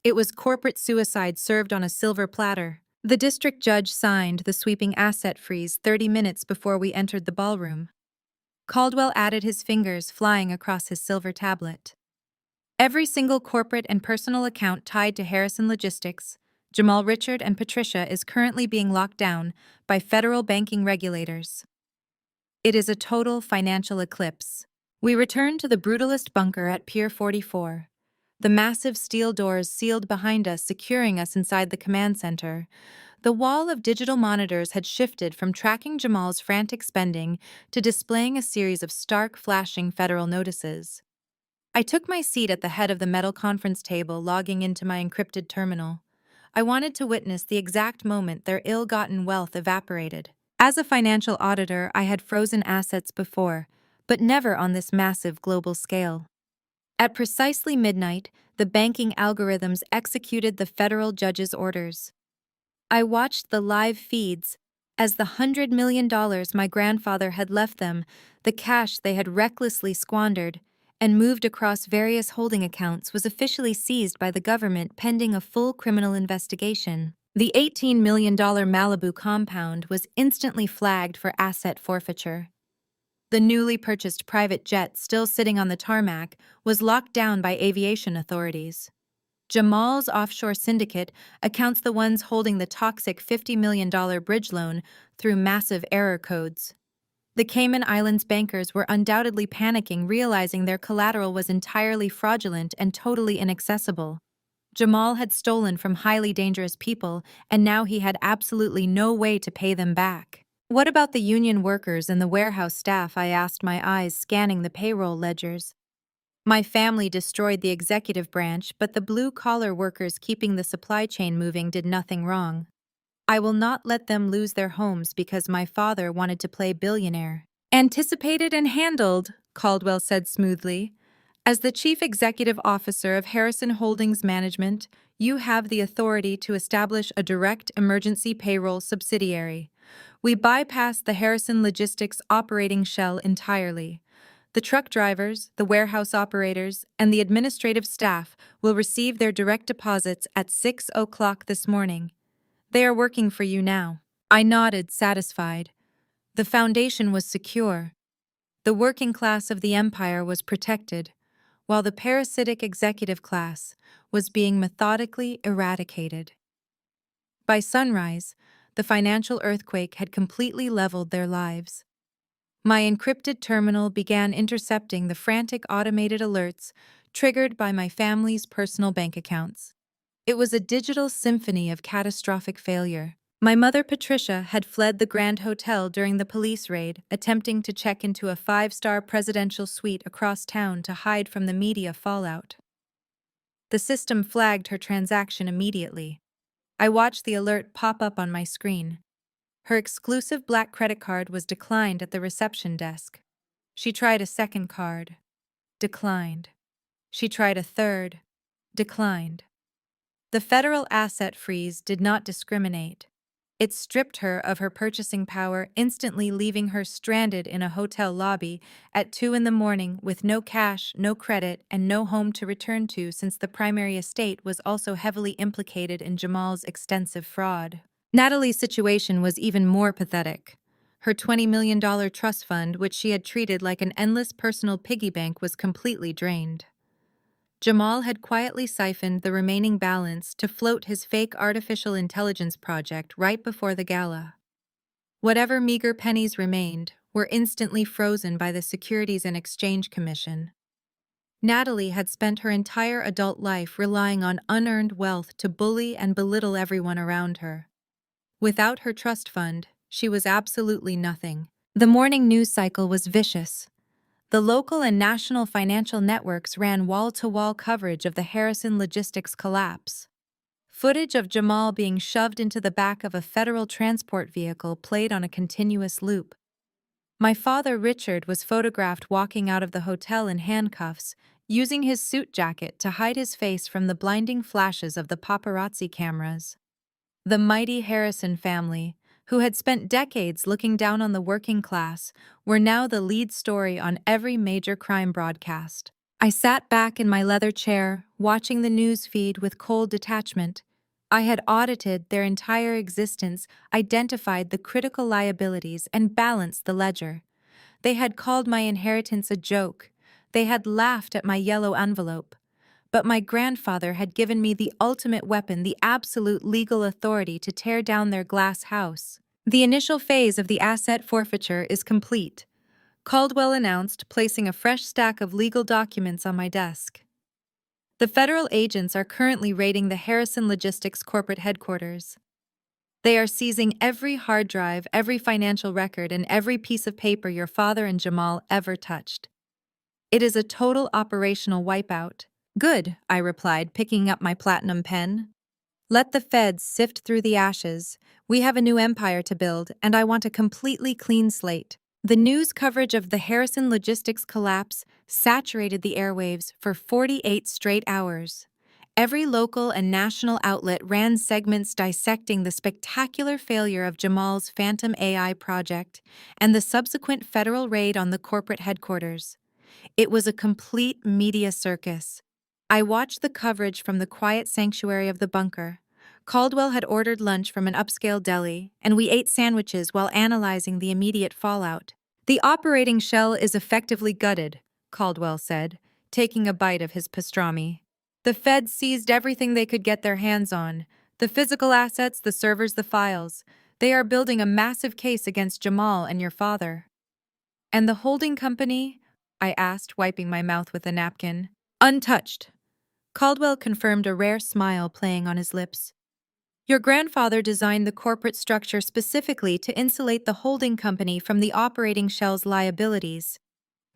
It was corporate suicide served on a silver platter. The district judge signed the sweeping asset freeze 30 minutes before we entered the ballroom. Caldwell added his fingers, flying across his silver tablet. Every single corporate and personal account tied to Harrison Logistics, Jamal, Richard, and Patricia is currently being locked down by federal banking regulators. It is a total financial eclipse. We returned to the brutalist bunker at Pier 44. The massive steel doors sealed behind us, securing us inside the command center. The wall of digital monitors had shifted from tracking Jamal's frantic spending to displaying a series of stark, flashing federal notices. I took my seat at the head of the metal conference table, logging into my encrypted terminal. I wanted to witness the exact moment their ill-gotten wealth evaporated. As a financial auditor, I had frozen assets before, but never on this massive global scale. At precisely midnight, the banking algorithms executed the federal judge's orders. I watched the live feeds as the $100 million my grandfather had left them, the cash they had recklessly squandered, and moved across various holding accounts, was officially seized by the government pending a full criminal investigation. The $18 million Malibu compound was instantly flagged for asset forfeiture. The newly purchased private jet, still sitting on the tarmac, was locked down by aviation authorities. Jamal's offshore syndicate accounts the ones holding the toxic $50 million bridge loan through massive error codes. The Cayman Islands bankers were undoubtedly panicking, realizing their collateral was entirely fraudulent and totally inaccessible. Jamal had stolen from highly dangerous people, and now he had absolutely no way to pay them back. What about the union workers and the warehouse staff? I asked, my eyes scanning the payroll ledgers. My family destroyed the executive branch, but the blue-collar workers keeping the supply chain moving did nothing wrong. I will not let them lose their homes because my father wanted to play billionaire. Anticipated and handled, Caldwell said smoothly. As the chief executive officer of Harrison Holdings Management, you have the authority to establish a direct emergency payroll subsidiary. We bypass the Harrison Logistics operating shell entirely. The truck drivers, the warehouse operators, and the administrative staff will receive their direct deposits at 6 o'clock this morning. They are working for you now. I nodded, satisfied. The foundation was secure. The working class of the empire was protected, while the parasitic executive class was being methodically eradicated. By sunrise, the financial earthquake had completely leveled their lives. My encrypted terminal began intercepting the frantic automated alerts triggered by my family's personal bank accounts. It was a digital symphony of catastrophic failure. My mother, Patricia, had fled the Grand Hotel during the police raid, attempting to check into a 5-star presidential suite across town to hide from the media fallout. The system flagged her transaction immediately. I watched the alert pop up on my screen. Her exclusive black credit card was declined at the reception desk. She tried a second card. Declined. She tried a third. Declined. The federal asset freeze did not discriminate. It stripped her of her purchasing power, instantly leaving her stranded in a hotel lobby at 2 in the morning with no cash, no credit, and no home to return to, since the primary estate was also heavily implicated in Jamal's extensive fraud. Natalie's situation was even more pathetic. Her $20 million trust fund, which she had treated like an endless personal piggy bank, was completely drained. Jamal had quietly siphoned the remaining balance to float his fake artificial intelligence project right before the gala. Whatever meager pennies remained were instantly frozen by the Securities and Exchange Commission. Natalie had spent her entire adult life relying on unearned wealth to bully and belittle everyone around her. Without her trust fund, she was absolutely nothing. The morning news cycle was vicious. The local and national financial networks ran wall-to-wall coverage of the Harrison Logistics collapse. Footage of Jamal being shoved into the back of a federal transport vehicle played on a continuous loop. My father, Richard, was photographed walking out of the hotel in handcuffs, using his suit jacket to hide his face from the blinding flashes of the paparazzi cameras. The mighty Harrison family, who had spent decades looking down on the working class, were now the lead story on every major crime broadcast. I sat back in my leather chair, watching the news feed with cold detachment. I had audited their entire existence, identified the critical liabilities, and balanced the ledger. They had called my inheritance a joke. They had laughed at my yellow envelope. But my grandfather had given me the ultimate weapon, the absolute legal authority to tear down their glass house. The initial phase of the asset forfeiture is complete, Caldwell announced, placing a fresh stack of legal documents on my desk. The federal agents are currently raiding the Harrison Logistics corporate headquarters. They are seizing every hard drive, every financial record, and every piece of paper your father and Jamal ever touched. It is a total operational wipeout. Good, I replied, picking up my platinum pen. Let the feds sift through the ashes. We have a new empire to build, and I want a completely clean slate. The news coverage of the Harrison Logistics collapse saturated the airwaves for 48 straight hours. Every local and national outlet ran segments dissecting the spectacular failure of Jamal's Phantom AI project and the subsequent federal raid on the corporate headquarters. It was a complete media circus. I watched the coverage from the quiet sanctuary of the bunker. Caldwell had ordered lunch from an upscale deli, and we ate sandwiches while analyzing the immediate fallout. The operating shell is effectively gutted, Caldwell said, taking a bite of his pastrami. The feds seized everything they could get their hands on: the physical assets, the servers, the files. They are building a massive case against Jamal and your father. And the holding company? I asked, wiping my mouth with a napkin. Untouched. Caldwell confirmed, a rare smile playing on his lips. Your grandfather designed the corporate structure specifically to insulate the holding company from the operating shell's liabilities.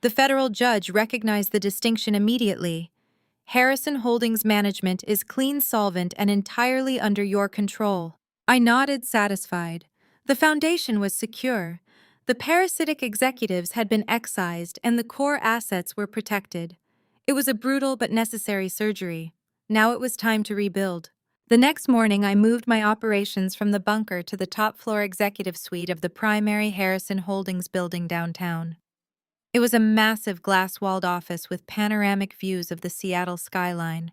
The federal judge recognized the distinction immediately. Harrison Holdings management is clean, solvent, and entirely under your control. I nodded, satisfied. The foundation was secure. The parasitic executives had been excised and the core assets were protected. It was a brutal but necessary surgery. Now it was time to rebuild. The next morning, I moved my operations from the bunker to the top-floor executive suite of the primary Harrison Holdings building downtown. It was a massive glass-walled office with panoramic views of the Seattle skyline.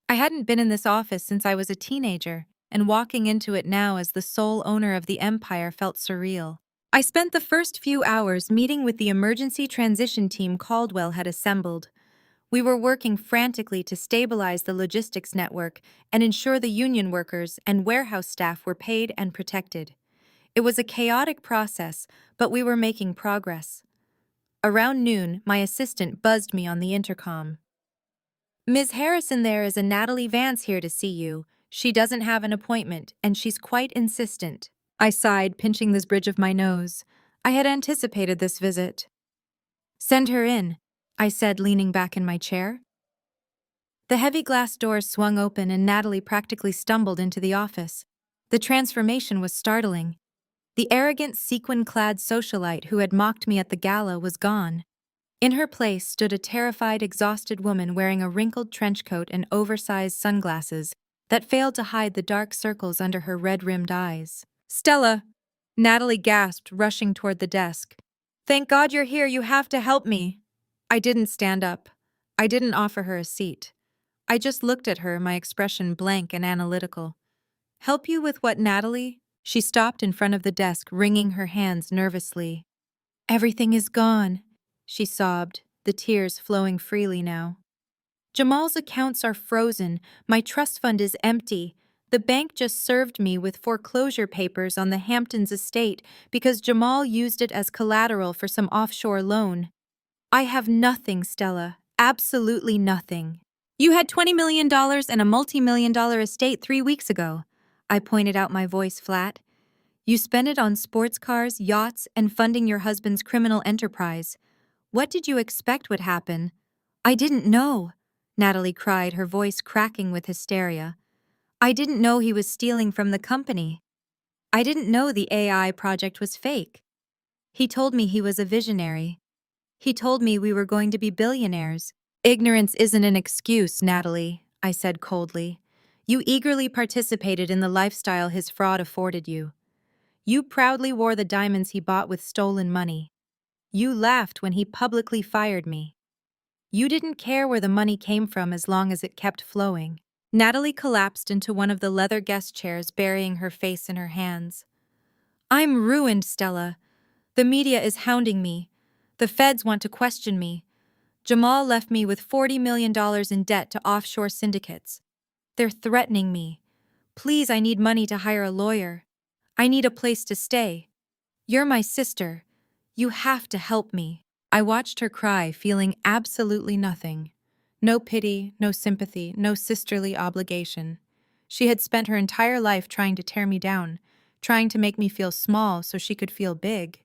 I hadn't been in this office since I was a teenager, and walking into it now as the sole owner of the empire felt surreal. I spent the first few hours meeting with the emergency transition team Caldwell had assembled. We were working frantically to stabilize the logistics network and ensure the union workers and warehouse staff were paid and protected. It was a chaotic process, but we were making progress. Around noon, my assistant buzzed me on the intercom. "Ms. Harrison, there is a Natalie Vance here to see you. She doesn't have an appointment, and she's quite insistent." I sighed, pinching the bridge of my nose. I had anticipated this visit. "Send her in," I said, leaning back in my chair. The heavy glass doors swung open and Natalie practically stumbled into the office. The transformation was startling. The arrogant, sequin-clad socialite who had mocked me at the gala was gone. In her place stood a terrified, exhausted woman wearing a wrinkled trench coat and oversized sunglasses that failed to hide the dark circles under her red-rimmed eyes. "Stella!" Natalie gasped, rushing toward the desk. "Thank God you're here, you have to help me." I didn't stand up. I didn't offer her a seat. I just looked at her, my expression blank and analytical. "Help you with what, Natalie?" She stopped in front of the desk, wringing her hands nervously. "Everything is gone," she sobbed, the tears flowing freely now. "Jamal's accounts are frozen. My trust fund is empty. The bank just served me with foreclosure papers on the Hamptons estate because Jamal used it as collateral for some offshore loan. I have nothing, Stella. Absolutely nothing." "You had $20 million and a multi-million-dollar estate 3 weeks ago," I pointed out, my voice flat. "You spent it on sports cars, yachts, and funding your husband's criminal enterprise. What did you expect would happen?" "I didn't know," Natalie cried, her voice cracking with hysteria. "I didn't know he was stealing from the company. I didn't know the AI project was fake. He told me he was a visionary. He told me we were going to be billionaires." "Ignorance isn't an excuse, Natalie," I said coldly. "You eagerly participated in the lifestyle his fraud afforded you. You proudly wore the diamonds he bought with stolen money. You laughed when he publicly fired me. You didn't care where the money came from as long as it kept flowing." Natalie collapsed into one of the leather guest chairs, burying her face in her hands. "I'm ruined, Stella. The media is hounding me. The feds want to question me. Jamal left me with $40 million in debt to offshore syndicates. They're threatening me. Please, I need money to hire a lawyer. I need a place to stay. You're my sister. You have to help me." I watched her cry, feeling absolutely nothing. No pity, no sympathy, no sisterly obligation. She had spent her entire life trying to tear me down, trying to make me feel small so she could feel big.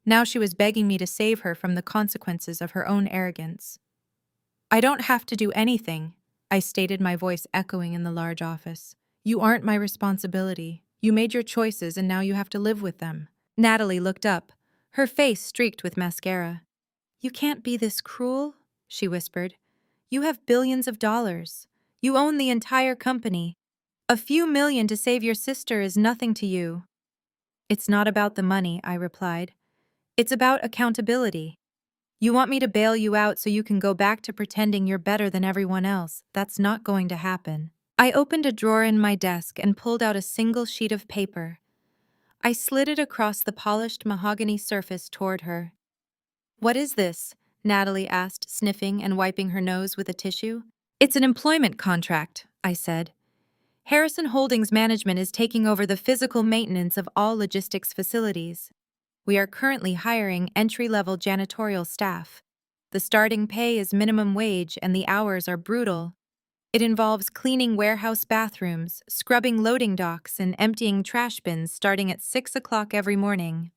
Now she was begging me to save her from the consequences of her own arrogance. "I don't have to do anything," I stated, my voice echoing in the large office. "You aren't my responsibility. You made your choices and now you have to live with them." Natalie looked up, her face streaked with mascara. "You can't be this cruel," she whispered. "You have billions of dollars. You own the entire company. A few million to save your sister is nothing to you." "It's not about the money," I replied. "It's about accountability. You want me to bail you out so you can go back to pretending you're better than everyone else. That's not going to happen." I opened a drawer in my desk and pulled out a single sheet of paper. I slid it across the polished mahogany surface toward her. "What is this?" Natalie asked, sniffing and wiping her nose with a tissue. "It's an employment contract," I said. "Harrison Holdings management is taking over the physical maintenance of all logistics facilities. We are currently hiring entry-level janitorial staff. The starting pay is minimum wage and the hours are brutal." It involves cleaning warehouse bathrooms, scrubbing loading docks, and emptying trash bins starting at 6 o'clock every morning.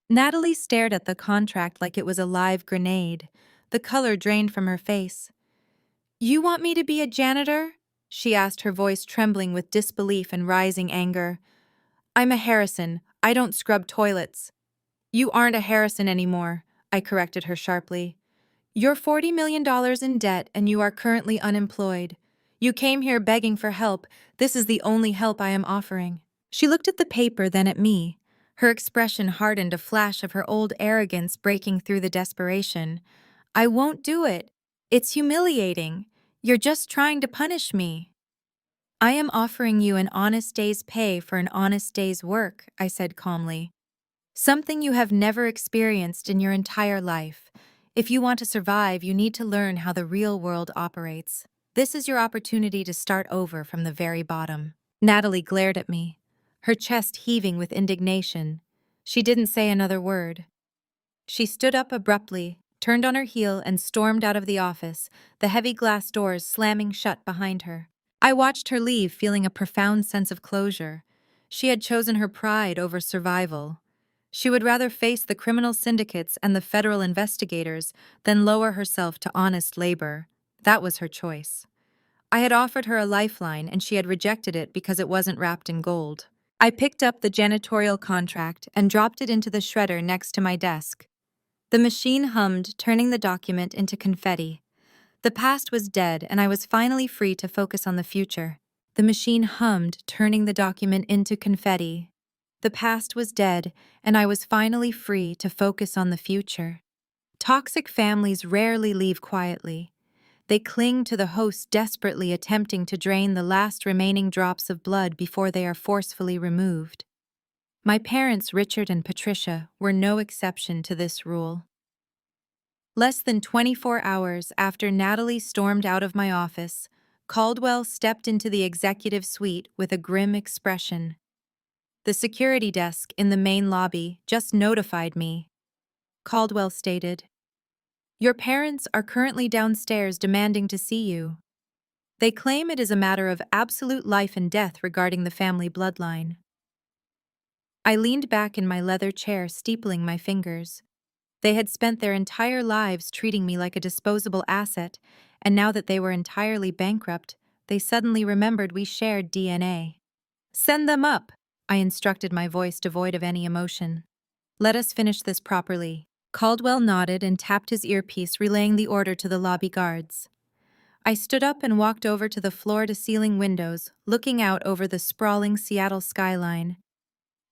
Natalie stared at the contract like it was a live grenade. The color drained from her face. You want me to be a janitor? She asked, her voice trembling with disbelief and rising anger. I'm a Harrison. I don't scrub toilets. You aren't a Harrison anymore, I corrected her sharply. You're $40 million in debt and you are currently unemployed. You came here begging for help. This is the only help I am offering. She looked at the paper, then at me. Her expression hardened, a flash of her old arrogance breaking through the desperation. I won't do it. It's humiliating. You're just trying to punish me. I am offering you an honest day's pay for an honest day's work, I said calmly. Something you have never experienced in your entire life. If you want to survive, you need to learn how the real world operates. This is your opportunity to start over from the very bottom. Natalie glared at me, her chest heaving with indignation. She didn't say another word. She stood up abruptly, turned on her heel, and stormed out of the office, the heavy glass doors slamming shut behind her. I watched her leave, feeling a profound sense of closure. She had chosen her pride over survival. She would rather face the criminal syndicates and the federal investigators than lower herself to honest labor. That was her choice. I had offered her a lifeline and she had rejected it because it wasn't wrapped in gold. I picked up the janitorial contract and dropped it into the shredder next to my desk. The machine hummed, turning the document into confetti. The past was dead and I was finally free to focus on the future. The machine hummed, turning the document into confetti. The past was dead, and I was finally free to focus on the future. Toxic families rarely leave quietly. They cling to the host, desperately attempting to drain the last remaining drops of blood before they are forcefully removed. My parents, Richard and Patricia, were no exception to this rule. Less than 24 hours after Natalie stormed out of my office, Caldwell stepped into the executive suite with a grim expression. The security desk in the main lobby just notified me, Caldwell stated. Your parents are currently downstairs demanding to see you. They claim it is a matter of absolute life and death regarding the family bloodline. I leaned back in my leather chair, steepling my fingers. They had spent their entire lives treating me like a disposable asset, and now that they were entirely bankrupt, they suddenly remembered we shared DNA. Send them up, I instructed, my voice devoid of any emotion. Let us finish this properly. Caldwell nodded and tapped his earpiece, relaying the order to the lobby guards. I stood up and walked over to the floor-to-ceiling windows, looking out over the sprawling Seattle skyline.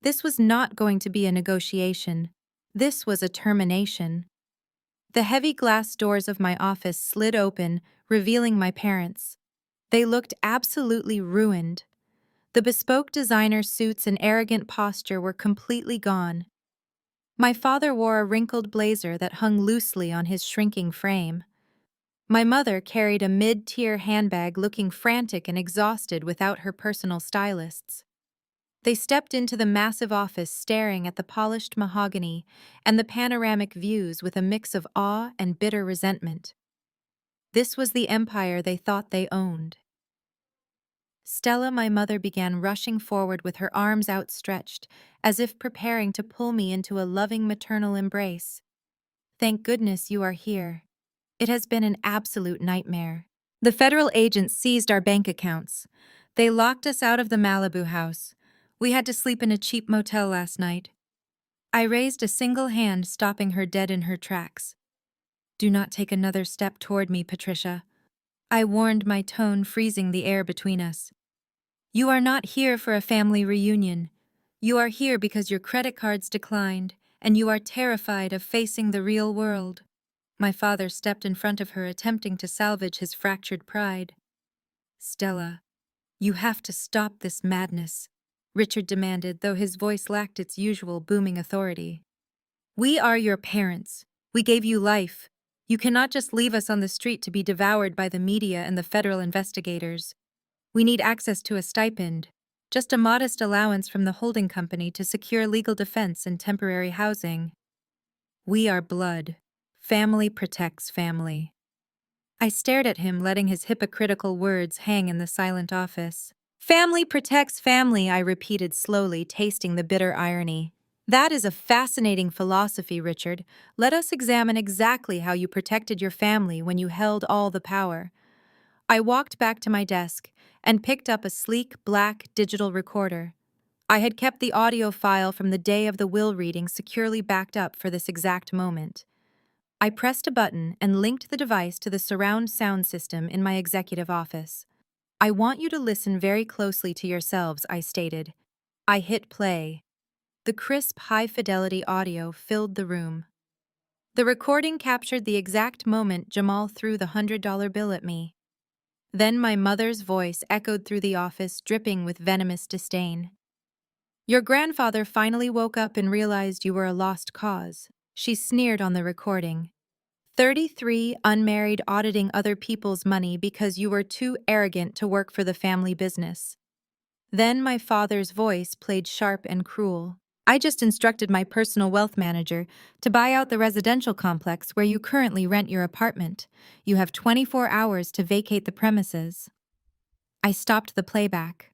This was not going to be a negotiation. This was a termination. The heavy glass doors of my office slid open, revealing my parents. They looked absolutely ruined. The bespoke designer suits and arrogant posture were completely gone. My father wore a wrinkled blazer that hung loosely on his shrinking frame. My mother carried a mid-tier handbag, looking frantic and exhausted without her personal stylists. They stepped into the massive office, staring at the polished mahogany and the panoramic views with a mix of awe and bitter resentment. This was the empire they thought they owned. Stella, my mother, began rushing forward with her arms outstretched, as if preparing to pull me into a loving maternal embrace. Thank goodness you are here. It has been an absolute nightmare. The federal agents seized our bank accounts. They locked us out of the Malibu house. We had to sleep in a cheap motel last night. I raised a single hand, stopping her dead in her tracks. Do not take another step toward me, Patricia. I warned, my tone freezing the air between us. You are not here for a family reunion. You are here because your credit cards declined, and you are terrified of facing the real world. My father stepped in front of her, attempting to salvage his fractured pride. Stella, you have to stop this madness, Richard demanded, though his voice lacked its usual booming authority. We are your parents. We gave you life. You cannot just leave us on the street to be devoured by the media and the federal investigators. We need access to a stipend, just a modest allowance from the holding company to secure legal defense and temporary housing. We are blood. Family protects family. I stared at him, letting his hypocritical words hang in the silent office. Family protects family, I repeated slowly, tasting the bitter irony. That is a fascinating philosophy, Richard. Let us examine exactly how you protected your family when you held all the power. I walked back to my desk and picked up a sleek, black digital recorder. I had kept the audio file from the day of the will reading securely backed up for this exact moment. I pressed a button and linked the device to the surround sound system in my executive office. I want you to listen very closely to yourselves, I stated. I hit play. The crisp, high-fidelity audio filled the room. The recording captured the exact moment Jamal threw the $100 bill at me. Then my mother's voice echoed through the office, dripping with venomous disdain. Your grandfather finally woke up and realized you were a lost cause. She sneered on the recording. 33, unmarried, auditing other people's money because you were too arrogant to work for the family business. Then my father's voice played sharp and cruel. I just instructed my personal wealth manager to buy out the residential complex where you currently rent your apartment. You have 24 hours to vacate the premises. I stopped the playback.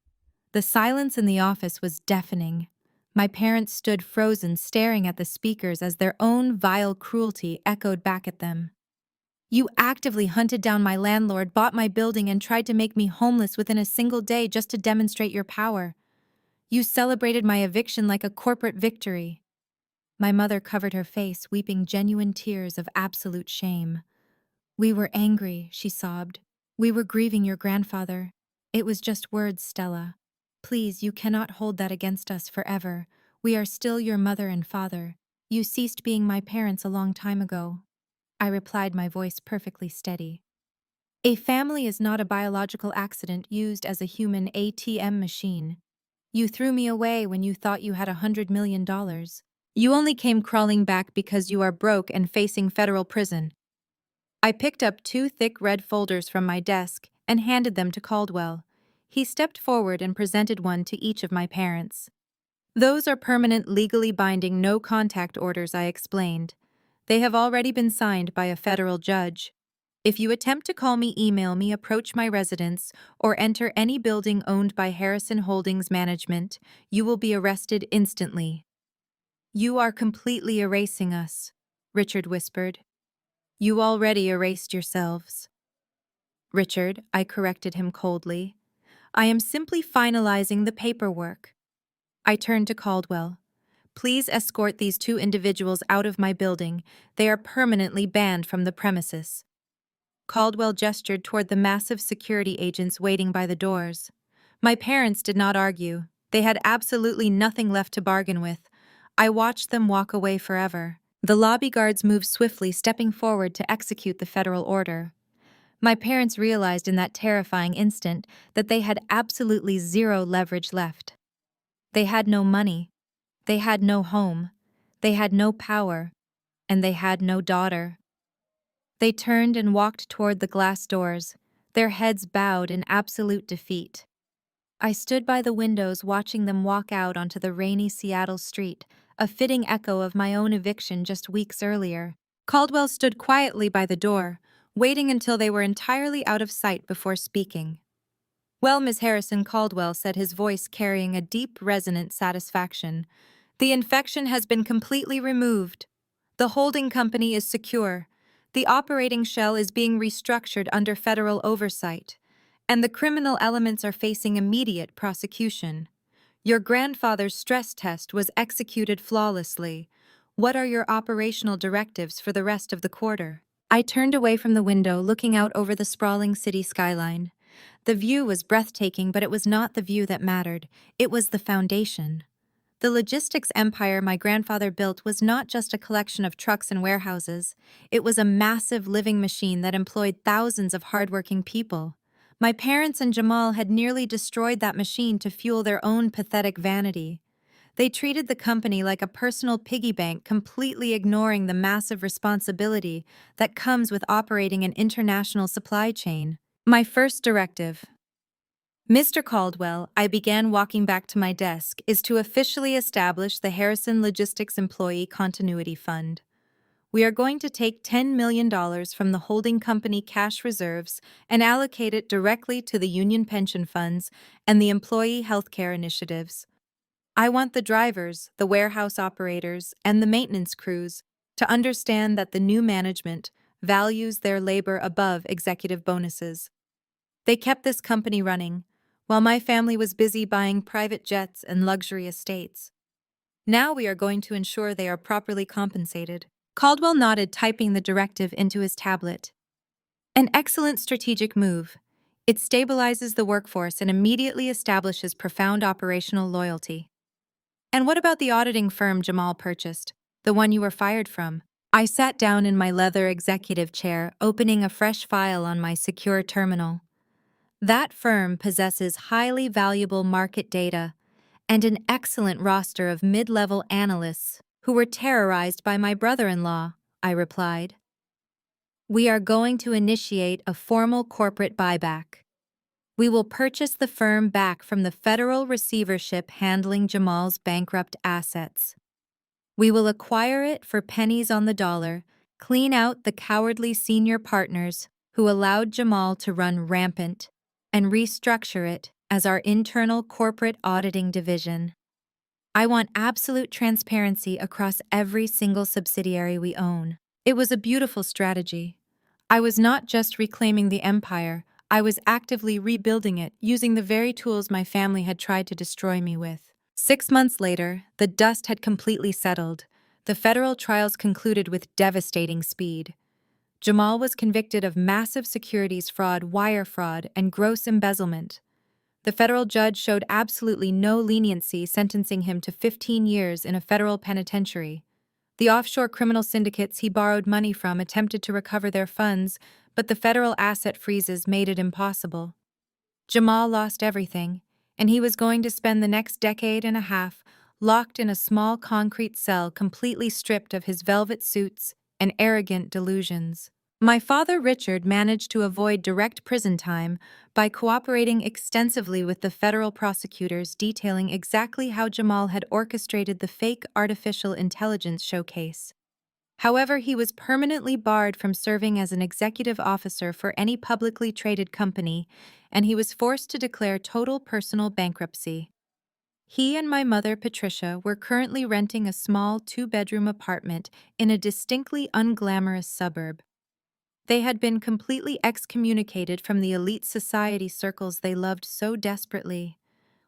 The silence in the office was deafening. My parents stood frozen, staring at the speakers as their own vile cruelty echoed back at them. You actively hunted down my landlord, bought my building, and tried to make me homeless within a single day just to demonstrate your power. You celebrated my eviction like a corporate victory. My mother covered her face, weeping genuine tears of absolute shame. We were angry, she sobbed. We were grieving your grandfather. It was just words, Stella. Please, you cannot hold that against us forever. We are still your mother and father. You ceased being my parents a long time ago. I replied, my voice perfectly steady. A family is not a biological accident used as a human ATM machine. You threw me away when you thought you had $100 million. You only came crawling back because you are broke and facing federal prison. I picked up 2 thick red folders from my desk and handed them to Caldwell. He stepped forward and presented one to each of my parents. Those are permanent, legally binding no-contact orders, I explained. They have already been signed by a federal judge. If you attempt to call me, email me, approach my residence, or enter any building owned by Harrison Holdings Management, you will be arrested instantly. You are completely erasing us, Richard whispered. You already erased yourselves. Richard, I corrected him coldly. I am simply finalizing the paperwork. I turned to Caldwell. Please escort these 2 individuals out of my building. They are permanently banned from the premises. Caldwell gestured toward the massive security agents waiting by the doors. My parents did not argue. They had absolutely nothing left to bargain with. I watched them walk away forever. The lobby guards moved swiftly, stepping forward to execute the federal order. My parents realized in that terrifying instant that they had absolutely zero leverage left. They had no money. They had no home. They had no power. And they had no daughter. They turned and walked toward the glass doors, their heads bowed in absolute defeat. I stood by the windows watching them walk out onto the rainy Seattle street, a fitting echo of my own eviction just weeks earlier. Caldwell stood quietly by the door, waiting until they were entirely out of sight before speaking. Well, Miss Harrison, Caldwell said, his voice carrying a deep, resonant satisfaction. The infection has been completely removed. The holding company is secure. The operating shell is being restructured under federal oversight, and the criminal elements are facing immediate prosecution. Your grandfather's stress test was executed flawlessly. What are your operational directives for the rest of the quarter? I turned away from the window, looking out over the sprawling city skyline. The view was breathtaking, but it was not the view that mattered. It was the foundation. The logistics empire my grandfather built was not just a collection of trucks and warehouses. It was a massive living machine that employed thousands of hardworking people. My parents and Jamal had nearly destroyed that machine to fuel their own pathetic vanity. They treated the company like a personal piggy bank, completely ignoring the massive responsibility that comes with operating an international supply chain. My first directive, Mr. Caldwell, I began walking back to my desk, is to officially establish the Harrison Logistics Employee Continuity Fund. We are going to take $10 million from the holding company cash reserves and allocate it directly to the union pension funds and the employee healthcare initiatives. I want the drivers, the warehouse operators, and the maintenance crews to understand that the new management values their labor above executive bonuses. They kept this company running, while my family was busy buying private jets and luxury estates. Now we are going to ensure they are properly compensated. Caldwell nodded, typing the directive into his tablet. An excellent strategic move. It stabilizes the workforce and immediately establishes profound operational loyalty. And what about the auditing firm Jamal purchased, the one you were fired from? I sat down in my leather executive chair, opening a fresh file on my secure terminal. That firm possesses highly valuable market data and an excellent roster of mid-level analysts who were terrorized by my brother-in-law, I replied. We are going to initiate a formal corporate buyback. We will purchase the firm back from the federal receivership handling Jamal's bankrupt assets. We will acquire it for pennies on the dollar, clean out the cowardly senior partners who allowed Jamal to run rampant, and restructure it as our internal corporate auditing division. I want absolute transparency across every single subsidiary we own. It was a beautiful strategy. I was not just reclaiming the empire, I was actively rebuilding it using the very tools my family had tried to destroy me with. 6 months later, the dust had completely settled. The federal trials concluded with devastating speed. Jamal was convicted of massive securities fraud, wire fraud, and gross embezzlement. The federal judge showed absolutely no leniency, sentencing him to 15 years in a federal penitentiary. The offshore criminal syndicates he borrowed money from attempted to recover their funds, but the federal asset freezes made it impossible. Jamal lost everything, and he was going to spend the next decade and a half locked in a small concrete cell, completely stripped of his velvet suits and arrogant delusions. My father, Richard, managed to avoid direct prison time by cooperating extensively with the federal prosecutors, detailing exactly how Jamal had orchestrated the fake artificial intelligence showcase. However, he was permanently barred from serving as an executive officer for any publicly traded company, and he was forced to declare total personal bankruptcy. He and my mother, Patricia, were currently renting a small 2-bedroom apartment in a distinctly unglamorous suburb. They had been completely excommunicated from the elite society circles they loved so desperately.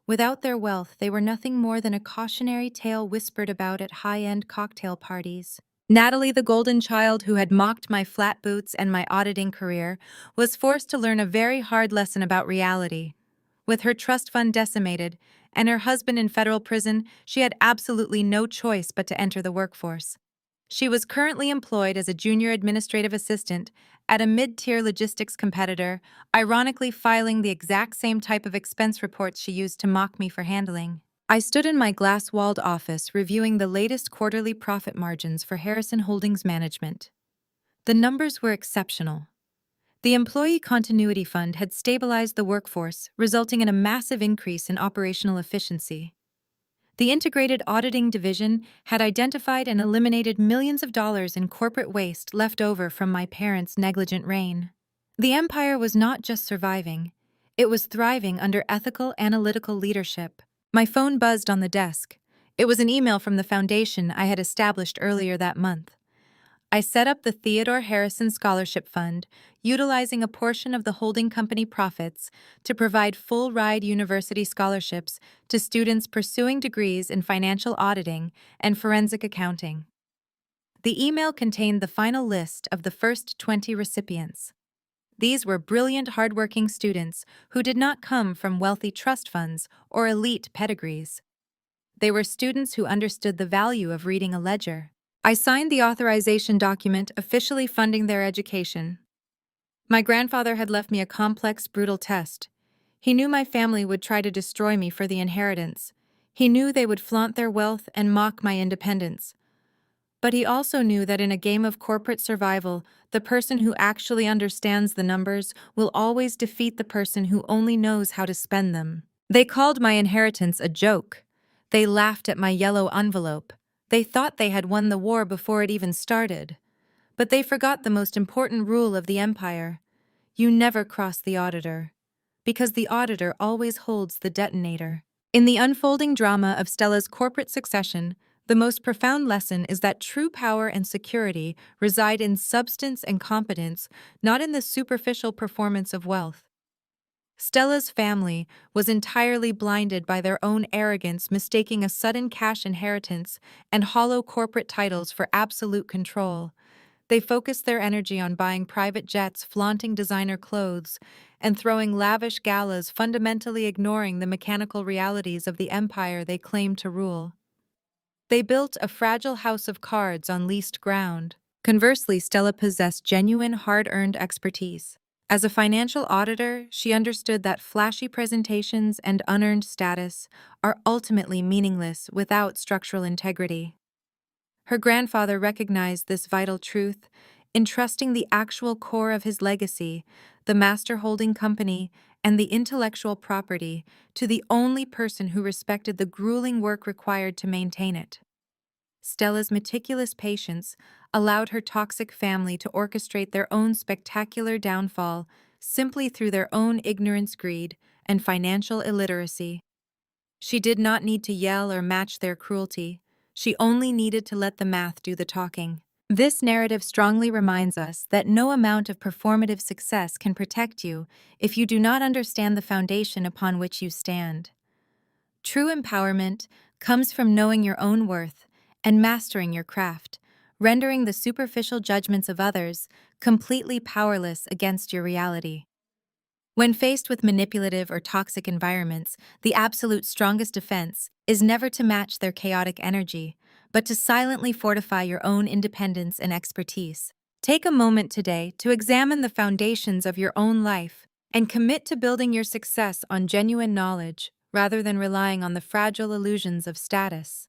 Without their wealth, they were nothing more than a cautionary tale whispered about at high-end cocktail parties. Natalie, the golden child who had mocked my flat boots and my auditing career, was forced to learn a very hard lesson about reality. With her trust fund decimated and her husband in federal prison, she had absolutely no choice but to enter the workforce. She was currently employed as a junior administrative assistant at a mid-tier logistics competitor, ironically filing the exact same type of expense reports she used to mock me for handling. I stood in my glass-walled office reviewing the latest quarterly profit margins for Harrison Holdings Management. The numbers were exceptional. The Employee Continuity Fund had stabilized the workforce, resulting in a massive increase in operational efficiency. The Integrated Auditing Division had identified and eliminated millions of dollars in corporate waste left over from my parents' negligent reign. The empire was not just surviving, it was thriving under ethical, analytical leadership. My phone buzzed on the desk. It was an email from the foundation I had established earlier that month. I set up the Theodore Harrison Scholarship Fund, utilizing a portion of the holding company profits to provide full-ride university scholarships to students pursuing degrees in financial auditing and forensic accounting. The email contained the final list of the first 20 recipients. These were brilliant, hardworking students who did not come from wealthy trust funds or elite pedigrees. They were students who understood the value of reading a ledger. I signed the authorization document officially funding their education. My grandfather had left me a complex, brutal test. He knew my family would try to destroy me for the inheritance. He knew they would flaunt their wealth and mock my independence. But he also knew that in a game of corporate survival, the person who actually understands the numbers will always defeat the person who only knows how to spend them. They called my inheritance a joke. They laughed at my yellow envelope. They thought they had won the war before it even started. But they forgot the most important rule of the empire: you never cross the auditor, because the auditor always holds the detonator. In the unfolding drama of Stella's corporate succession, the most profound lesson is that true power and security reside in substance and competence, not in the superficial performance of wealth. Stella's family was entirely blinded by their own arrogance, mistaking a sudden cash inheritance and hollow corporate titles for absolute control. They focused their energy on buying private jets, flaunting designer clothes, and throwing lavish galas, fundamentally ignoring the mechanical realities of the empire they claimed to rule. They built a fragile house of cards on leased ground. Conversely, Stella possessed genuine, hard-earned expertise. As a financial auditor, she understood that flashy presentations and unearned status are ultimately meaningless without structural integrity. Her grandfather recognized this vital truth, entrusting the actual core of his legacy, the master holding company, and the intellectual property, to the only person who respected the grueling work required to maintain it. Stella's meticulous patience allowed her toxic family to orchestrate their own spectacular downfall simply through their own ignorance, greed, and financial illiteracy. She did not need to yell or match their cruelty. She only needed to let the math do the talking. This narrative strongly reminds us that no amount of performative success can protect you if you do not understand the foundation upon which you stand. True empowerment comes from knowing your own worth and mastering your craft, rendering the superficial judgments of others completely powerless against your reality. When faced with manipulative or toxic environments, the absolute strongest defense is never to match their chaotic energy, but to silently fortify your own independence and expertise. Take a moment today to examine the foundations of your own life and commit to building your success on genuine knowledge rather than relying on the fragile illusions of status.